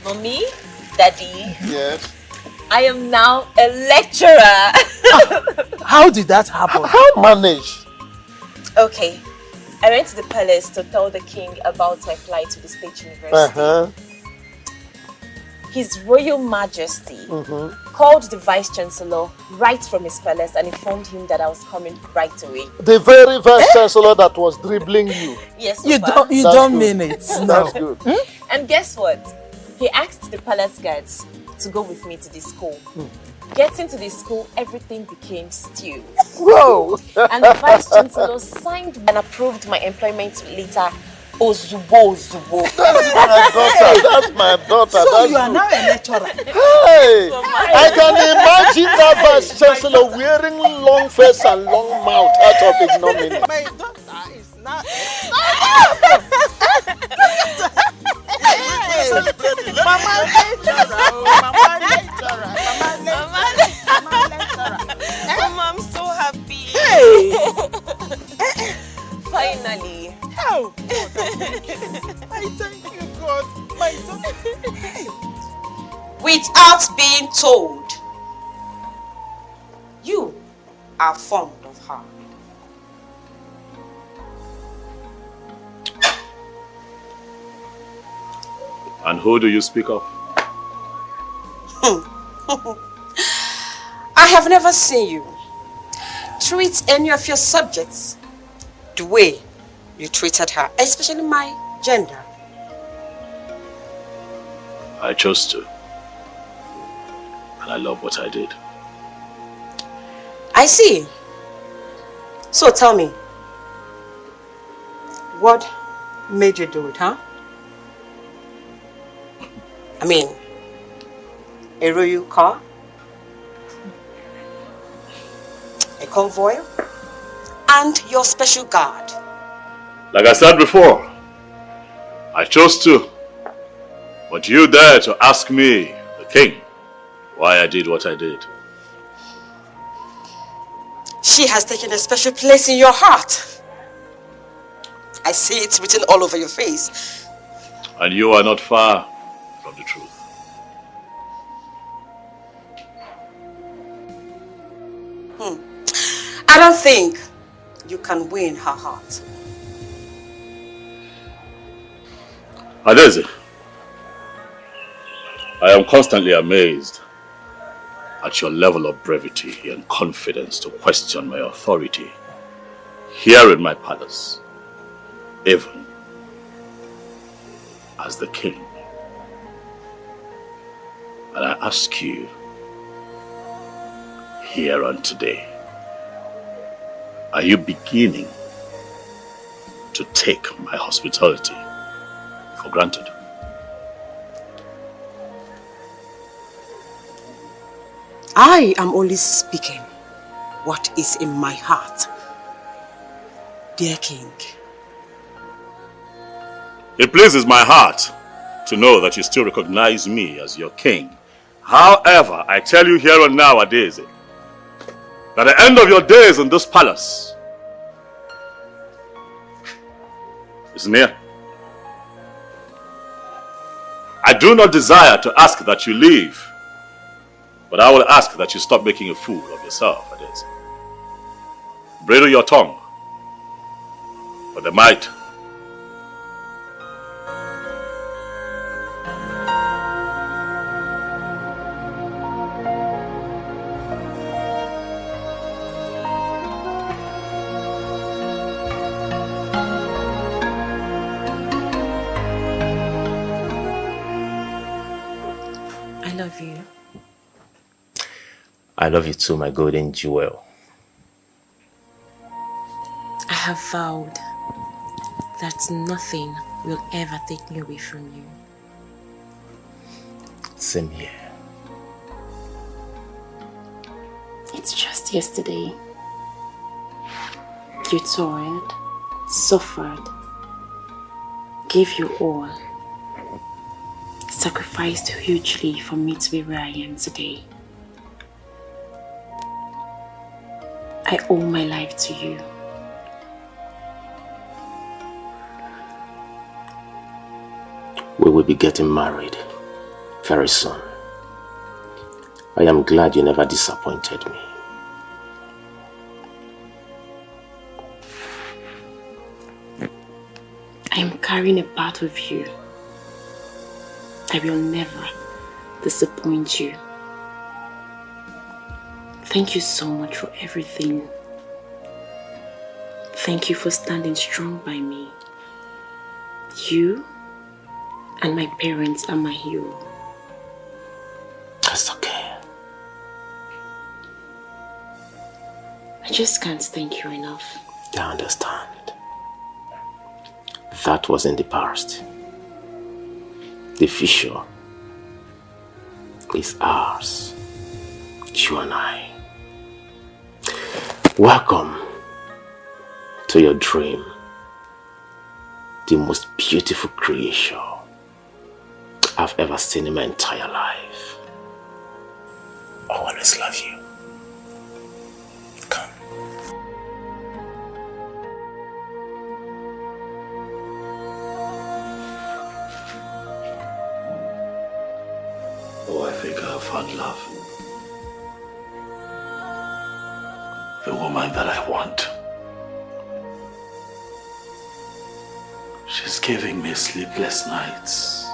Mommy, Daddy. Yes. I am now a lecturer. How did that happen? How managed? Okay, I went to the palace to tell the king about my flight to the State University. His Royal Majesty called the Vice Chancellor right from his palace and informed him that I was coming right away. The very Vice Chancellor that was dribbling you. Yes, You Papa. don't mean it. No. That's good. And guess what? He asked the palace guards to go with me to the school. Getting to the school, everything became stew. Whoa! And the Vice Chancellor signed and approved my employment letter. Ozubo. That's my daughter. So That's you are good. now a lecturer. Hey! I can imagine that Vice Chancellor wearing long face and long mouth out of ignominy. My daughter is now. Mama lecturer. Mama, I'm so happy. Hey! Finally. Oh, God, I thank you, God. My daughter. Without being told, you are fond of her. And who do you speak of? I have never seen you treat any of your subjects the way you treated her, especially my gender. I chose to. And I love what I did. I see. So tell me, what made you do it, huh? I mean, a royal car? A convoy? And your special guard? Like I said before, I chose to. But you dare to ask me, the king, why I did what I did. She has taken a special place in your heart. I see it written all over your face. And you are not far from the truth. I don't think you can win her heart. Adeze, I am constantly amazed at your level of brevity and confidence to question my authority here in my palace, even as the king. And I ask you here and today, are you beginning to take my hospitality for granted? I am only speaking what is in my heart, dear king. It pleases my heart to know that you still recognize me as your king. However, I tell you here and now, Adeze, that the end of your days in this palace is near. I do not desire to ask that you leave, but I will ask that you stop making a fool of yourself, Adeze. Bridle your tongue, for the might. I love you. I love you too, my golden jewel. I have vowed that nothing will ever take me away from you. Same here. It's just yesterday. You toiled, suffered, gave your all, sacrificed hugely for me to be where I am today. I owe my life to you. We will be getting married very soon. I am glad you never disappointed me. I am carrying a part of you. I will never disappoint you. Thank you so much for everything. Thank you for standing strong by me. You and my parents are my hero. That's okay. I just can't thank you enough. I understand. That was in the past. The future is ours. You and I. Welcome to your dream. The most beautiful creation I've ever seen in my entire life. I always love you. Come. Oh, I think I have found love. The woman that I want. She's giving me sleepless nights.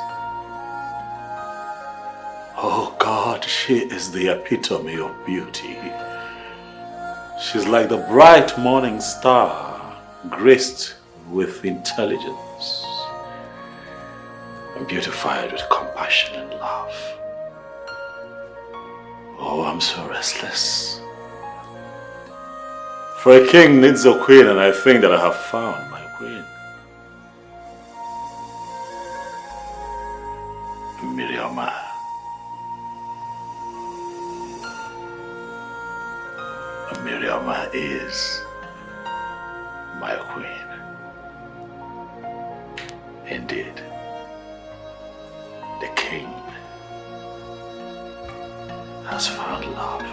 Oh God, she is the epitome of beauty. She's like the bright morning star, graced with intelligence and beautified with compassion and love. Oh, I'm so restless. For a king needs a queen, and I think that I have found my queen. Miriama. Miriama is my queen. Indeed, the king has found love.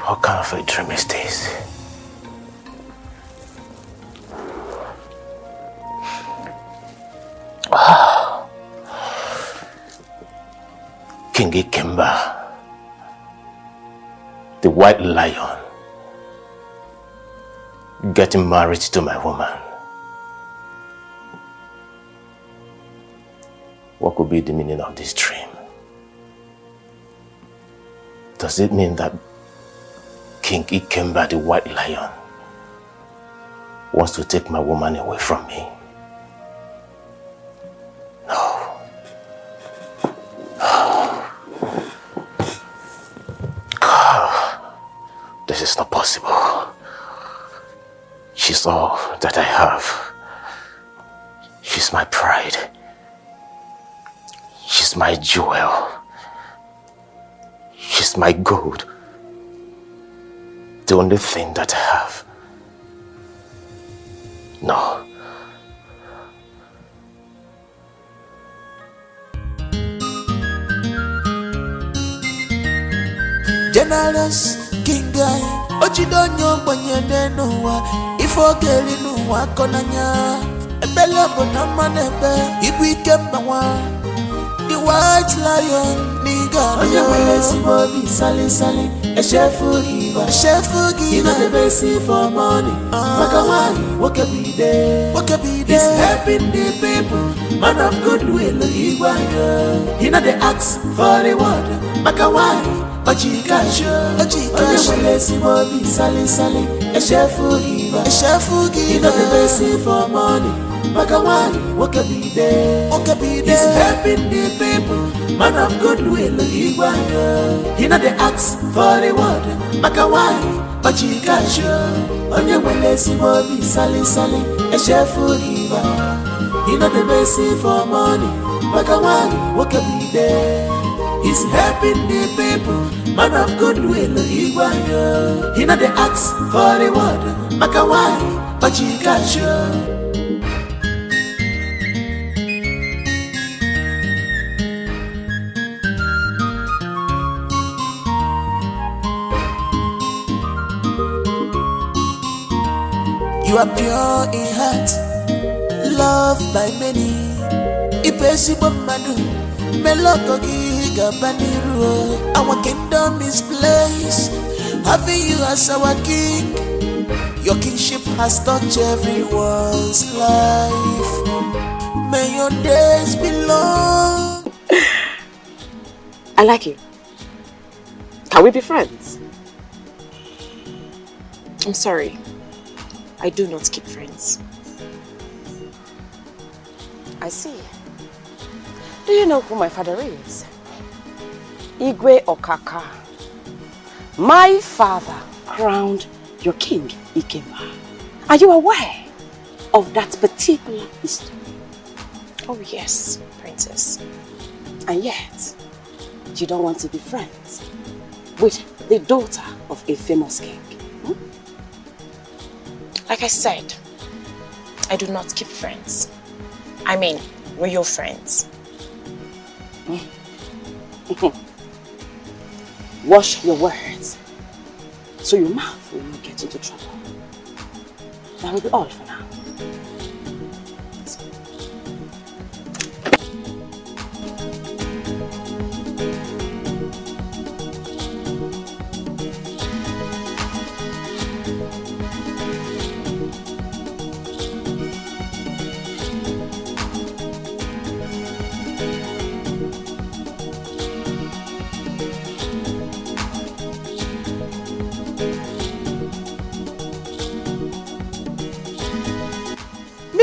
What kind of a dream is this? King Ikemba, the white lion, getting married to my woman. What could be the meaning of this dream? Does it mean that King Ikemba, the white lion, wants to take my woman away from me? No. God, this is not possible. She's all that I have. She's my pride. She's my jewel. She's my gold. The only thing that I have. No. Generous king guy, Ochidonyo Banyane Noa, Ifogeli Noa Konanya, Ebella Bonamanebe, Ibwikembawa, the white lion, nigga. Oyewelesi Bobby, Sally, a chef will give, you know the best for money. Makawani, what can be there? He's helping the people, man of goodwill, you know the axe for the water. Makawani. Ochikasho, Oyewelesi Bobby, Sally, a chef will give, you know the best for money. Makawani, what can be there? He's helping the people, man of goodwill, you know the axe for the water. Makawani, Ochikasho, Oyewelesi Bobby, Sally, a chef will give, you know the best for money. Makawani, what can be there? He's helping the people, man of goodwill, Igwayo. He not the ask for the word, Makawai, but you got you. You are pure in heart, loved by many. Ipesibo madu, melokogi gabaniru. Our kingdom is blessed, having you as our king. Your kingship has touched everyone's life. May your days be long. I like you. Can we be friends? I'm sorry. I do not keep friends. I see. Do you know who my father is? Igwe Okaka. My father crowned your king, Ikemba. Are you aware of that particular history? Oh yes, princess. And yet, you don't want to be friends with the daughter of a famous king. Like I said, I do not keep friends. I mean, real friends. Wash your words so your mouth will not get into trouble. That will be all for now.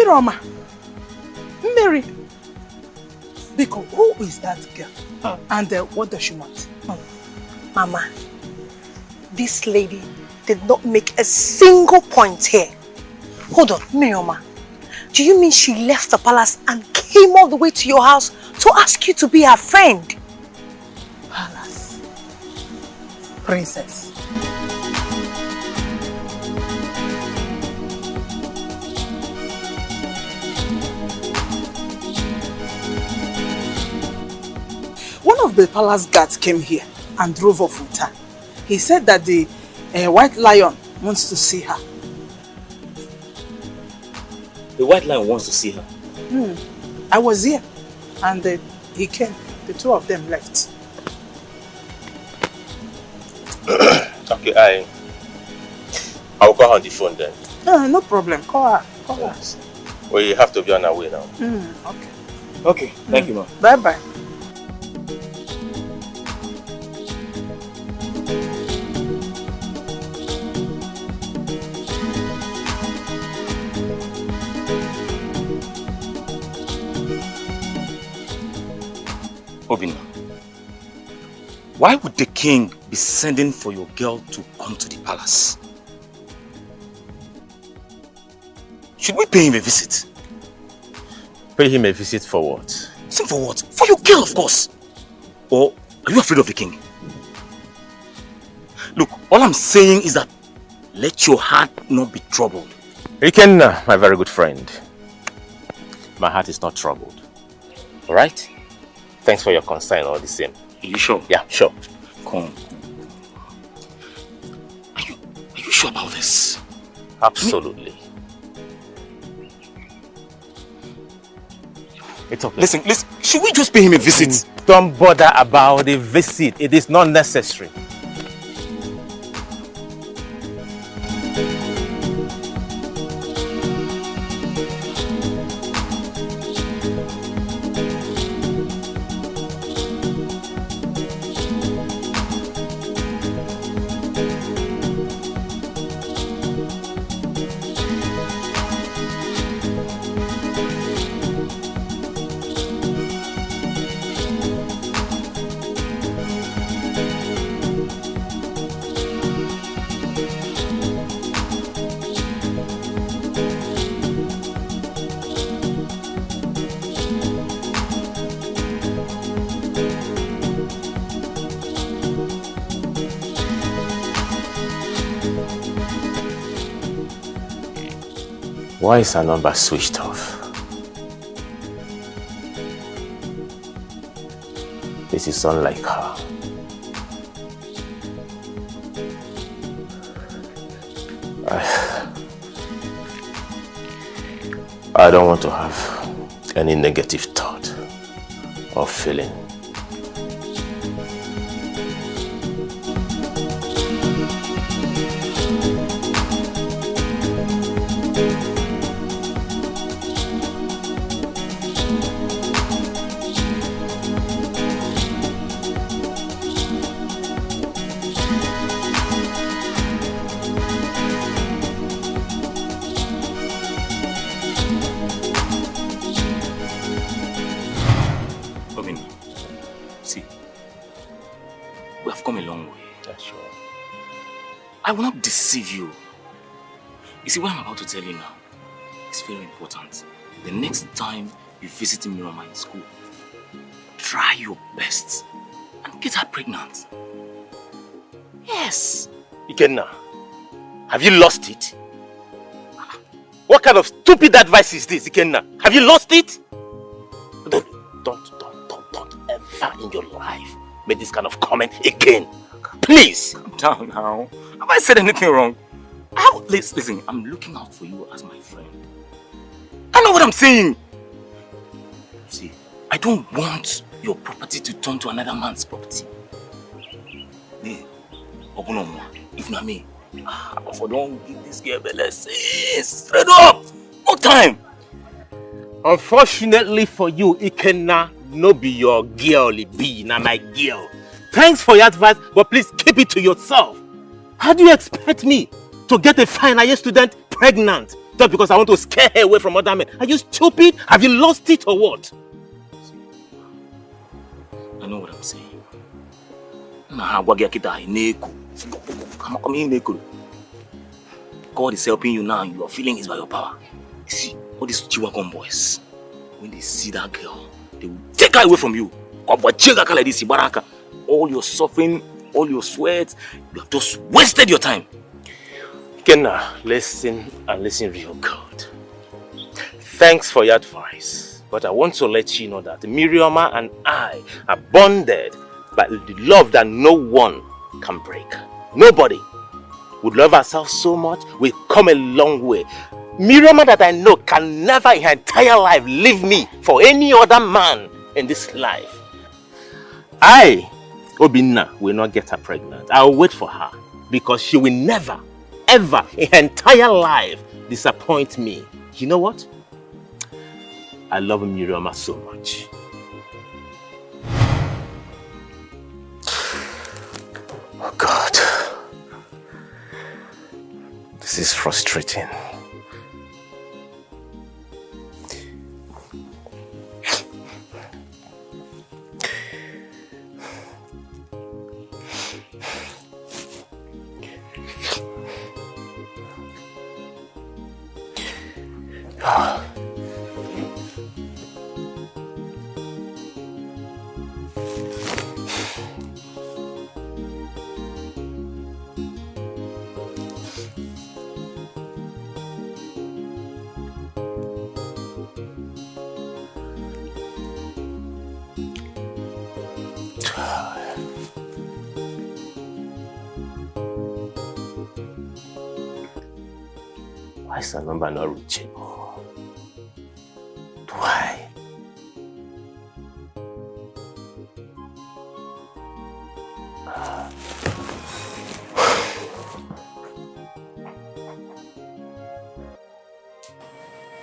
Roma, Mary, Biko, who is that girl? And what does she want? Mama, this lady did not make a single point here. Hold on, Mirioma. Do you mean she left the palace and came all the way to your house to ask you to be her friend? Palace. Princess. One of the palace guards came here and drove off with her. He said that the white lion wants to see her. The white lion wants to see her? I was here and he came. The two of them left. Okay, I'll call her on the phone then. No problem. Call her. Call her. Well, you have to be on our way now. Okay. Okay, thank you, ma'am. Bye-bye. Obinna, why would the king be sending for your girl to come to the palace? Should we pay him a visit? Pay him a visit for what? Same for what? For your girl, of course. Or are you afraid of the king? Look, all I'm saying is that let your heart not be troubled. Ikenna, my very good friend. My heart is not troubled. Alright? Thanks for your concern all the same. Are you sure? Yeah, sure. Come. Are you sure about this? Absolutely. It's okay. Listen, should we just pay him a visit? Don't bother about the visit. It is not necessary. Why is her number switched off? This is unlike her. I don't want to have any negative thought or feeling. I will not deceive you. You see, what I'm about to tell you now is very important. The next time you visit Miroma in school, try your best and get her pregnant. Yes. Ikenna, have you lost it? What kind of stupid advice is this, Ikenna? Have you lost it? Don't ever in your life make this kind of comment again. Please. Calm down now. Have I said anything wrong? Listen, I'm looking out for you as my friend. I know what I'm saying. See, I don't want your property to turn to another man's property. If not me, don't give this girl belly. Straight up. No time. Unfortunately for you, Ikenna no be your girl, be na my girl. Thanks for your advice, but please keep it to yourself. How do you expect me to get a final year student pregnant just because I want to scare her away from other men? Are you stupid? Have you lost it or what? I know what I'm saying. God is helping you now and you are feeling it by your power. You see, all these Chiwagon boys, when they see that girl, they will take her away from you. All your suffering, all your sweat, you have just wasted your time. Kenna, listen and listen real good. Thanks for your advice, but I want to let you know that Miriama and I are bonded by the love that no one can break. Nobody would love ourselves so much. We've come a long way. Miriama that I know can never in her entire life leave me for any other man in this life. I, Obinna, will not get her pregnant. I'll wait for her because she will never, ever in her entire life disappoint me. You know what? I love Miriama so much. Oh God. This is frustrating. Why is the number not reachable? Why?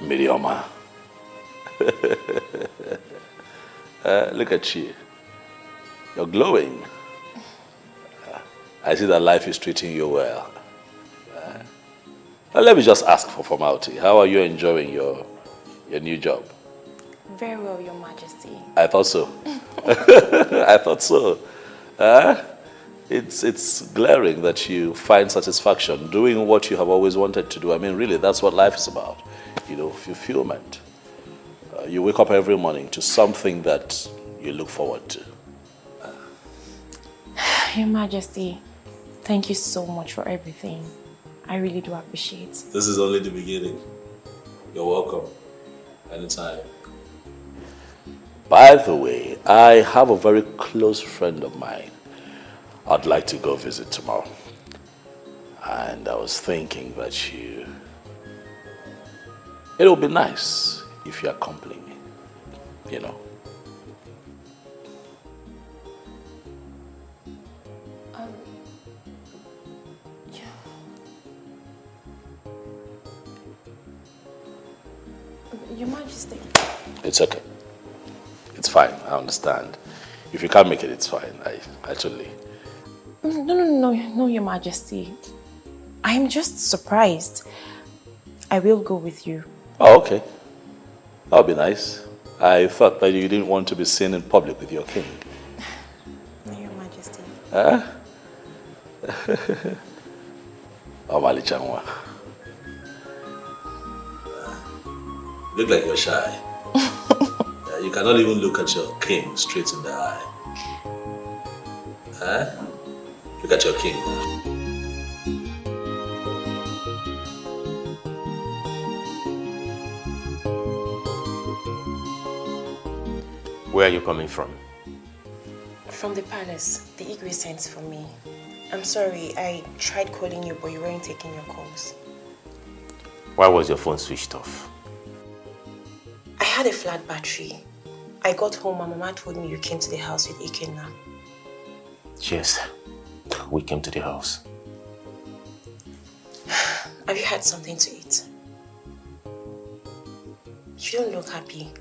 Miriama. Look at you. You're glowing. I see that life is treating you well. Let me just ask for formality. How are you enjoying your new job? Very well, Your Majesty. I thought so. I thought so. It's glaring that you find satisfaction doing what you have always wanted to do. I mean, really, that's what life is about. You know, fulfillment. You wake up every morning to something that you look forward to. Your Majesty, thank you so much for everything. I really do appreciate. This is only the beginning. You're welcome. Anytime. By the way, I have a very close friend of mine I'd like to go visit tomorrow. And I was thinking that it would be nice if you accompany me, you know. Your Majesty. It's okay. It's fine. I understand. If you can't make it, it's fine. I totally... No, Your Majesty. I am just surprised. I will go with you. Oh, okay. That'll be nice. I thought that you didn't want to be seen in public with your king. No, Your Majesty. Huh? Oh, Mali Chanwa. You look like you're shy. You cannot even look at your king straight in the eye. Huh? Look at your king. Where are you coming from? From the palace. The Igwe sent for me. I'm sorry, I tried calling you, but you weren't taking your calls. Why was your phone switched off? I had a flat battery. I got home and Mama told me you came to the house with Ikenna. Yes, we came to the house. Have you had something to eat? You don't look happy.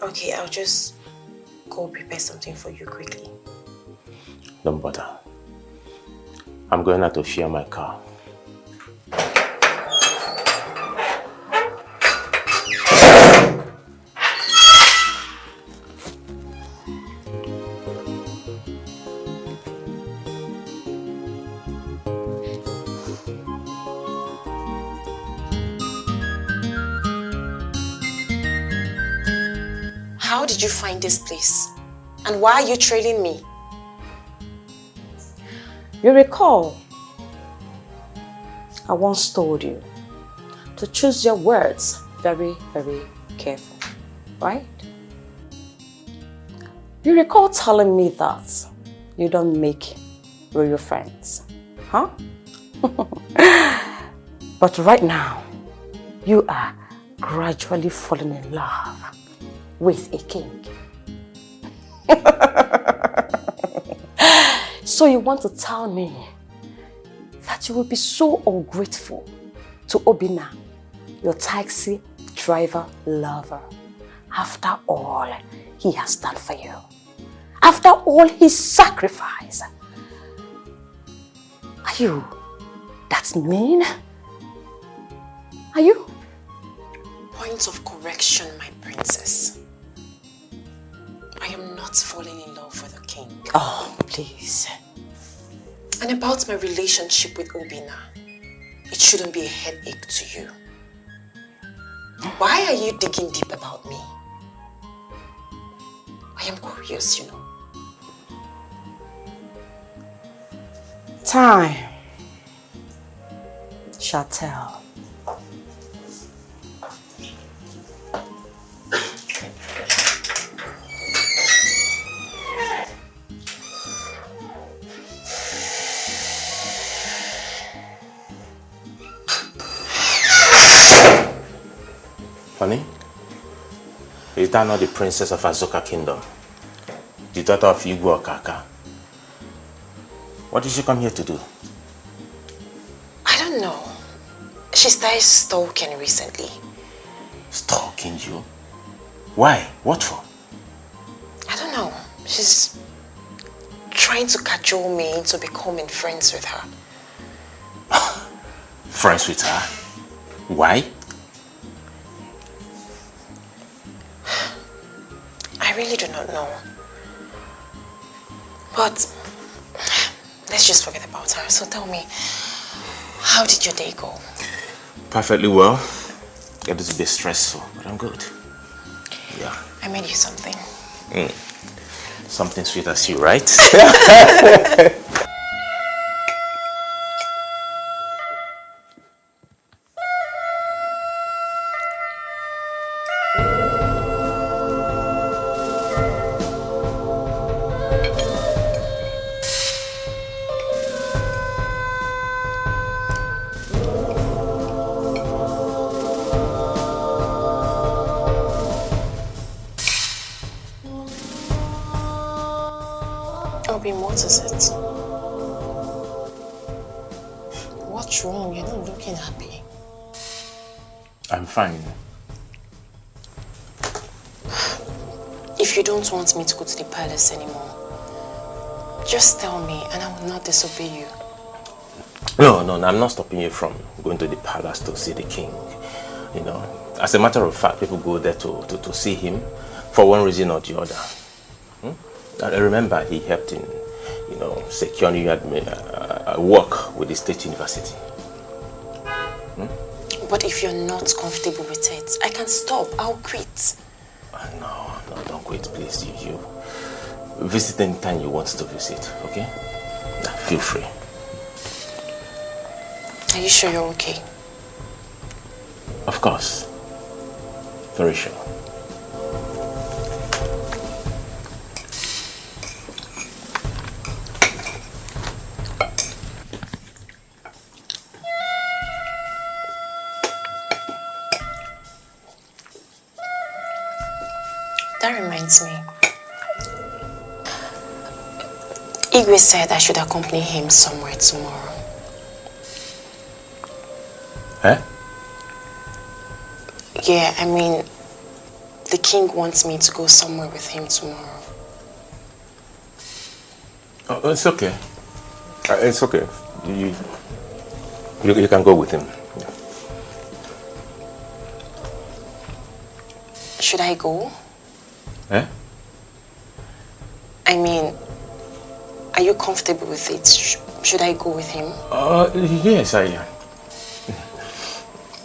Okay, I'll just go prepare something for you quickly. Don't bother. I'm going out to share my car. How did you find this place? And why are you trailing me? You recall, I once told you to choose your words very, very careful, right? You recall telling me that you don't make real friends, huh? But right now, you are gradually falling in love with a king. So you want to tell me that you will be so ungrateful to Obinna, your taxi driver lover, after all he has done for you, after all his sacrifice? Are you that mean? Are you? Point of correction, my princess. I am not falling in love with the king. Oh, please. And about my relationship with Obinna, it shouldn't be a headache to you. Why are you digging deep about me? I am curious, you know. Time shall tell. Honey, is that not the princess of Azoka Kingdom? The daughter of Igwe Okaka? What did she come here to do? I don't know. She started stalking recently. Stalking you? Why? What for? I don't know. She's trying to cajole me into becoming friends with her. Friends with her? Why? I really do not know. But let's just forget about her. So tell me, how did your day go? Perfectly well. It is a bit stressful, but I'm good. Yeah. I made you something. Something sweet as you, right? Obi, what is it? What's wrong? You're not looking happy. I'm fine. If you don't want me to go to the palace anymore, just tell me and I will not disobey you. No, I'm not stopping you from going to the palace to see the king. You know, as a matter of fact, people go there to see him for one reason or the other. I remember he helped in, you know, securing work with the state university. But if you're not comfortable with it, I can stop. I'll quit. No, don't quit, please. You visit anytime you want to visit, okay? Feel free. Are you sure you're okay? Of course. Very sure. That reminds me. Igwe said I should accompany him somewhere tomorrow. Eh? Yeah, I mean, the king wants me to go somewhere with him tomorrow. Oh, it's okay. It's okay. You can go with him. Yeah. Should I go? Eh? I mean, are you comfortable with it? Should I go with him? Yes, I am.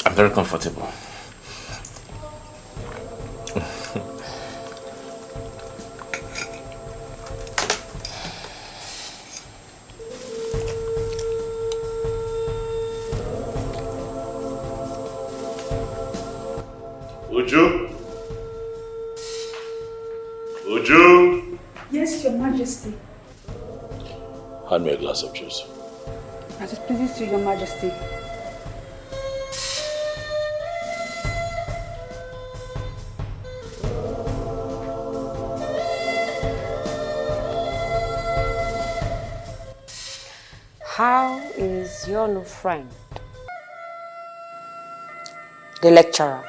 I'm very comfortable. Uju? Uju? Yes, Your Majesty. Hand me a glass of juice. As it pleases you, Your Majesty. How is your new friend? The lecturer.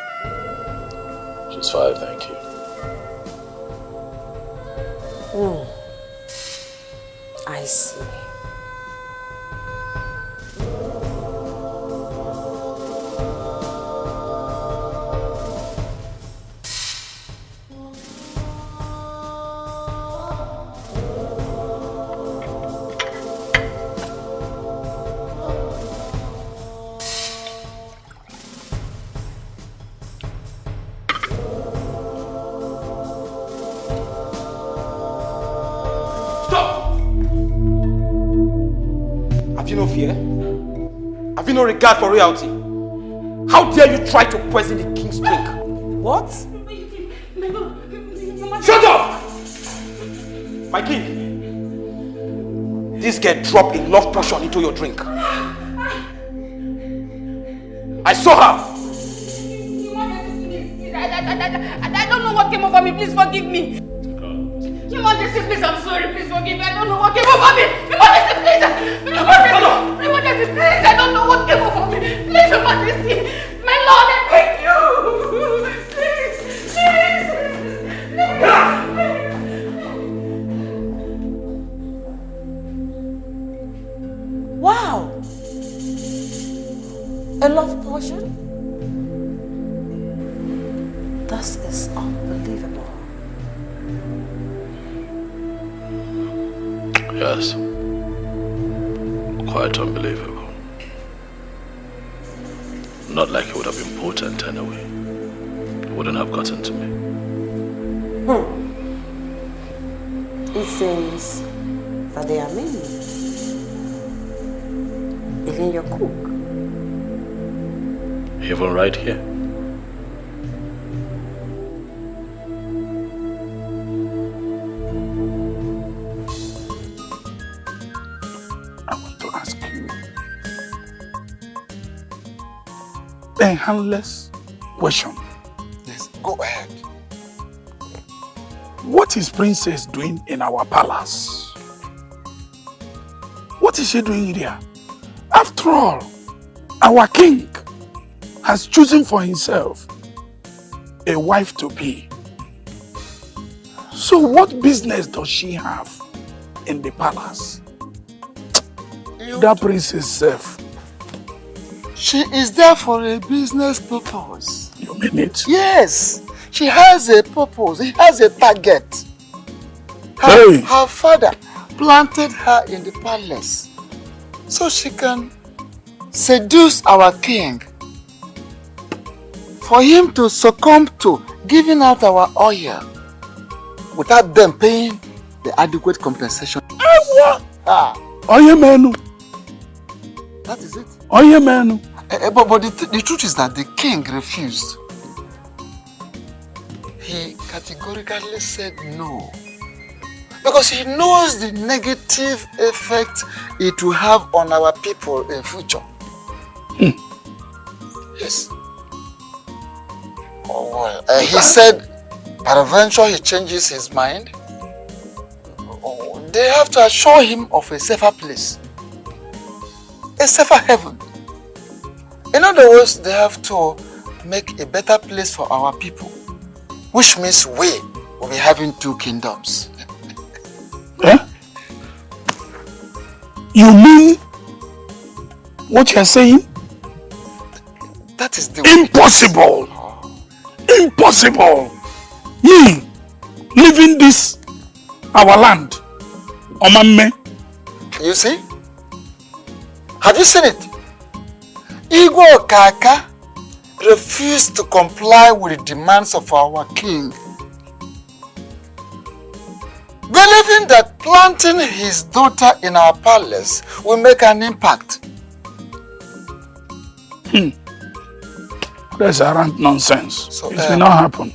She's fine, thank you. I see. No regard for royalty. How dare you try to poison the king's drink? What? Shut up! My king, this girl dropped a love potion into your drink. I saw her. I don't know what came over me. Please forgive me. Your Majesty, please, I'm sorry. Please forgive me. I don't know what came over me. Your Majesty, please. Your Majesty, please. I don't know what came over me. Please, Your Majesty. My Lord, I beg you. Please. Wow! A love potion? This is unbelievable. Yes. Quite unbelievable. Not like it would have been potent anyway. It wouldn't have gotten to me. It seems that they are many. Even your cook. Even right here. A handless question. Yes, go ahead. What is Princess doing in our palace? What is she doing here? After all, our king has chosen for himself a wife to be. So what business does she have in the palace? That princess self. She is there for a business purpose. You mean it? Yes. She has a purpose. She has a target. Her father planted her in the palace so she can seduce our king for him to succumb to giving out our oil without them paying the adequate compensation. Oye menu. That is it. Oye menu. But the truth is that the king refused. He categorically said no. Because he knows the negative effect it will have on our people in future. Yes. Oh, well, he said, peradventure he changes his mind. They have to assure him of a safer place. A safer heaven. In other words, they have to make a better place for our people. Which means we will be having 2 kingdoms. Huh? You mean what you're saying? That is the impossible. Impossible. Me leaving this our land. Omame. You see? Have you seen it? Igwe Kaka refused to comply with the demands of our king, believing that planting his daughter in our palace will make an impact. That's arrant nonsense. So, it will not happen.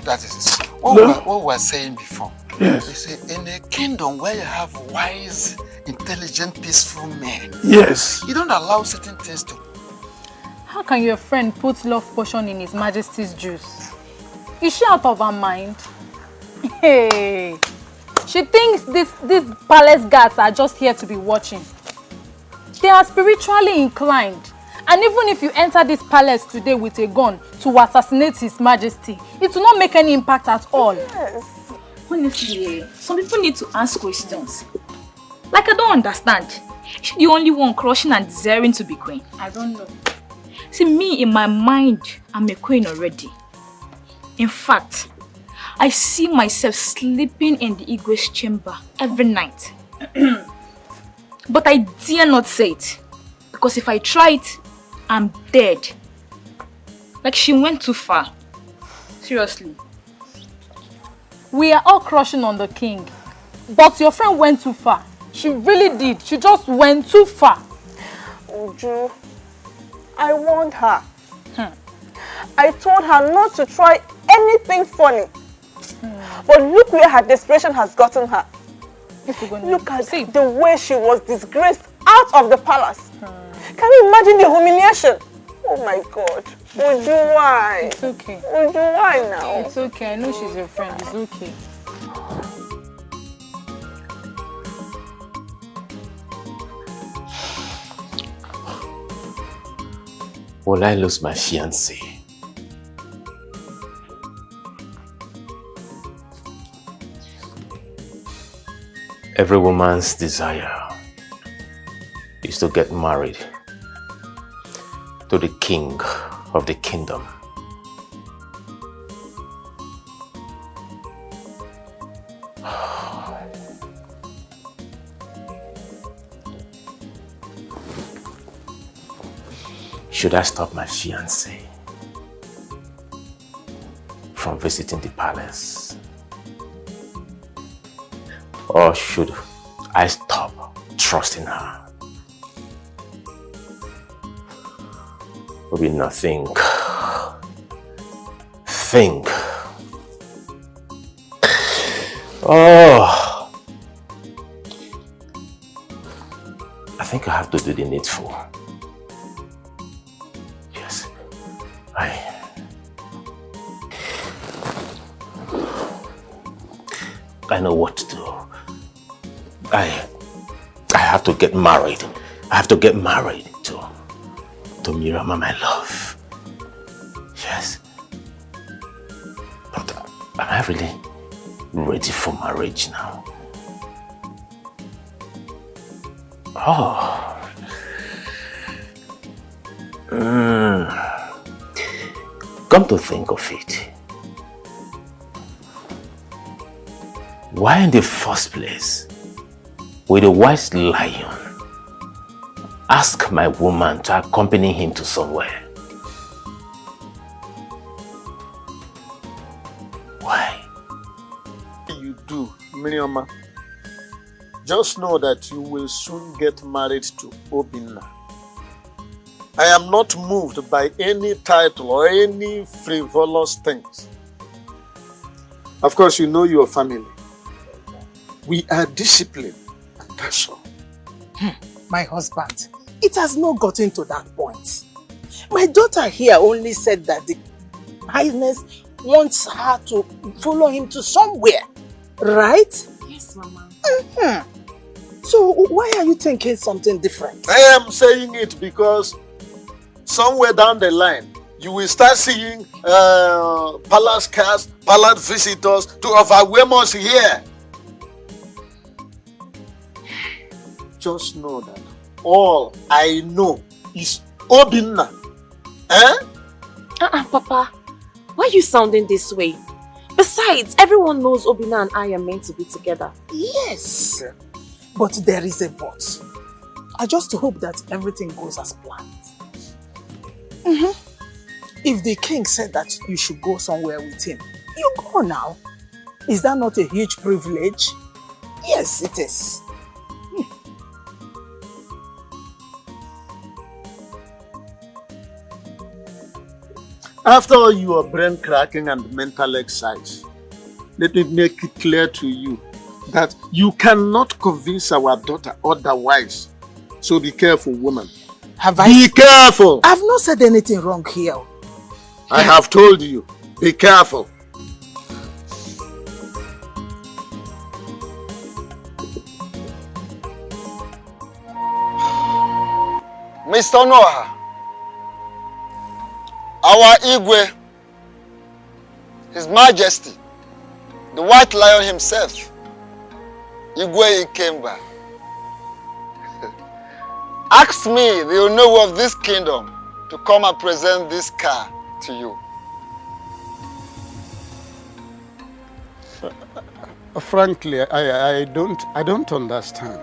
That is what we were saying before. Yes. You see, in a kingdom where you have wise, intelligent, peaceful men, yes, you don't allow certain things to. How can your friend put love potion in His Majesty's juice? Is she out of her mind? Hey, she thinks these palace guards are just here to be watching. They are spiritually inclined. And even if you enter this palace today with a gun to assassinate His Majesty, it will not make any impact at all. Yes. Honestly, some people need to ask questions. Like, I don't understand. Is she the only one crushing and desiring to be queen? I don't know. See, me, in my mind, I'm a queen already. In fact, I see myself sleeping in the Igwe's chamber every night. But I dare not say it. Because if I try it, I'm dead. Like, she went too far. Seriously. We are all crushing on the king. But your friend went too far. She really did. She just went too far. Uju, I warned her. I told her not to try anything funny. But look where her desperation has gotten her. Look at the way she was disgraced out of the palace. Can you imagine the humiliation? Oh my God. Uju, why? It's okay. Uju, why now? It's okay. I know she's your friend. It's okay. Will I lose my fiancé? Every woman's desire is to get married to the king of the kingdom. Should I stop my fiancé from visiting the palace? Or should I stop trusting her? Maybe nothing. Think. Oh. I think I have to do the needful. Yes. I know what to do. I have to get married. I have to get married to Miriam, my love. Yes. But am I really ready for marriage now? Oh. Come to think of it, why in the first place would a white lion ask my woman to accompany him to somewhere? Why? You do, Miriam. Just know that you will soon get married to Obinna. I am not moved by any title or any frivolous things. Of course, you know your family. We are disciplined, and that's all. My husband, it has not gotten to that point. My daughter here only said that the Highness wants her to follow him to somewhere, right? Yes, Mama. So why are you thinking something different? I am saying it because somewhere down the line, you will start seeing palace cars, palace visitors to overwhelm us here. Just know that all I know is Obinna. Papa, why are you sounding this way? Besides, everyone knows Obinna and I are meant to be together. Yes, but there is a but. I just hope that everything goes as planned. If the king said that you should go somewhere with him, you go now. Is that not a huge privilege? Yes, it is. After all your brain cracking and mental exercise, let me make it clear to you that you cannot convince our daughter otherwise. So be careful, woman. Be careful! I've not said anything wrong here. I have told you, be careful. Mr. Noah, our Igwe, His Majesty, the White Lion himself, Igwe Ikemba, asked me, the Onowu of this kingdom, to come and present this car to you. Frankly, I don't understand.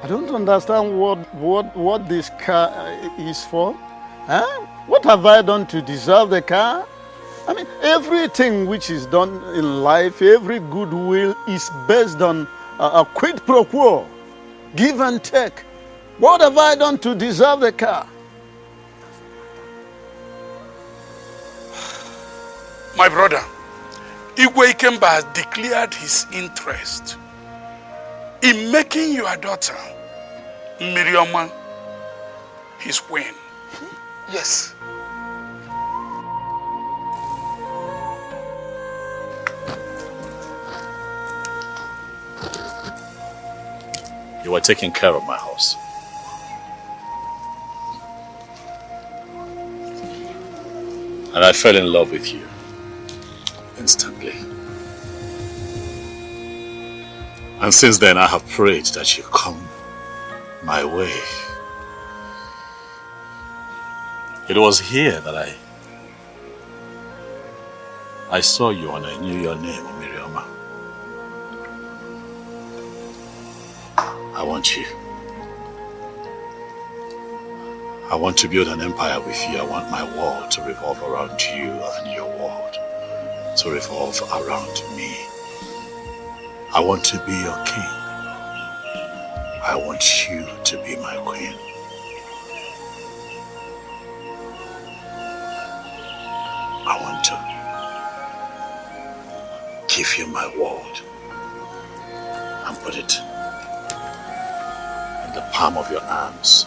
I don't understand what this car is for. What have I done to deserve the car? I mean, everything which is done in life, every goodwill is based on a quid pro quo, give and take. What have I done to deserve the car? My brother, Igwe Ikemba has declared his interest in making your daughter, Miriam, his queen. Yes. You were taking care of my house. And I fell in love with you instantly. And since then I have prayed that you come my way. It was here that I saw you and I knew your name, Miriam. I want you. I want to build an empire with you. I want my world to revolve around you and your world to revolve around me. I want to be your king. I want you to be my queen. I want to give you my world and put it in the palm of your arms.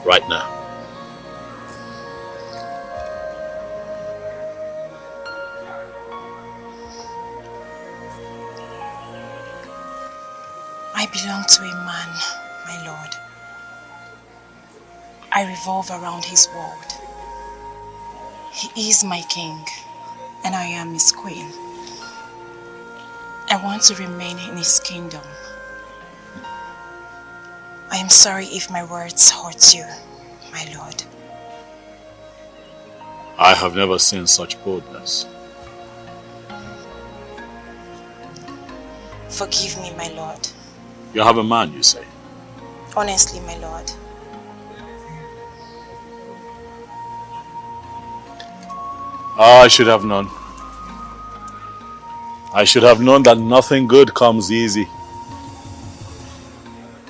Right now. I belong to a man, my lord. I revolve around his world. He is my king, and I am his queen. I want to remain in his kingdom. I am sorry if my words hurt you, my lord. I have never seen such boldness. Forgive me, my lord. You have a man, you say? Honestly, my lord. I should have known. I should have known that nothing good comes easy.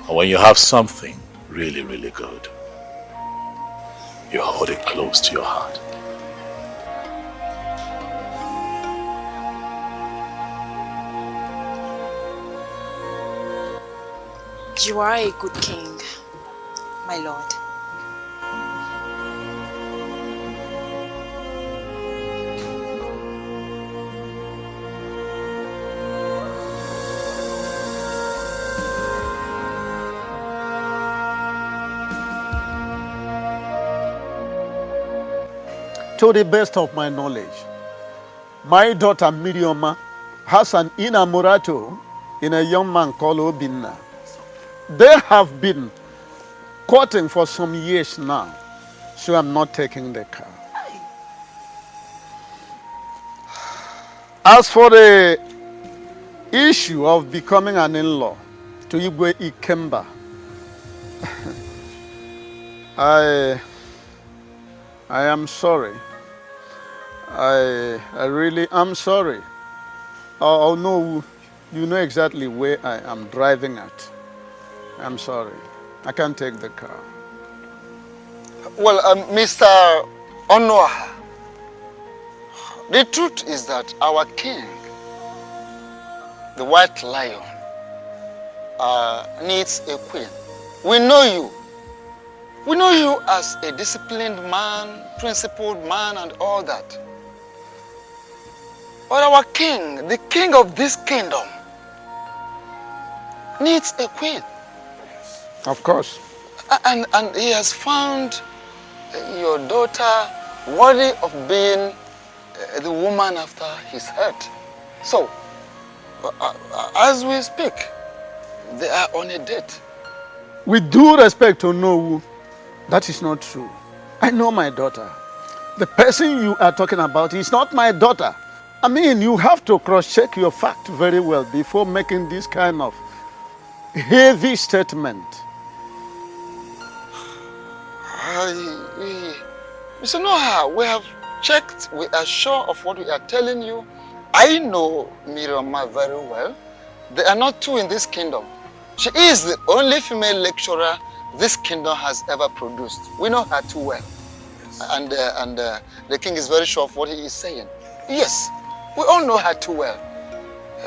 And when you have something really, really good, you hold it close to your heart. You are a good king, my lord. To the best of my knowledge, my daughter Mirioma has an inamorato in a young man called Obinna. They have been courting for some years now, so I'm not taking the car. As for the issue of becoming an in-law to Igwe Ikemba, I am sorry. I really am sorry. Oh no, you know exactly where I am driving at. I'm sorry. I can't take the car. Well, Mr. Onoha, the truth is that our king, the white lion, needs a queen. We know you. We know you as a disciplined man, principled man, and all that. But our king, the king of this kingdom, needs a queen. Of course. And he has found your daughter worthy of being the woman after his heart. So, as we speak, they are on a date. With due respect to Onowu, that is not true. I know my daughter. The person you are talking about is not my daughter. I mean, you have to cross-check your fact very well before making this kind of heavy statement. Mr. Noah, we have checked, we are sure of what we are telling you. I know Miriama very well. There are not two in this kingdom. She is the only female lecturer this kingdom has ever produced. We know her too well. Yes. And the king is very sure of what he is saying. Yes, we all know her too well.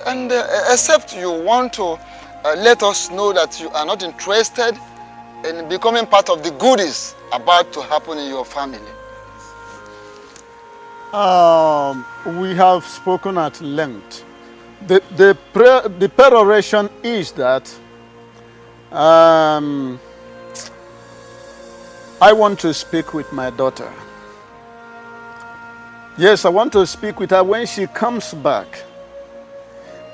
And except you want to let us know that you are not interested in becoming part of the goodies about to happen in your family. We have spoken at length. The peroration is that I want to speak with my daughter. Yes, I want to speak with her when she comes back.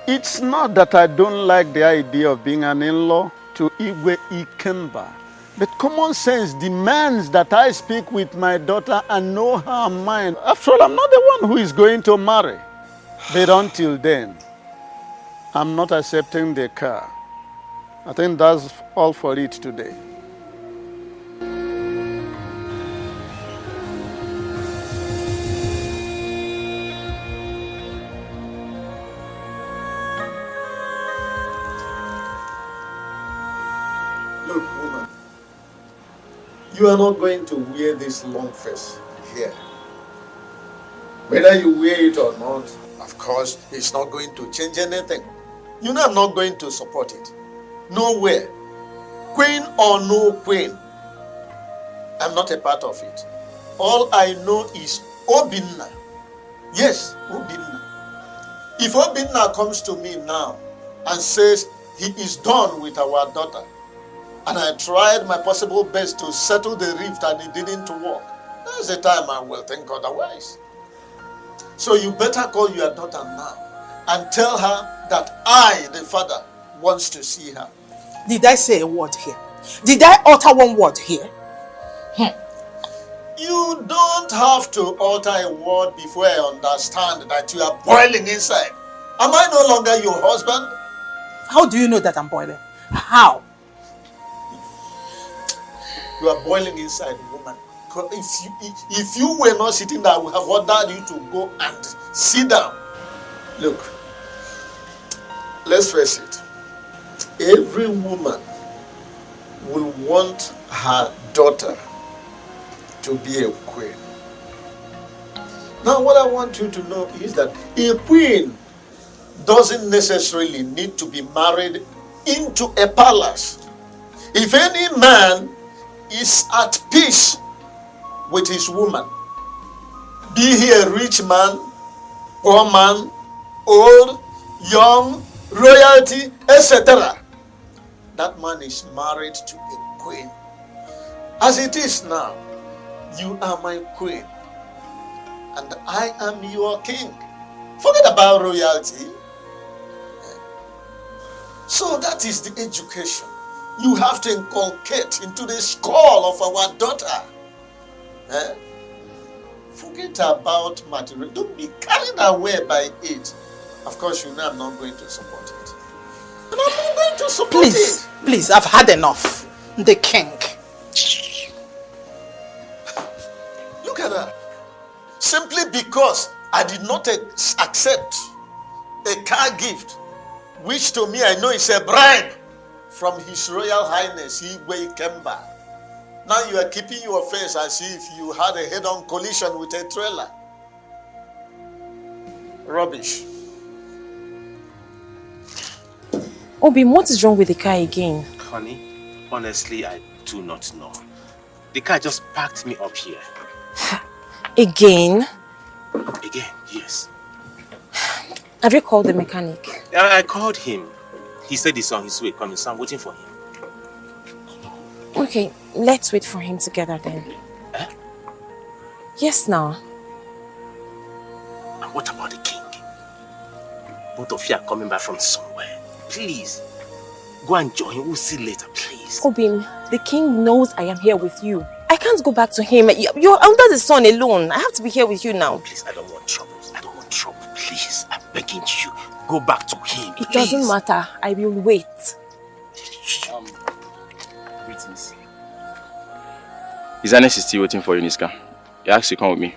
It's not that I don't like the idea of being an in-law to Igwe Ikemba, but common sense demands that I speak with my daughter and know her mind. After all, I'm not the one who is going to marry. But until then, I'm not accepting the car. I think that's all for it today. Look, woman, you are not going to wear this long face here. Whether you wear it or not, of course, it's not going to change anything. You know I'm not going to support it. Nowhere. Queen or no queen, I'm not a part of it. All I know is Obinna. Yes, Obinna. If Obinna comes to me now and says he is done with our daughter. And I tried my possible best to settle the rift and it didn't work. There's a time I will think otherwise. So you better call your daughter now and tell her that I, the father, wants to see her. Did I say a word here? Did I utter one word here? You don't have to utter a word before I understand that you are boiling inside. Am I no longer your husband? How do you know that I'm boiling? How? You are boiling inside, woman. If you were not sitting there, I would have ordered you to go and sit down. Look, let's face it. Every woman will want her daughter to be a queen. Now, what I want you to know is that a queen doesn't necessarily need to be married into a palace. If any man is at peace with his woman, be he a rich man, poor man, old, young, royalty, etc., that man is married to a queen. As it is now, you are my queen, and I am your king. Forget about royalty. So that is the education you have to inculcate into the skull of our daughter. Forget about material. Don't be carried away by it. Of course, you know I'm not going to support it. And I'm not going to support it. Please, I've had enough. The king. Look at that. Simply because I did not accept a car gift, which to me I know is a bribe from His Royal Highness Igwe Ikemba. Now you are keeping your face as if you had a head-on collision with a trailer. Rubbish. Obim, what is wrong with the car again? Honey, honestly, I do not know. The car just packed me up here. Again? Again, yes. Have you called the mechanic? I called him. He said he's on his way coming, so I'm waiting for him. Okay, let's wait for him together then. Yes, now. And what about the king? Both of you are coming back from somewhere. Please, go and join. We'll see later, please. Obim, the king knows I am here with you. I can't go back to him. You're under the sun alone. I have to be here with you now. Please, I don't want troubles. I don't want trouble. Please, I'm begging you. Go back to him, It doesn't matter. I will wait. Greetings. His Highness is still waiting for you, Niska. He asked you to come with me.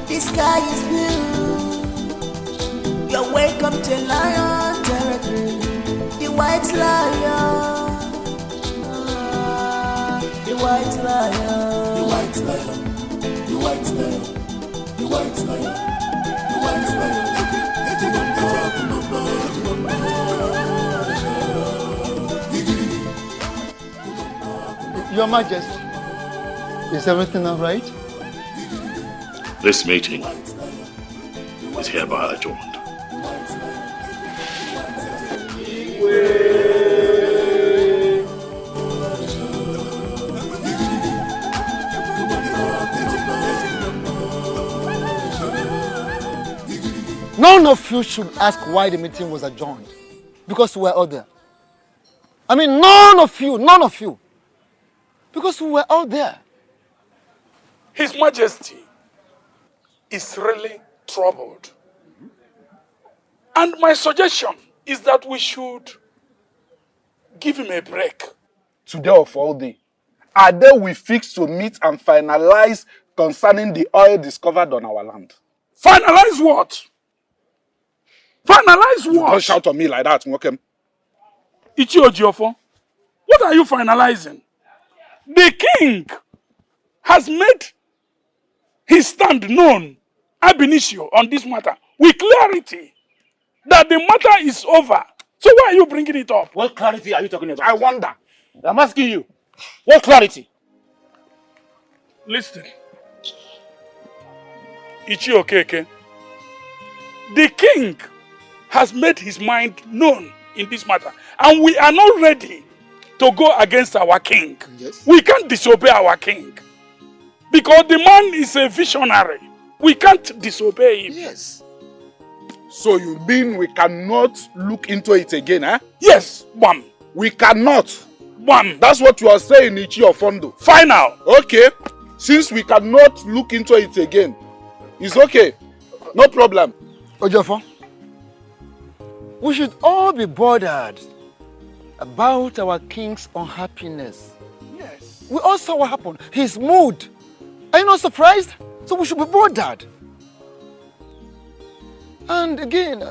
The sky is blue. You're welcome to lion territory. The white lion. The white lion. The white lion. The white lion. The white lion. The white lion. Your Majesty, is everything all right? This meeting is hereby adjourned. None of you should ask why the meeting was adjourned. Because we were all there. I mean, none of you. Because we were all there. His Majesty is really troubled. And my suggestion is that we should give him a break. Today of all day, a day we fix to meet and finalize concerning the oil discovered on our land. Finalize what? Finalize what? Don't shout on me like that, Nwokem. Ichi Ojiofo, What are you finalizing? The king has made his stand known, ab initio, on this matter with clarity that the matter is over. So why are you bringing it up? What clarity are you talking about? I wonder. I'm asking you. What clarity? Listen. Ichi Okeke. The king has made his mind known in this matter, and we are not ready to go against our king. Yes. We can't disobey our king because the man is a visionary. We can't disobey him. Yes. So you mean we cannot look into it again, eh? Yes, one. We cannot. One. That's what you are saying, Ichi Ofondo. Final. Okay. Since we cannot look into it again, it's okay. No problem. Ojofo, we should all be bothered about our king's unhappiness. Yes. We all saw what happened. His mood. Are you not surprised? So we should be bothered. And again,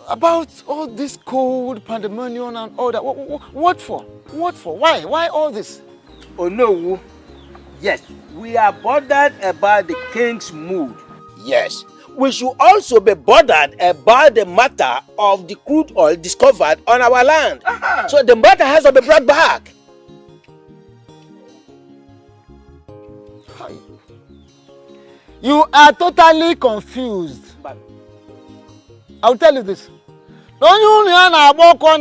about all this cold pandemonium and all that. What for? What for? Why? Why all this? Oh no. Yes, we are bothered about the king's mood. Yes. We should also be bothered about the matter of the crude oil discovered on our land. So the matter has to be brought back. You are totally confused. I'll tell you this. Don't you know about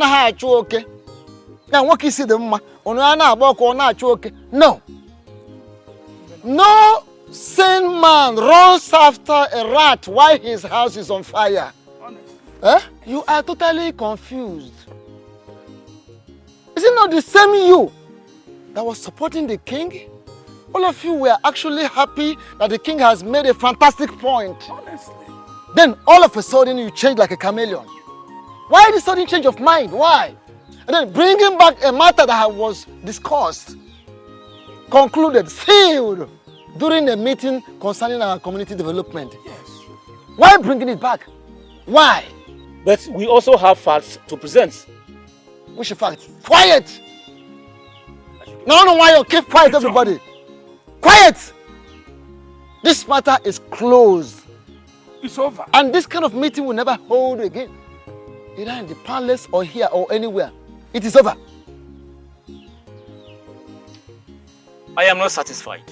now what is it? No. No sane man runs after a rat while his house is on fire. Eh? You are totally confused. Is it not the same you that was supporting the king? All of you were actually happy that the king has made a fantastic point. Honestly. Then all of a sudden you change like a chameleon. Why this sudden change of mind? Why? And then bringing back a matter that was discussed, concluded, sealed during a meeting concerning our community development. Yes. Why bringing it back? Why? But we also have facts to present. Which facts? Quiet! Now I don't know why you keep quiet, everybody. Quiet! This matter is closed. It's over. And this kind of meeting will never hold again. Either in the palace or here or anywhere. It is over. I am not satisfied.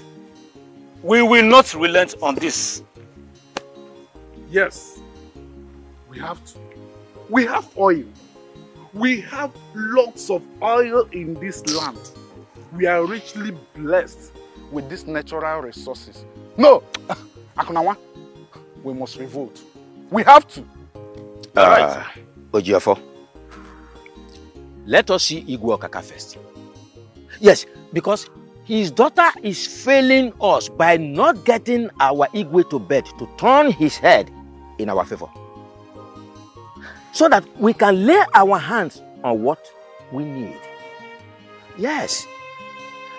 We will not relent on this. Yes. We have to. We have oil. We have lots of oil in this land. We are richly blessed with these natural resources. No! Akunawa, we must revolt. We have to. Right. Ojiofo, let us see Igwe Okaka first. Yes, because his daughter is failing us by not getting our Igwe to bed to turn his head in our favor. So that we can lay our hands on what we need. Yes.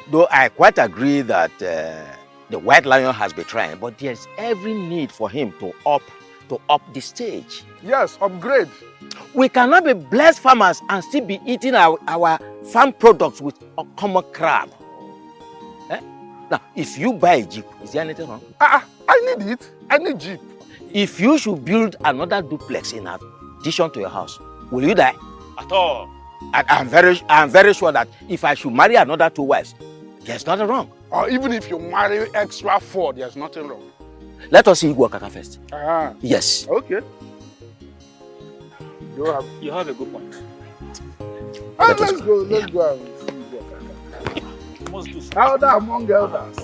Though I quite agree that the White Lion has been trying, but there's every need for him to up the stage. Yes, upgrade. We cannot be blessed farmers and still be eating our farm products with a common crab. Eh? Now, if you buy a Jeep, is there anything wrong? I need it. I need Jeep. If you should build another duplex in addition to your house, will you die? At all. I'm very sure that if I should marry another 2 wives, there's nothing wrong. Or even if you marry extra 4, there's nothing wrong. Let us see Igwe Okaka first. Yes. Okay. You have a good point. Let's go. Let's go and see Igwe Okaka. Must do so. Elder among elders.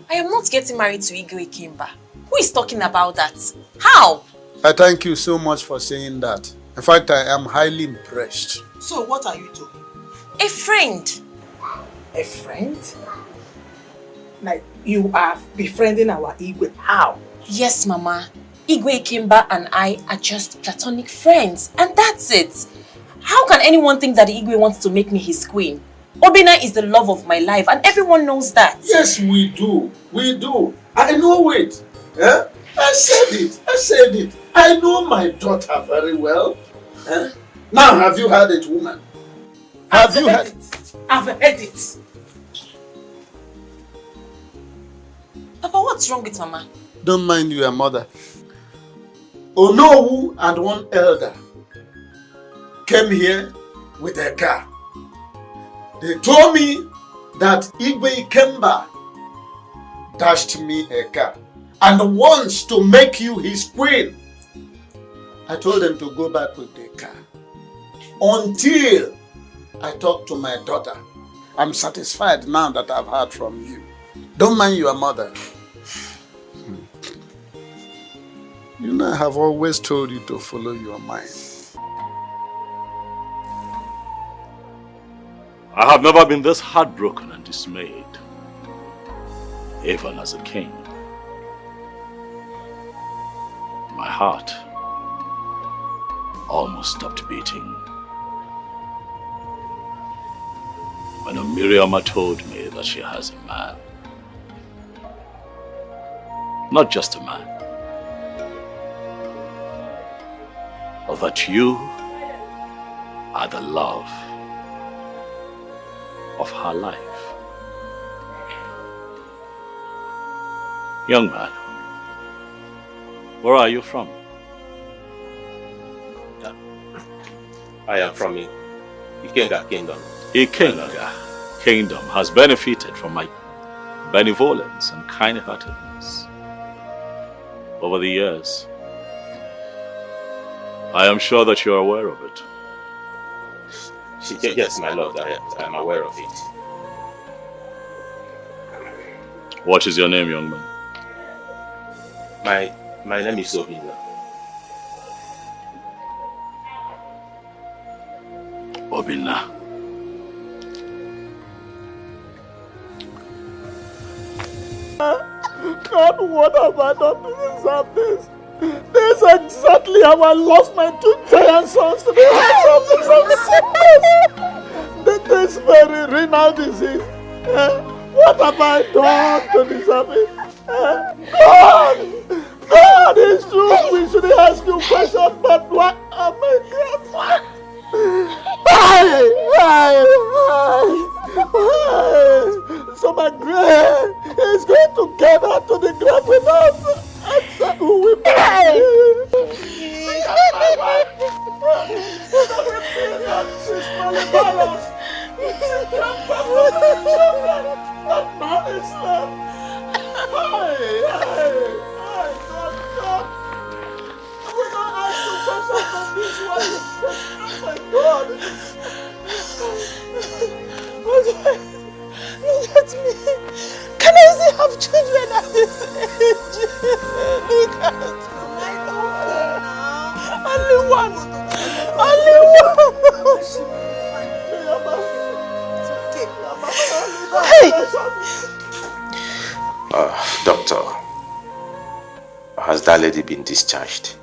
I am not getting married to Igwe Ikemba. Who is talking about that? How? I thank you so much for saying that. In fact, I am highly impressed. So what are you doing? A friend. A friend? Like you are befriending our Igwe. How? Yes, Mama. Igwe Ikemba and I are just platonic friends. And that's it. How can anyone think that Igwe wants to make me his queen? Obina is the love of my life and everyone knows that. Yes, we do. We do. I know it. Eh? I said it. I know my daughter very well. Eh? Now, have you had a woman? Have you heard it? I've heard it. Papa, what's wrong with Mama? Don't mind your mother. Onowu and one elder came here with a car. They told me that Igwe Ikemba dashed me a car and wants to make you his queen. I told them to go back with the car until I talk to my daughter. I'm satisfied now that I've heard from you. Don't mind your mother. You know, I have always told you to follow your mind. I have never been this heartbroken and dismayed, even as a king. My heart almost stopped beating when Miriama told me that she has a man. Not just a man, but that you are the love of her life. Young man, where are you from? I am from Ikenga Kingdom. Ikenga Kingdom has benefited from my benevolence and kind-heartedness over the years. I am sure that you are aware of it. Yes, my lord, I am aware of it. What is your name, young man? My name is Obinna. Obinna. God, what have I done to deserve this? This is exactly how I lost my two giant sons to the hands of this very renal disease. What have I done to deserve it? God, it's true. We shouldn't ask you questions, but what am I grateful? So my grave is going to get out to the grave with us. Who will be my wife? She's probably balance. She can't pass on the children. But none is left. God. We don't ask you questions on this one. Oh my God. Look at me. Can I still have children at this age? Look at me. Only one. Only one. Hey! Doctor, has that lady been discharged?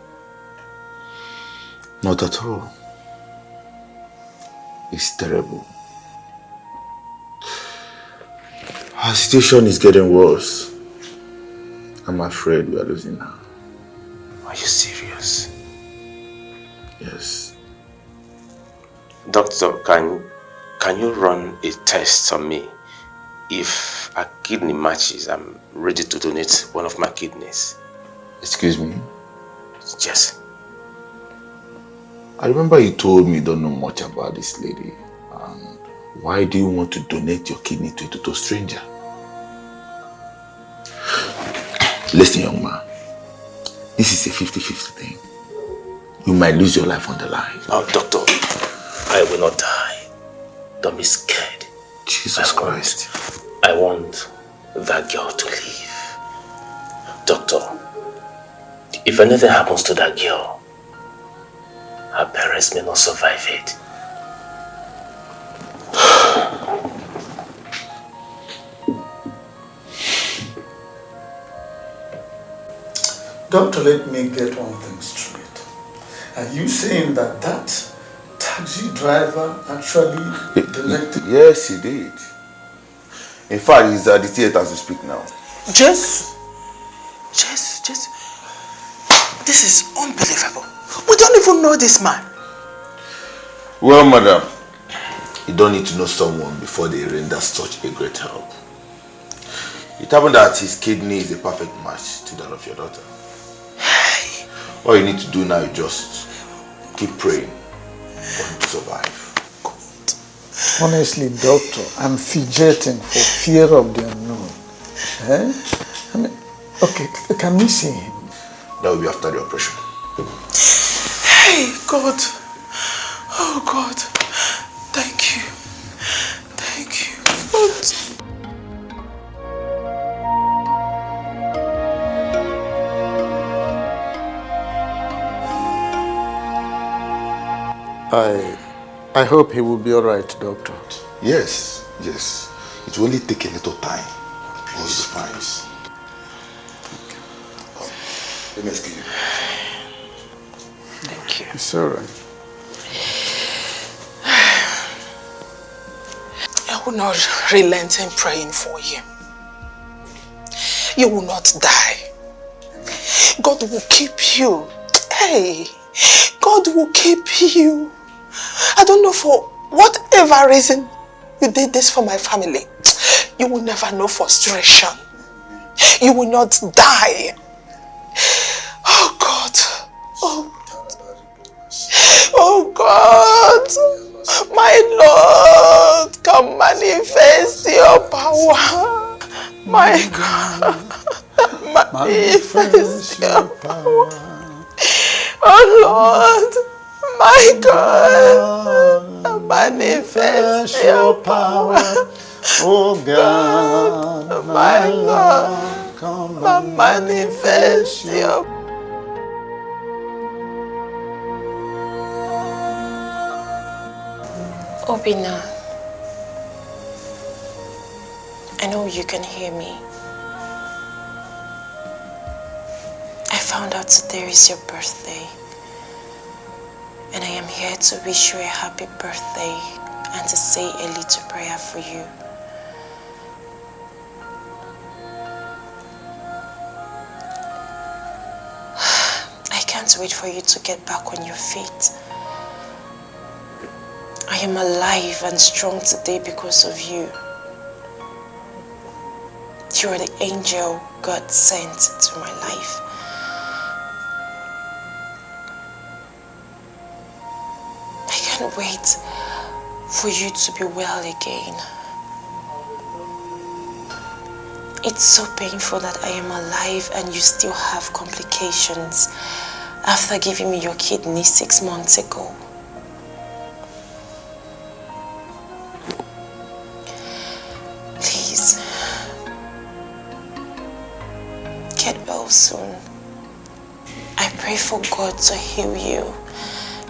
Not at all. It's terrible. Her situation is getting worse. I'm afraid we are losing her. Are you serious? Yes. Doctor, can you run a test on me? If a kidney matches, I'm ready to donate one of my kidneys. Excuse me? Yes. I remember you told me you don't know much about this lady. And why do you want to donate your kidney to a total stranger? Listen, young man. This is a 50-50 thing. You might lose your life on the line. Oh, doctor, I will not die. Don't be scared. Jesus Christ. I want that girl to live. Doctor, if anything happens to that girl, her parents may not survive it. Doctor, let me get one thing straight. Are you saying that taxi driver actually directed? Yes, he did. In fact, he's at the theater as we speak now. Jess, this is unbelievable. We don't even know this man. Well, madam, You don't need to know someone before they render such a great help. It happened that his kidney is a perfect match to that of your daughter. All you need to do now is just keep praying for him to survive. Honestly, doctor, I'm fidgeting for fear of the unknown. I mean, okay, can we see him? That will be after the operation. Hey, God. Oh, God. Thank you. Thank you, God. I hope he will be all right, doctor. Yes, yes. It will only take a little time. He will be fine. Let me excuse you. Thank you. It's all right. I will not relent in praying for you. You will not die. God will keep you. Hey, God will keep you. I don't know for whatever reason you did this for my family. You will never know frustration. You will not die. Oh God. Oh God. My Lord, come manifest your power. My God. Manifest your power. Oh Lord, my God, manifest your power. Oh God, my Lord, come manifest your power. Obina, I know you can hear me. I found out today is your birthday, and I am here to wish you a happy birthday and to say a little prayer for you. I can't wait for you to get back on your feet. I am alive and strong today because of you. You are the angel God sent to my life. I can't wait for you to be well again. It's so painful that I am alive and you still have complications after giving me your kidney 6 months ago. Please, get well soon. I pray for God to heal you.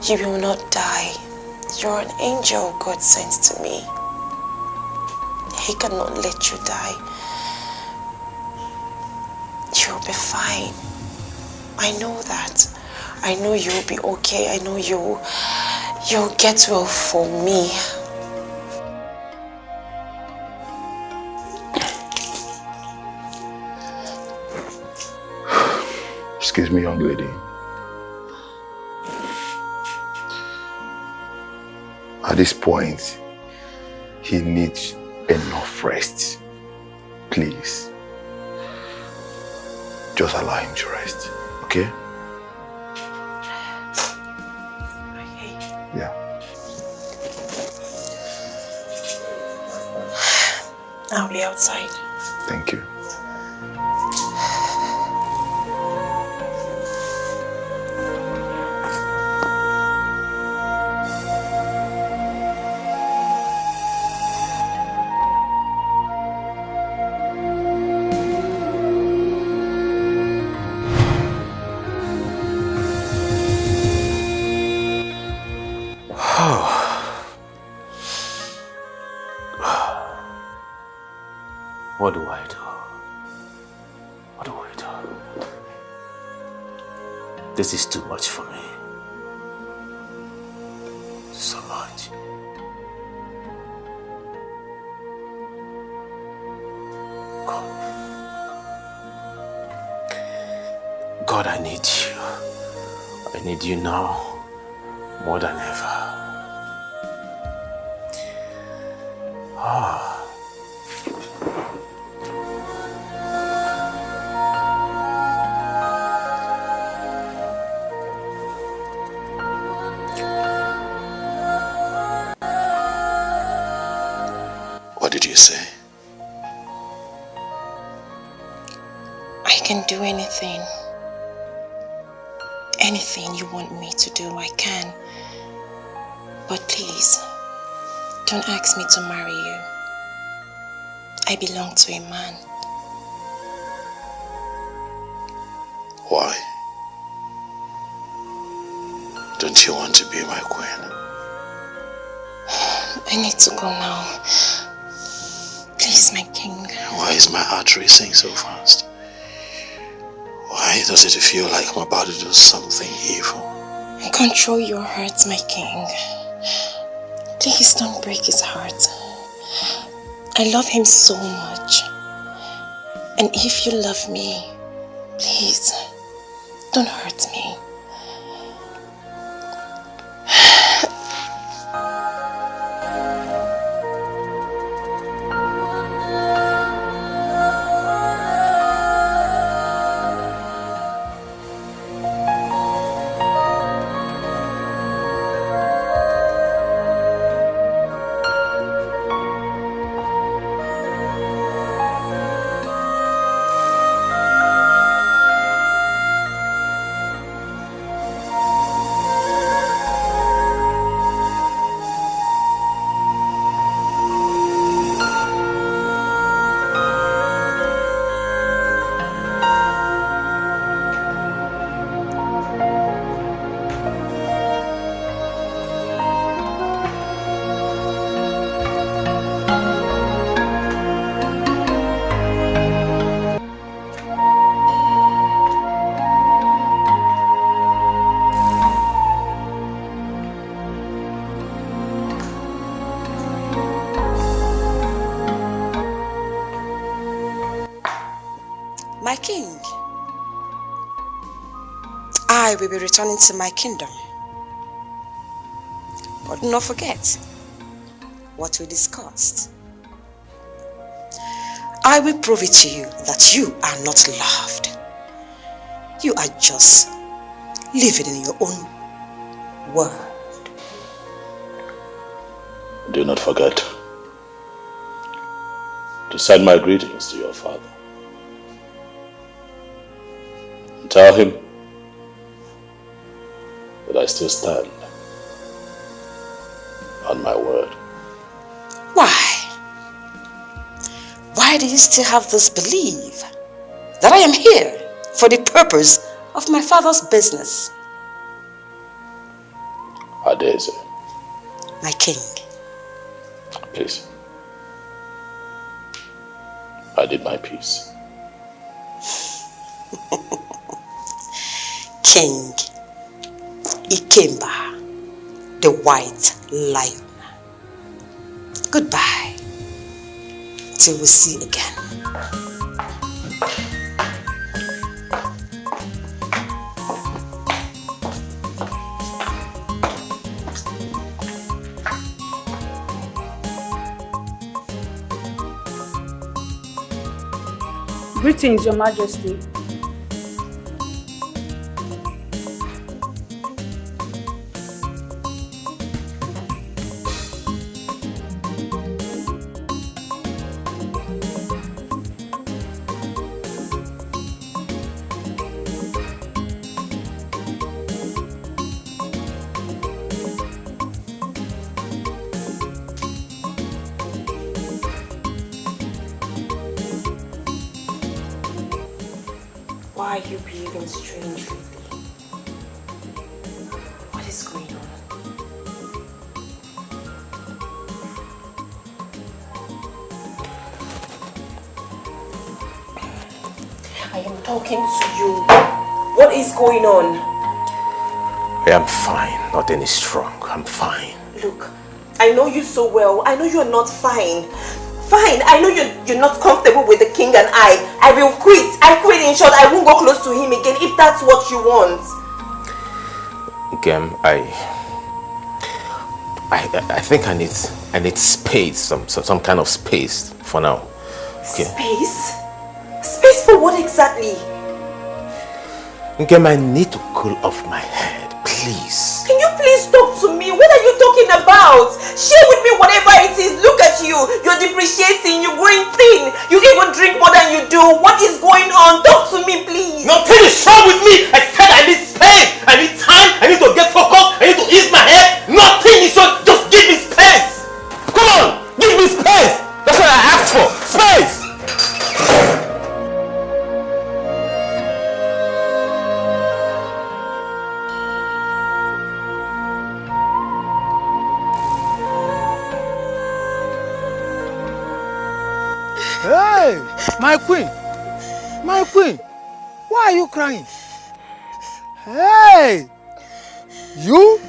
You will not die. You're an angel God sent to me. He cannot let you die. You'll be fine. I know that. I know you'll be okay. I know you'll get well for me. Excuse me, young lady. At this point, he needs enough rest. Please. Just allow him to rest, okay? Okay. Yeah. I'll be outside. Thank you. What do I do? What do I do? This is too much for me. So much. God, I need you. I need you now more than ever. What did you say? I can do anything. Anything you want me to do, I can. But please, don't ask me to marry you. I belong to a man. Why? Don't you want to be my queen? I need to go now. Please, my king. Why is my heart racing so fast? Why does it feel like I'm about to do something evil? Control your heart, my king. Please don't break his heart. I love him so much. And if you love me, please, don't hurt me. My king, I will be returning to my kingdom. But do not forget what we discussed. I will prove it to you that you are not loved. You are just living in your own world. Do not forget to send my greetings to your father. And tell him that I still stand on my word. Why? Why do you still have this belief that I am here for the purpose of my father's business? Adeze. My king. Please. I did my piece. King Ikemba, the White Lion. Goodbye. Till we see again. Greetings, Your Majesty. Why are you behaving strangely? What is going on? I am talking to you. What is going on? I am fine, not any strong. I'm fine. Look, I know you so well. I know you're not fine. Fine, I know you're not comfortable with the king and I will quit. I quit, in short. I won't go close to him again if that's what you want. Gem, I think I need space, some kind of space for now. Okay. Space? Space for what exactly? Okay, I need to cool off my head, please. Can you please talk to me? What are you talking about? Share with me whatever it is. Look at you. You're depreciating. You're growing thin. You even drink more than you do. What is going on? Talk to me, please. Nothing is wrong with me. I said I need space. I need time. I need to get focused. I need to ease my head. Nothing is wrong. Just give me space. Come on. Give me space. That's what I asked for. Space. Hey, my queen, why are you crying? Hey, you,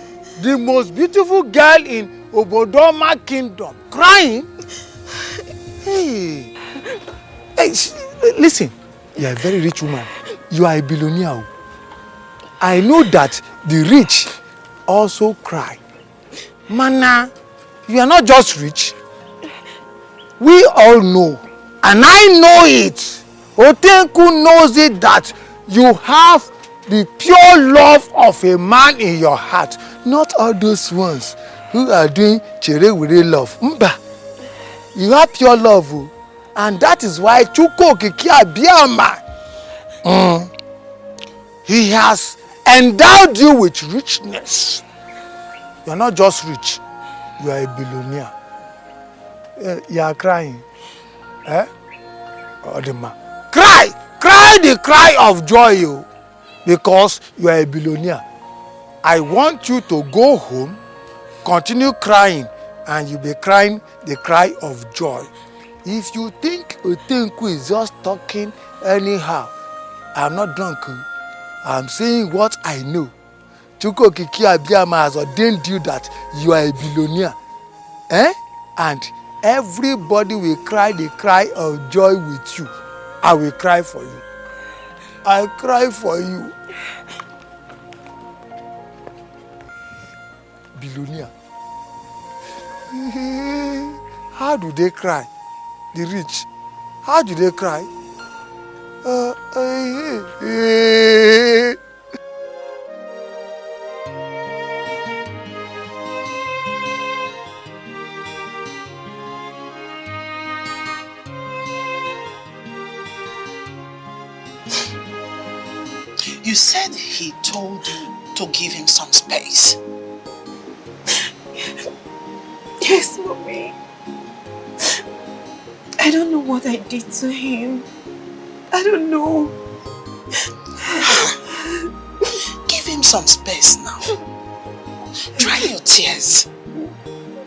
the most beautiful girl in Obodoma Kingdom, crying? Hey, listen, you are a very rich woman. You are a billionaire. I know that the rich also cry. Mana, you are not just rich. We all know. And I know it. Otenku knows it that you have the pure love of a man in your heart. Not all those ones who are doing chere-were love. Mba. You have pure love. And that is why Chuko Kiki Abiyama, he has endowed you with richness. You are not just rich. You are a billionaire. You are crying. Eh? Odema. Cry the cry of joy, because you are a billionaire. I want you to go home, continue crying, and you'll be crying the cry of joy. If you think Otenku is just talking anyhow, I'm not drunk. I'm saying what I know. Chuko Kiki Abiyama has ordained you that you are a billionaire. Eh? And everybody will cry the cry of joy with you. I will cry for you. I cry for you. Billionaire. How do they cry? The rich. How do they cry? You said he told you to give him some space. Yes, Mommy. I don't know what I did to him. I don't know. Give him some space now. Dry your tears.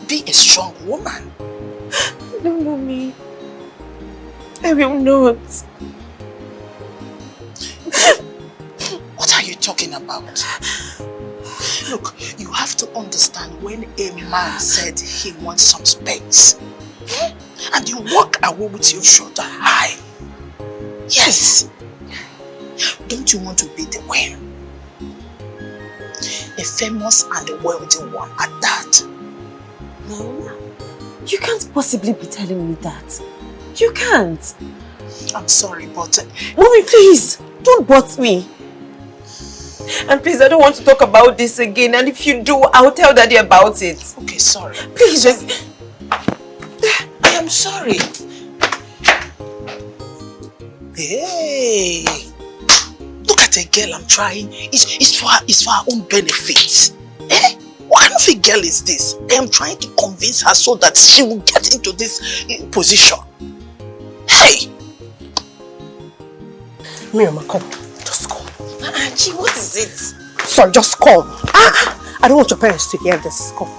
Be a strong woman. No, Mommy. I will not. What are you talking about? Look, you have to understand when a man said he wants some space, and you walk away with your shoulder high. Yes. Don't you want to be the one? A famous and a wealthy one at that. No. You can't possibly be telling me that. You can't. I'm sorry, but... Mommy, please, don't butt me. And please, I don't want to talk about this again. And if you do, I'll tell Daddy about it. Okay, sorry. Please just... I am sorry. Hey! Look at a girl I'm trying. It's for her own benefit. Eh? What kind of a girl is this? I am trying to convince her so that she will get into this position. Hey! Miriam, come. Just come. Gee, what is it? Sorry, just come. I don't want your parents to hear this. Come.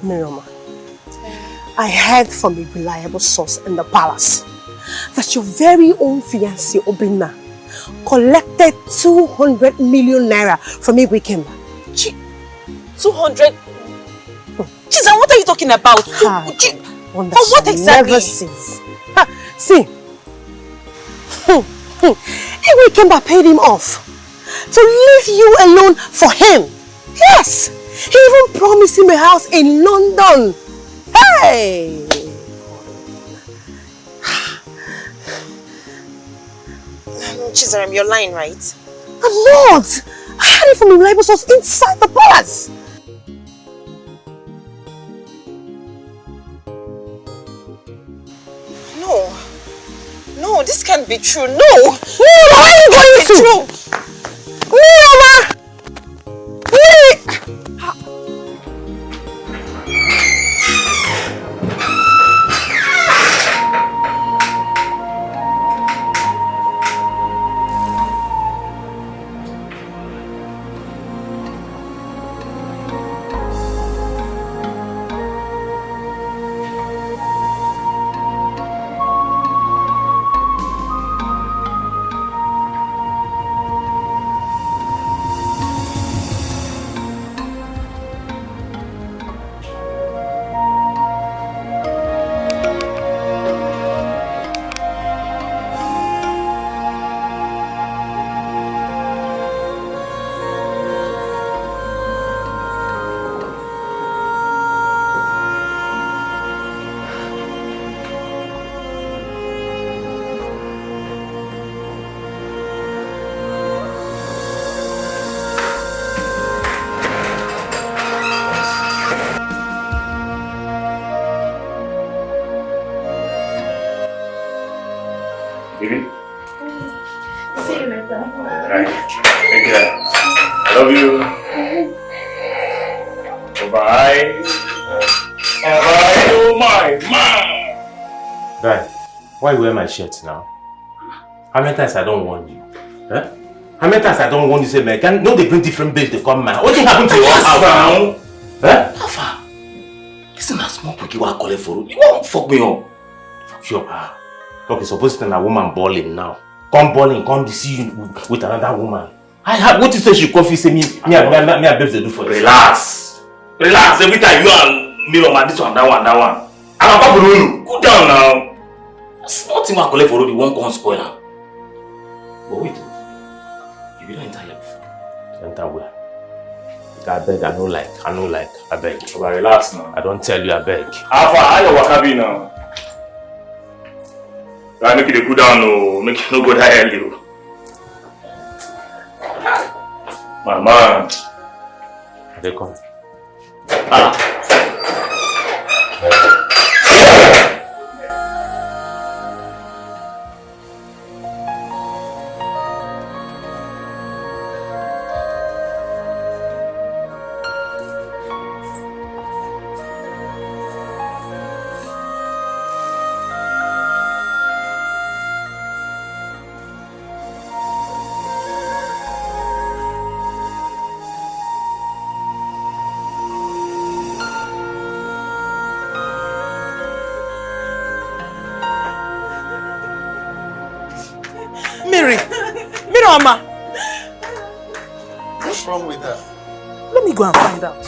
Miriam, I heard from a reliable source in the palace that your very own fiancé, Obinna, collected 200 million naira from Igwe Kemba. 200? Chiza, what are you talking about? For what exactly? Never cease. See, Igwe Kemba paid him off. to leave you alone for him. Yes! He even promised him a house in London. Hey! Chizaram, you're lying, right? I'm not! I heard it from a reliable source inside the palace. No, this can't be true. No! Where are you going to? Mama! Why you wear my shirt now? How many times I don't warn you? Huh? How many times I don't warn you, say, man, no, they bring different babes to come, man. What thing happened to your house now? Huh? Alpha, listen, that small cookie was calling for you. You won't fuck me up. Fuck you up. Okay, suppose it's a woman balling now. Come balling, come to see you with another woman. What you say she coffee, say me and babes they do for you? Relax. Relax. Every time you and me, man, this one, that one. I'm about to cool down now. Nothing will collect for you, won't come spoil her. But wait, if you don't enter here before. Enter where? I beg, I don't like, I beg. But relax now. I don't tell you, I beg. Alpha, how you wakabi now? I make it cool down, no, make it no go that early. My man. They come. Mama! What's wrong with her? Let me go and find out.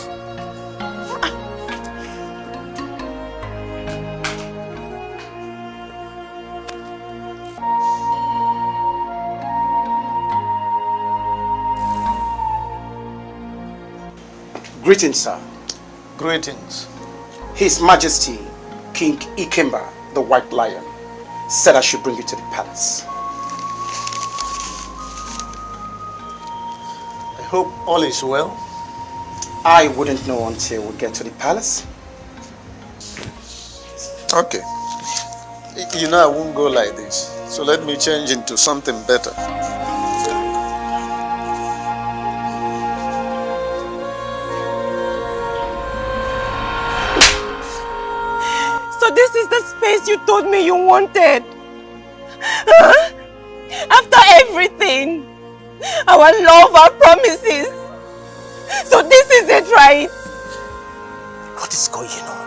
Greetings, sir. Greetings. His Majesty, King Ikemba, the White Lion, said I should bring you to the palace. I hope all is well. I wouldn't know until we get to the palace. Okay. You know I won't go like this, so let me change into something better. So this is the space you told me you wanted? Huh? After everything, our love, our promises. So this is it, right? What is going on?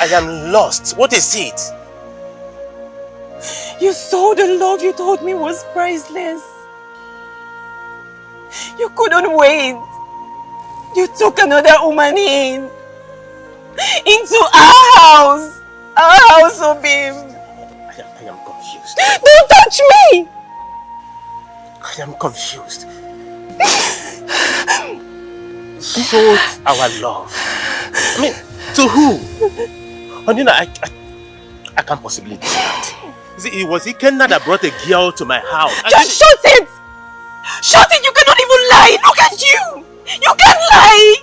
I am lost. What is it? You saw the love you told me was priceless. You couldn't wait. You took another woman into our house. Our house, Obim. I am confused. Don't touch me! I am confused. Showed our love. I mean, to who? Onina, I can't possibly do that. See, it was Ikenna that brought a girl to my house. Just shoot it! Shoot it! You cannot even lie! Look at you! You can't lie!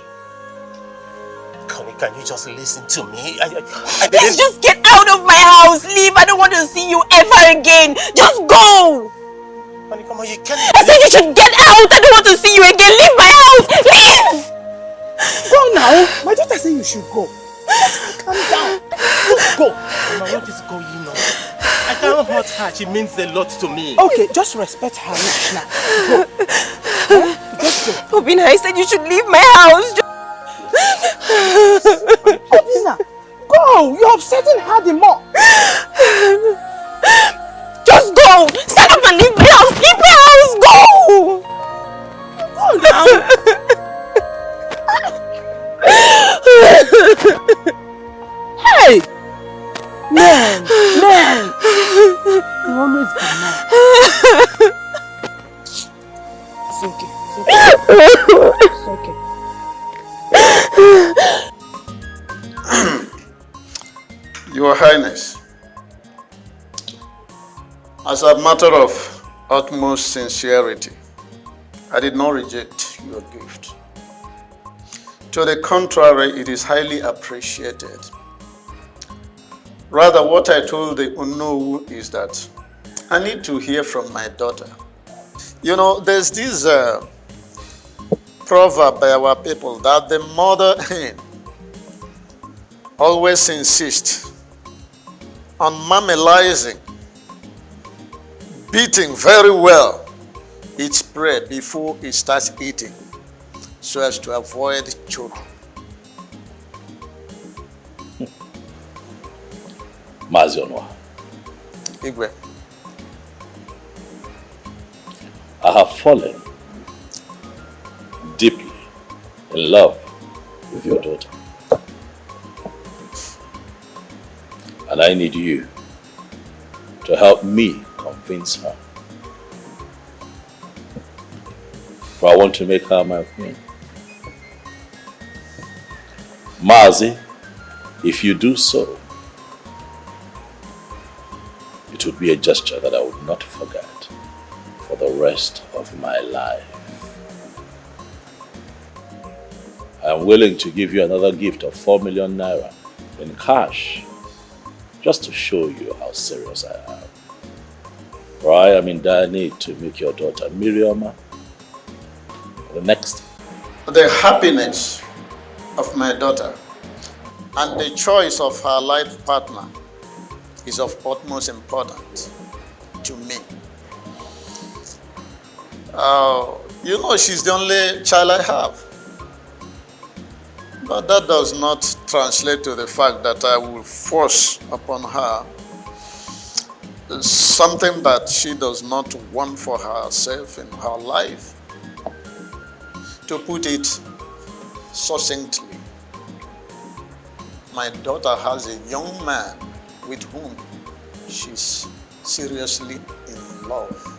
Connie, can you just listen to me? Please just get out of my house! Leave! I don't want to see you ever again! Just go! Connie, come on, you can't... I said you should get out! I don't want to see you again! Leave my house! Leave! Go now! My daughter said you should go. Calm down. Just go. Mama, what is going on? I cannot hurt her. She means a lot to me. Okay, just respect her now. Go. Just go. Obina, I said you should leave my house. Obina, go. You're upsetting her the more. Just go. Stand up and leave my house. Leave my house. Go. Go now. Hey! Man! You always be man. It's okay. It's okay. Your Highness, as a matter of utmost sincerity, I did not reject your gift. To the contrary, it is highly appreciated. Rather, what I told the Unowu is that I need to hear from my daughter. You know, there's this proverb by our people that the mother hen always insists on marmalizing, beating very well its prey before it starts eating, so as to avoid choking. Mazionwa, Igwe, I have fallen deeply in love with your daughter. And I need you to help me convince her. For I want to make her my queen. Mazi, if you do so, it would be a gesture that I would not forget for the rest of my life. I am willing to give you another gift of 4 million naira in cash, just to show you how serious I am. For I am in dire need to make your daughter Miriam the next. the happiness of my daughter and the choice of her life partner is of utmost importance to me. You know, she's the only child I have. But that does not translate to the fact that I will force upon her something that she does not want for herself in her life. To put it succinctly, my daughter has a young man with whom she's seriously in love.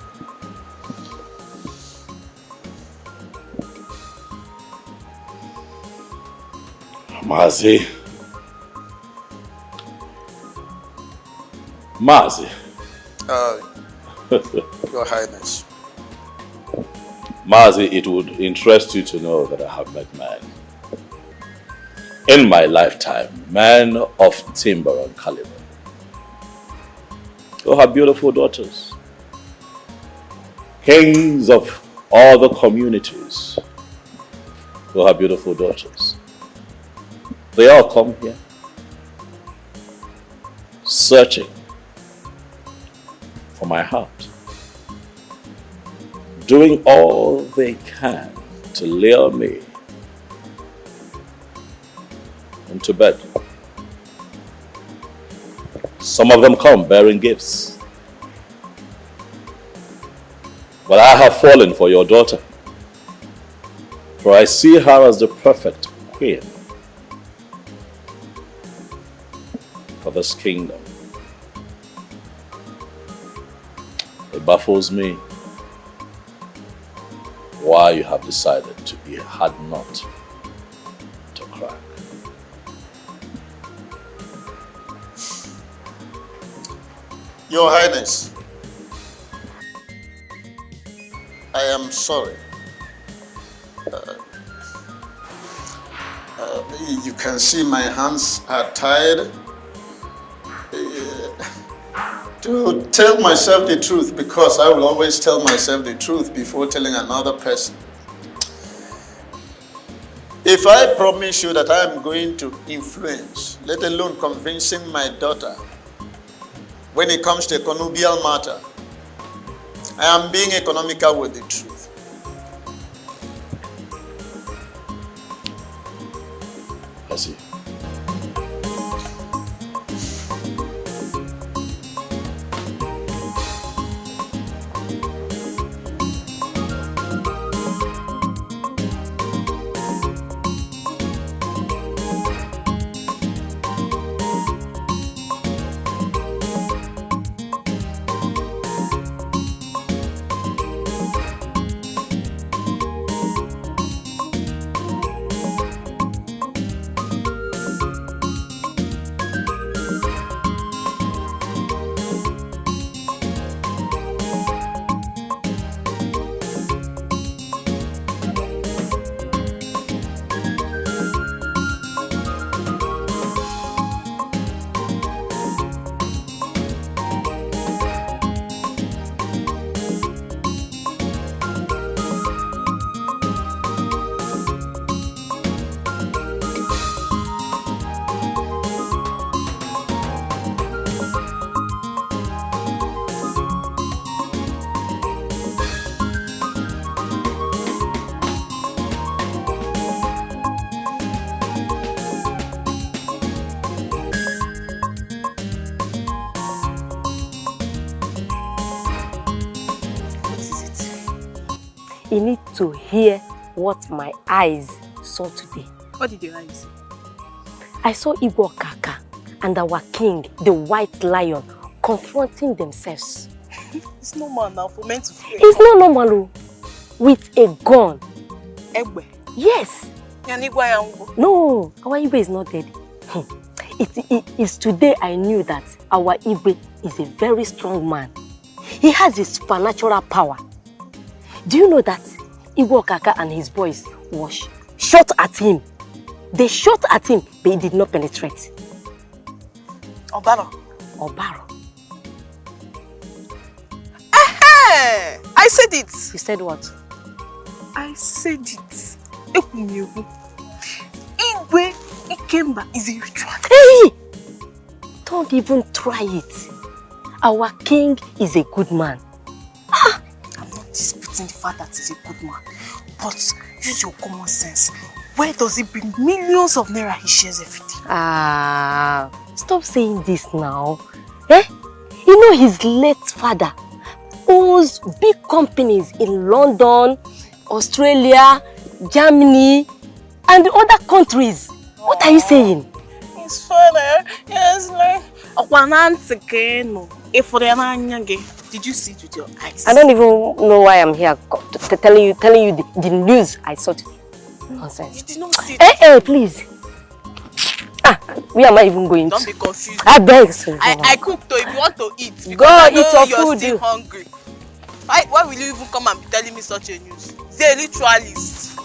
Mazi. Your Highness. Mazi, it would interest you to know that I have met men in my lifetime, men of timber and caliber, who have beautiful daughters, kings of all the communities who have beautiful daughters. They all come here searching for my heart, doing all they can to lure me into bed. Some of them come bearing gifts. But I have fallen for your daughter, for I see her as the perfect queen for this kingdom. It baffles me why you have decided to be a hard nut to crack. Your Highness, I am sorry. You can see my hands are tied. To tell myself the truth, because I will always tell myself the truth before telling another person. If I promise you that I am going to influence, let alone convincing my daughter, when it comes to a connubial matter, I am being economical with the truth. I see. You need to hear what my eyes saw today. What did your eyes see? I saw Igwe Okaka and our king, the white lion, confronting themselves. It's normal now for men to fear. It's not normal. With a gun. Egbe? Yes. No, our Igwe is not dead. It's today I knew that our Igwe is a very strong man. He has a supernatural power. Do you know that Igwe Okaka and his boys was shot at him? They shot at him, but he did not penetrate. Obaro? Obaro. I said it. You said what? I said it. Igwe Ikemba is a ritual. Hey! Don't even try it. Our king is a good man. I'm not disputing the fact that he's a good man, but use your common sense. Where does he bring millions of naira he shares every day? Stop saying this now. You know his late father owns big companies in London, Australia, Germany, and other countries. What are you saying? His father is like did you see it with your eyes? I don't even know why I'm here telling you the news I saw today. Nonsense. You did not see it. Hey, please. Where am I even going Don't to? be confused. I beg. I cooked though if you want to eat. Go I know eat your you're food. Still hungry. Why will you even come and be telling me such a news? They're ritualists.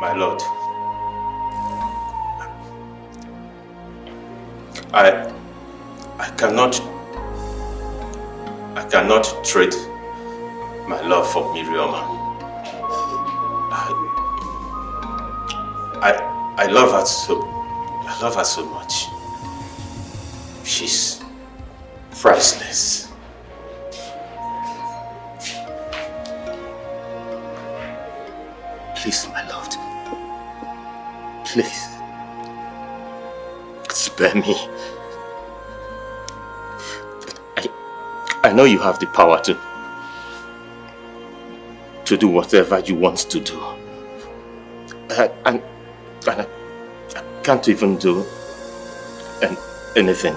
My lord, I cannot trade my love for Miriam. I love her so much. She's priceless. Please, my lord. Please. Spare me. I know you have the power to do whatever you want to do. And I can't even do anything.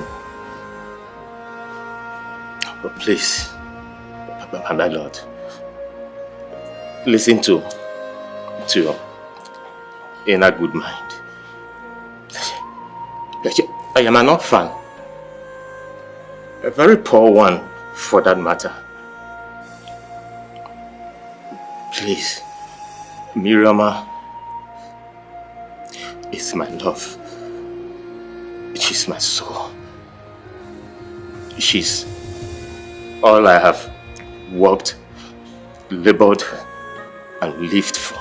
But please, my lord, listen to your inner good mind. I am an orphan. A very poor one, for that matter. Please, Miriama is my love. She's my soul. She's all I have worked, labored, and lived for.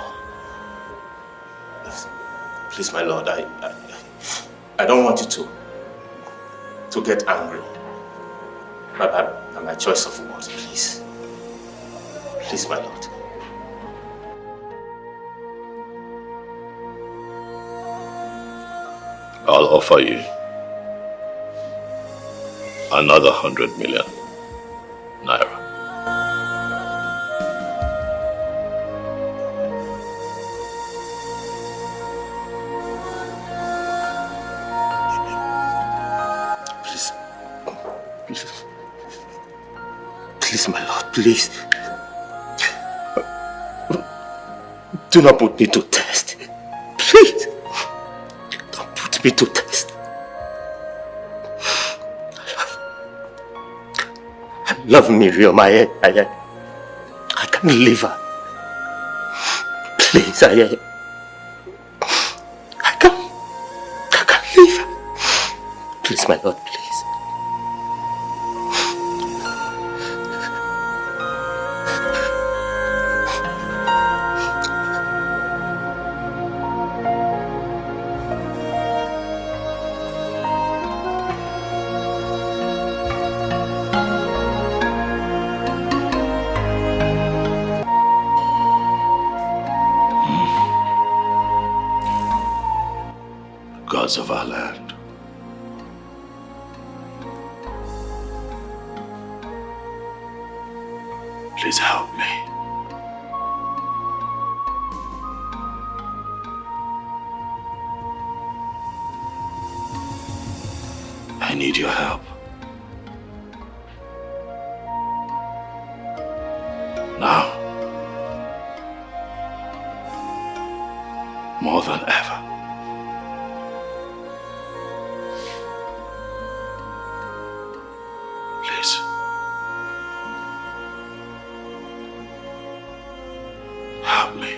Please, my lord, I don't want you to get angry by my choice of words, please. Please, my lord. I'll offer you another 100 million naira. Please, my lord, please. Do not put me to test. Please. Don't put me to test. I love Miriam. I can't leave her. Please, I can't leave her. Please, my lord, please. Gods of our land, please help me. I need your help. Now, more than ever. Please. Help me.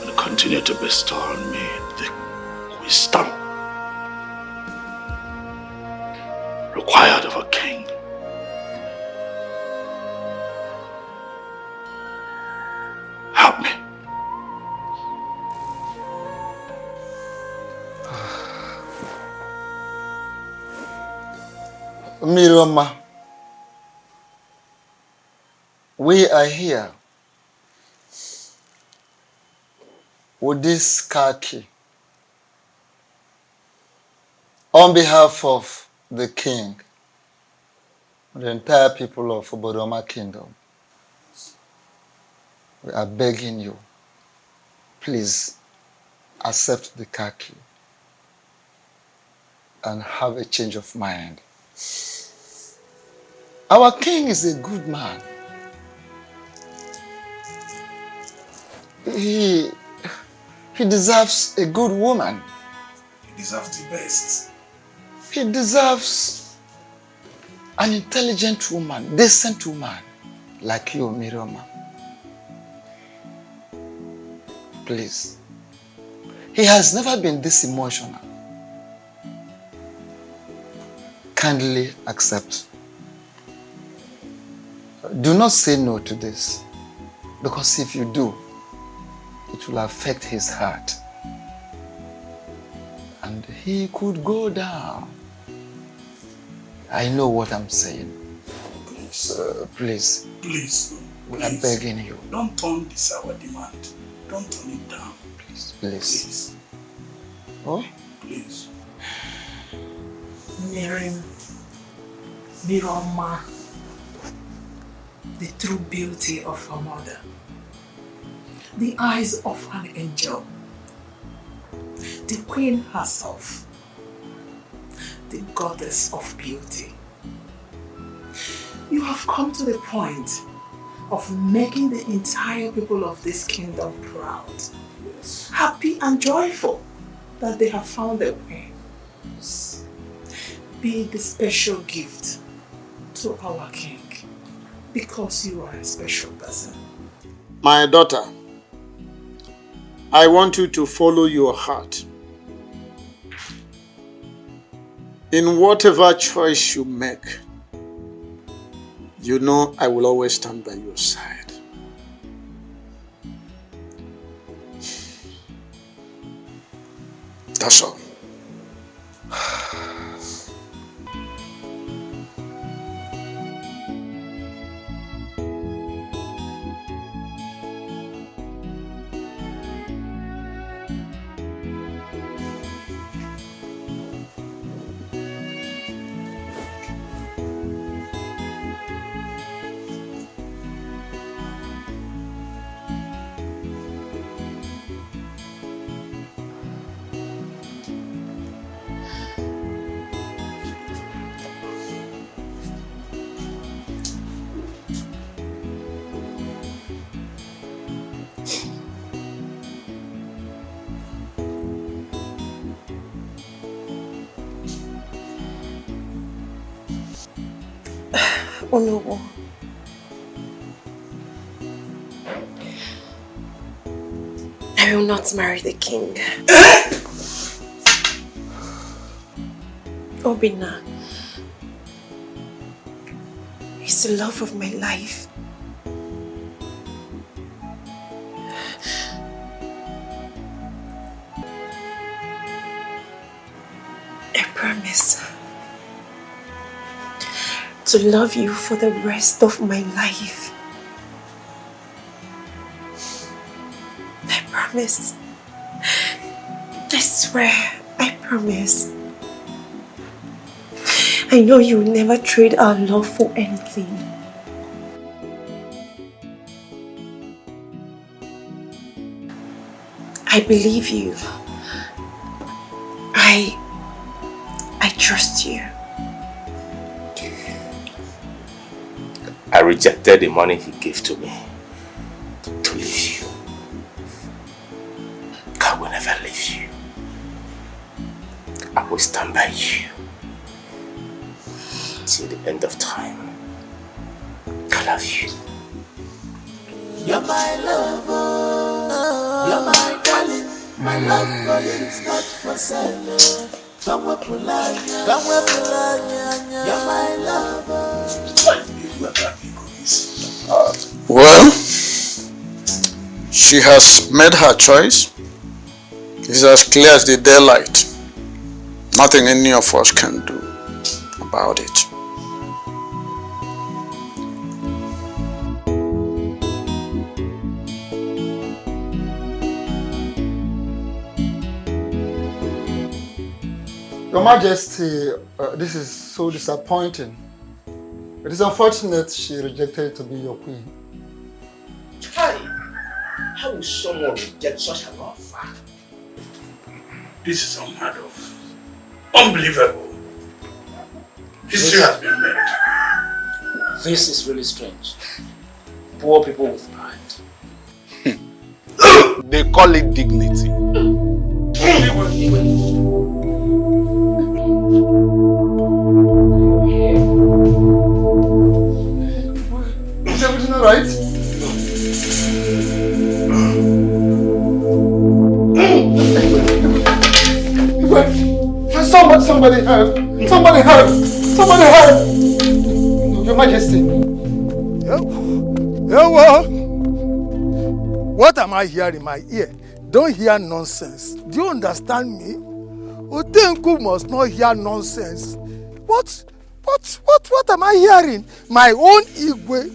And continue to bestow on me the wisdom required of a king. Help me. Miriama, we are here with this car key on behalf of the king, the entire people of Obodoma Kingdom. We are begging you, please accept the car key and have a change of mind. Our king is a good man. He deserves a good woman. He deserves the best. He deserves an intelligent woman, decent woman like you, Miriama. Please. He has never been this emotional. Kindly accept. Do not say no to this, because if you do, it will affect his heart. And he could go down. I know what I'm saying. Please. Please. Please. We are begging you. Don't turn this our demand. Don't turn it down. Please. Please. Oh? Please. Miriama, the true beauty of her mother, the eyes of an angel, the queen herself, the goddess of beauty. You have come to the point of making the entire people of this kingdom proud, happy and joyful that they have found their queen. Be the special gift to our king, because you are a special person. My daughter, I want you to follow your heart. In whatever choice you make, you know I will always stand by your side. That's all. Oh no. I will not marry the king. Obina, he's the love of my life. I promise to love you for the rest of my life. I promise. I swear, I promise. I know you will never trade our love for anything. I believe you. I trust you. I rejected the money he gave to me to leave you. I will never leave you. I will stand by you till the end of time. I love you. You're my lover, you're my darling. My love for you is not for sale. You're my lover. Well, she has made her choice. It's as clear as the daylight. Nothing any of us can do about it. Your Majesty, this is so disappointing. It is unfortunate she rejected to be your queen. Charlie, how will someone reject such an offer? This is unheard of. Unbelievable. History has been made. This is really strange. Poor people with pride. They call it dignity. Is everything alright? Somebody help! Somebody help! Somebody help! Your Majesty. What am I hearing in my ear? Don't hear nonsense. Do you understand me? Otenku must not hear nonsense. What am I hearing? My own Igwe,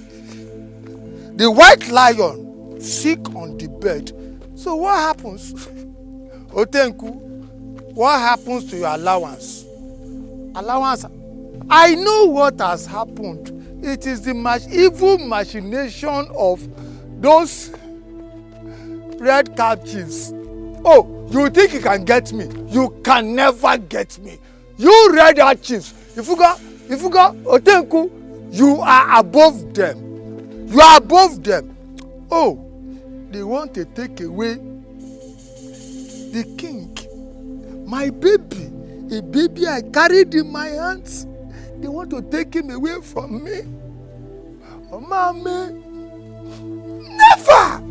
the white lion, sick on the bed. So what happens? Otenku, what happens to your allowance? Allowance? I know what has happened. It is the evil machination of those red cap chiefs. Oh, You think you can get me? You can never get me. You red hat chiefs. If you go Otenku, you are above them. You are above them. Oh, they want to take away the king. My baby, a baby I carried in my hands. They want to take him away from me. Oh, mommy. Never!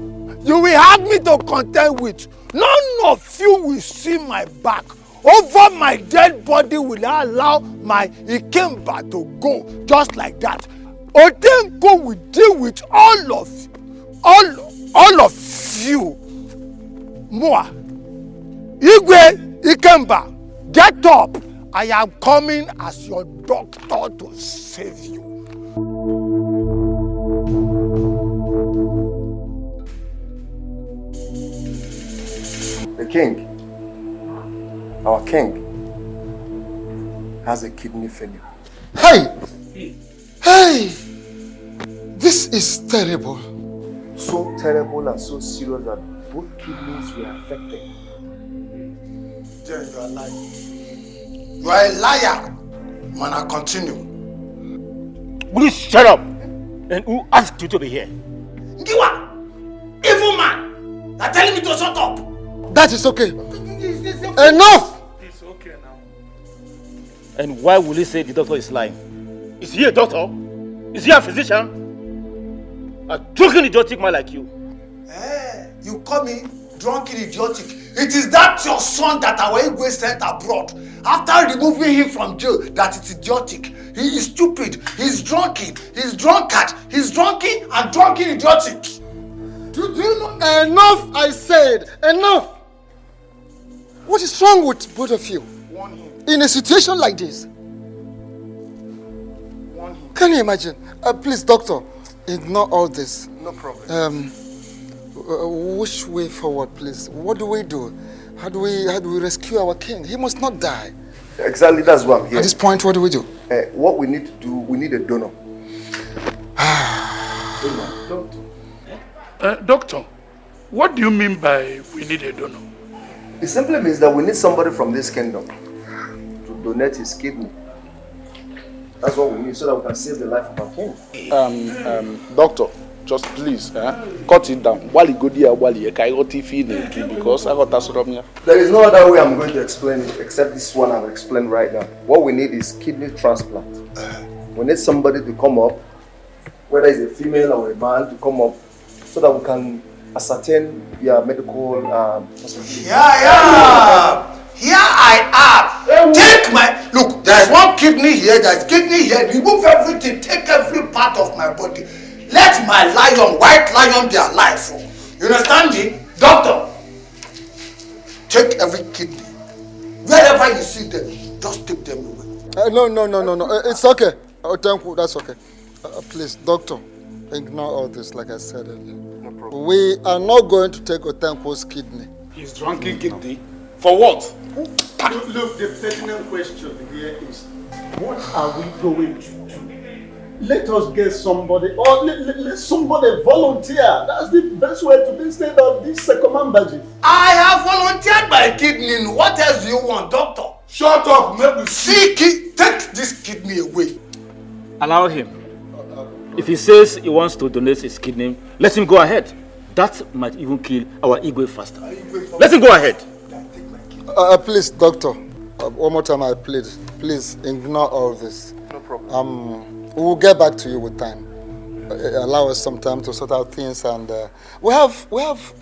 You will have me to contend with. None of you will see my back. Over my dead body will I allow my Ikemba to go just like that. Otenko will deal with all of you. Moa, Igwe, Ikemba, get up. I am coming as your doctor to save you. The king, our king, has a kidney failure. Hey! Hey! This is terrible. So terrible and so serious that both kidneys were affected. Then you are lying. You are a liar. Man, I continue. Will you shut up? And who asked you to be here? Ngiwa! Evil man! You're telling me to shut up! That is okay. Enough! It's okay now. And why will you say the doctor is lying? Is he a doctor? Is he a physician? A drunken idiotic man like you. You call me drunken idiotic. It is that your son that our Igwe sent abroad. After removing him from jail, that it's idiotic. He is stupid. He's drunken. He's drunkard. He's drunken and drunken idiotic. Do you know? Enough, I said. Enough. What is wrong with both of you? In a situation like this? Can you imagine? Please, doctor, ignore all this. No problem. Which way forward, please? What do we do? How do we rescue our king? He must not die. Exactly, that's what I'm here. At this point, what do we do? What we need to do, we need a donor. Doctor, what do you mean by we need a donor? It simply means that we need somebody from this kingdom to donate his kidney. That's what we need so that we can save the life of our king. Doctor, just please, cut it down. Wali go there, wali because I got that sort of here. There is no other way I'm going to explain it except this one I'll explain right now. What we need is kidney transplant. We need somebody to come up, whether it's a female or a man, to come up so that we can ascertain their medical Here I am. Take my look. There's one kidney here. There's kidney here. Remove everything. Take every part of my body. Let my lion, white lion, be alive. You understand me, doctor? Take every kidney. Wherever you see them, just take them away. No. It's okay. Oh, thank you. That's okay. Please, doctor, ignore all this. Like I said earlier, no problem. We are not going to take Otenko's kidney. His drunken kidney. For what? Look, the pertinent question here is, what are we going to do? Let us get somebody, or let somebody volunteer. That's the best way to do instead of this command budget. I have volunteered my kidney. What else do you want, doctor? Shut up, maybe. See, take this kidney away. Allow him. If he says he wants to donate his kidney, let him go ahead. That might even kill our Igwe faster. Let him go ahead. Please, doctor, one more time I plead. Please ignore all this. No problem. We'll get back to you with time. Allow us some time to sort out things, and we have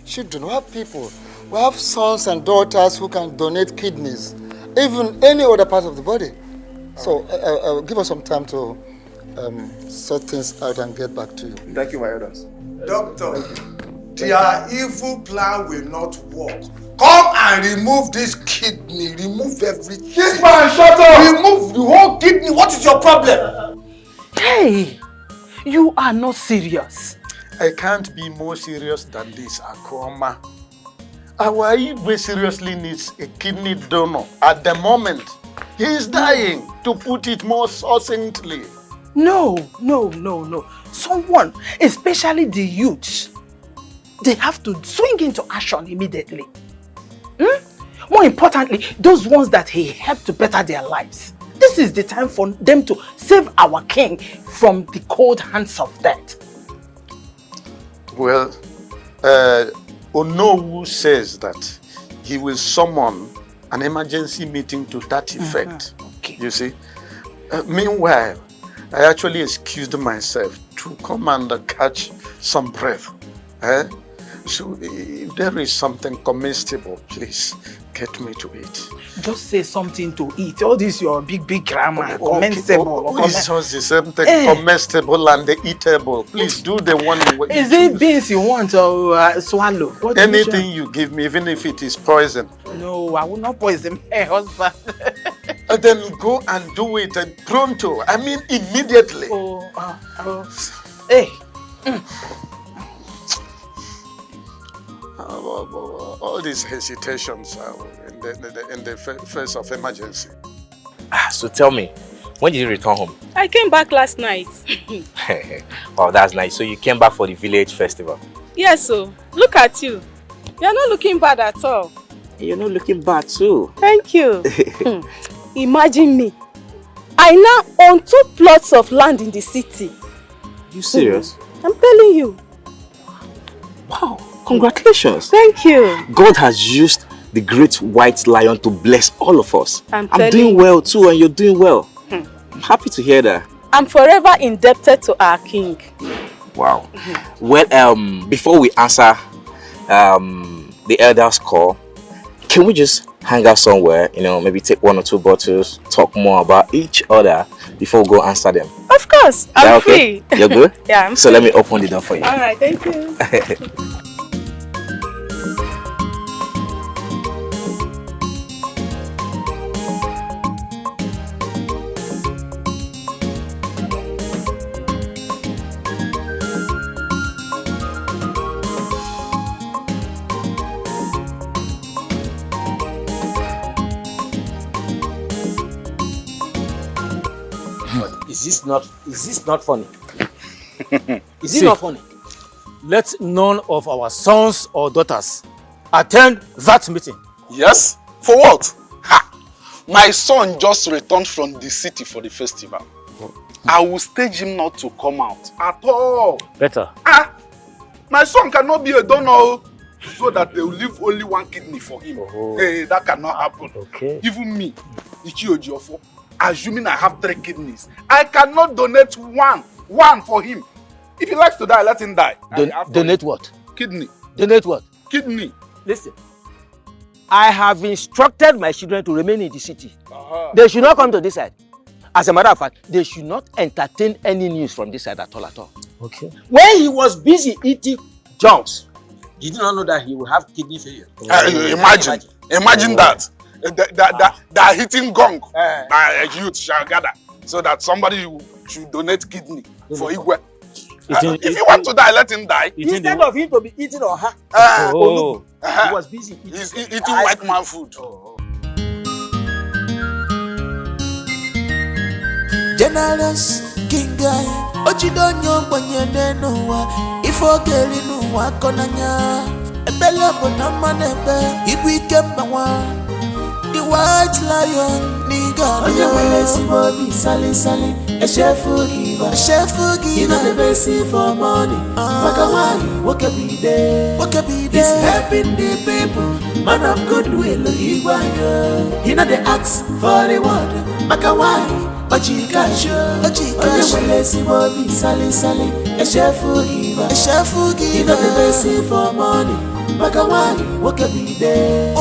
children, we have people, we have sons and daughters who can donate kidneys, even any other part of the body. So give us some time to sort things out and get back to you. Thank you, my elders. Doctor, their evil plan will not work. Come and remove this kidney. Remove everything. This man, shut up! Remove the whole kidney. What is your problem? Hey, you are not serious. I can't be more serious than this, Akoma. Our Igwe seriously needs a kidney donor at the moment. He is dying, to put it more succinctly. No. Someone, especially the youths, they have to swing into action immediately. More importantly, those ones that he helped to better their lives. This is the time for them to save our king from the cold hands of death. Well, Onowu says that he will summon an emergency meeting to that effect. Okay. You see? Meanwhile, I actually excused myself to come and catch some breath. So if there is something comestible, please get me to eat. Just say something to eat. All this your big grammar. Comestible. It's just the same thing. Comestible and the eatable. Please do the one you want. Is it beans you want or swallow? What anything you give me, even if it is poison. No, I will not poison my husband. Then go and do it pronto. I mean immediately. Hey. All these hesitations in the face of emergency. So tell me, when did you return home? I came back last night. Wow, that's nice. So you came back for the village festival? Yes, so look at you. You're not looking bad at all. You're not looking bad too. Thank you. Imagine me. I now own 2 plots of land in the city. You serious? I'm telling you. Wow, congratulations. Thank you. God has used the great white lion to bless all of us. I'm doing well too, and you're doing well. I'm happy to hear that. I'm forever indebted to our king. Wow. Well, before we answer the elders' call, can we just hang out somewhere, maybe take 1 or 2 bottles, talk more about each other before we go answer them? Of course, I'm free. You're good? Yeah, I'm So free. let me open the door for you. All right, thank you. Is this not funny? Is it not funny? Let none of our sons or daughters attend that meeting. Yes? For what? Ha! My son just returned from the city for the festival. I will stage him not to come out at all. Better. My son cannot be a donor so that they will leave only 1 kidney for him. Hey, that cannot happen. Okay. Even me, Ichiojiofo, assuming I have 3 kidneys, I cannot donate one for him. If he likes to die, let him die. Donate what? Kidney. Donate what? Kidney. Listen, I have instructed my children to remain in the city. They should not come to this side. As a matter of fact, they should not entertain any news from this side at all. Okay. When he was busy eating junks, you did not know that he will have kidney failure. Imagine that. They are hitting gong. A youth shall gather so that somebody should donate kidney for Igwe. If you want to die, let him die. Instead of him to be eating or her, he was busy eating. He's eating white man food. Generous King Guy, Ochidonyo Banyane Noa, Ifogeli Noa Konanya, Ebella Bonamanebe, Ibwikembawa, the white lion, nigga. Onye wele si Bobby, Sally, a chef giver, you know the best for money. Makawai, what can be there? He's helping the people, man of goodwill, Igwayo. You know the axe for the water, Makawai. Ochikasho, onye wele si Bobby, Sally, a chef giver, you know the best for money. Makawai, what can be there?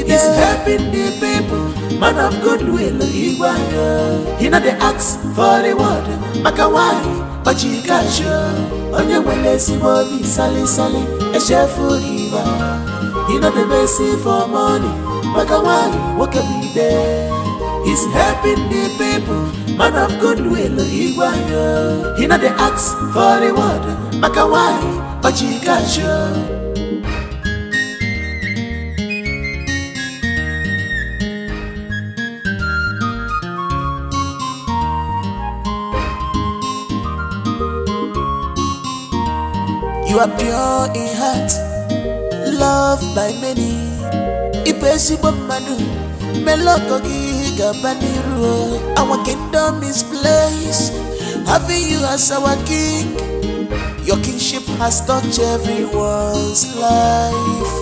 He's helping the people, man of goodwill, Igwayo. You know the axe for the water, Makawai, Ochikasho, onye wele si Bobby, Sally, a chef giver, you know the best for money. Makawai, what can be there? He's helping the people, man of goodwill, Igwayo. You know the axe for the water, Makawai, Ochikasho. You are pure in heart, loved by many. Our kingdom is blessed, having you as our king. Your kingship has touched everyone's life.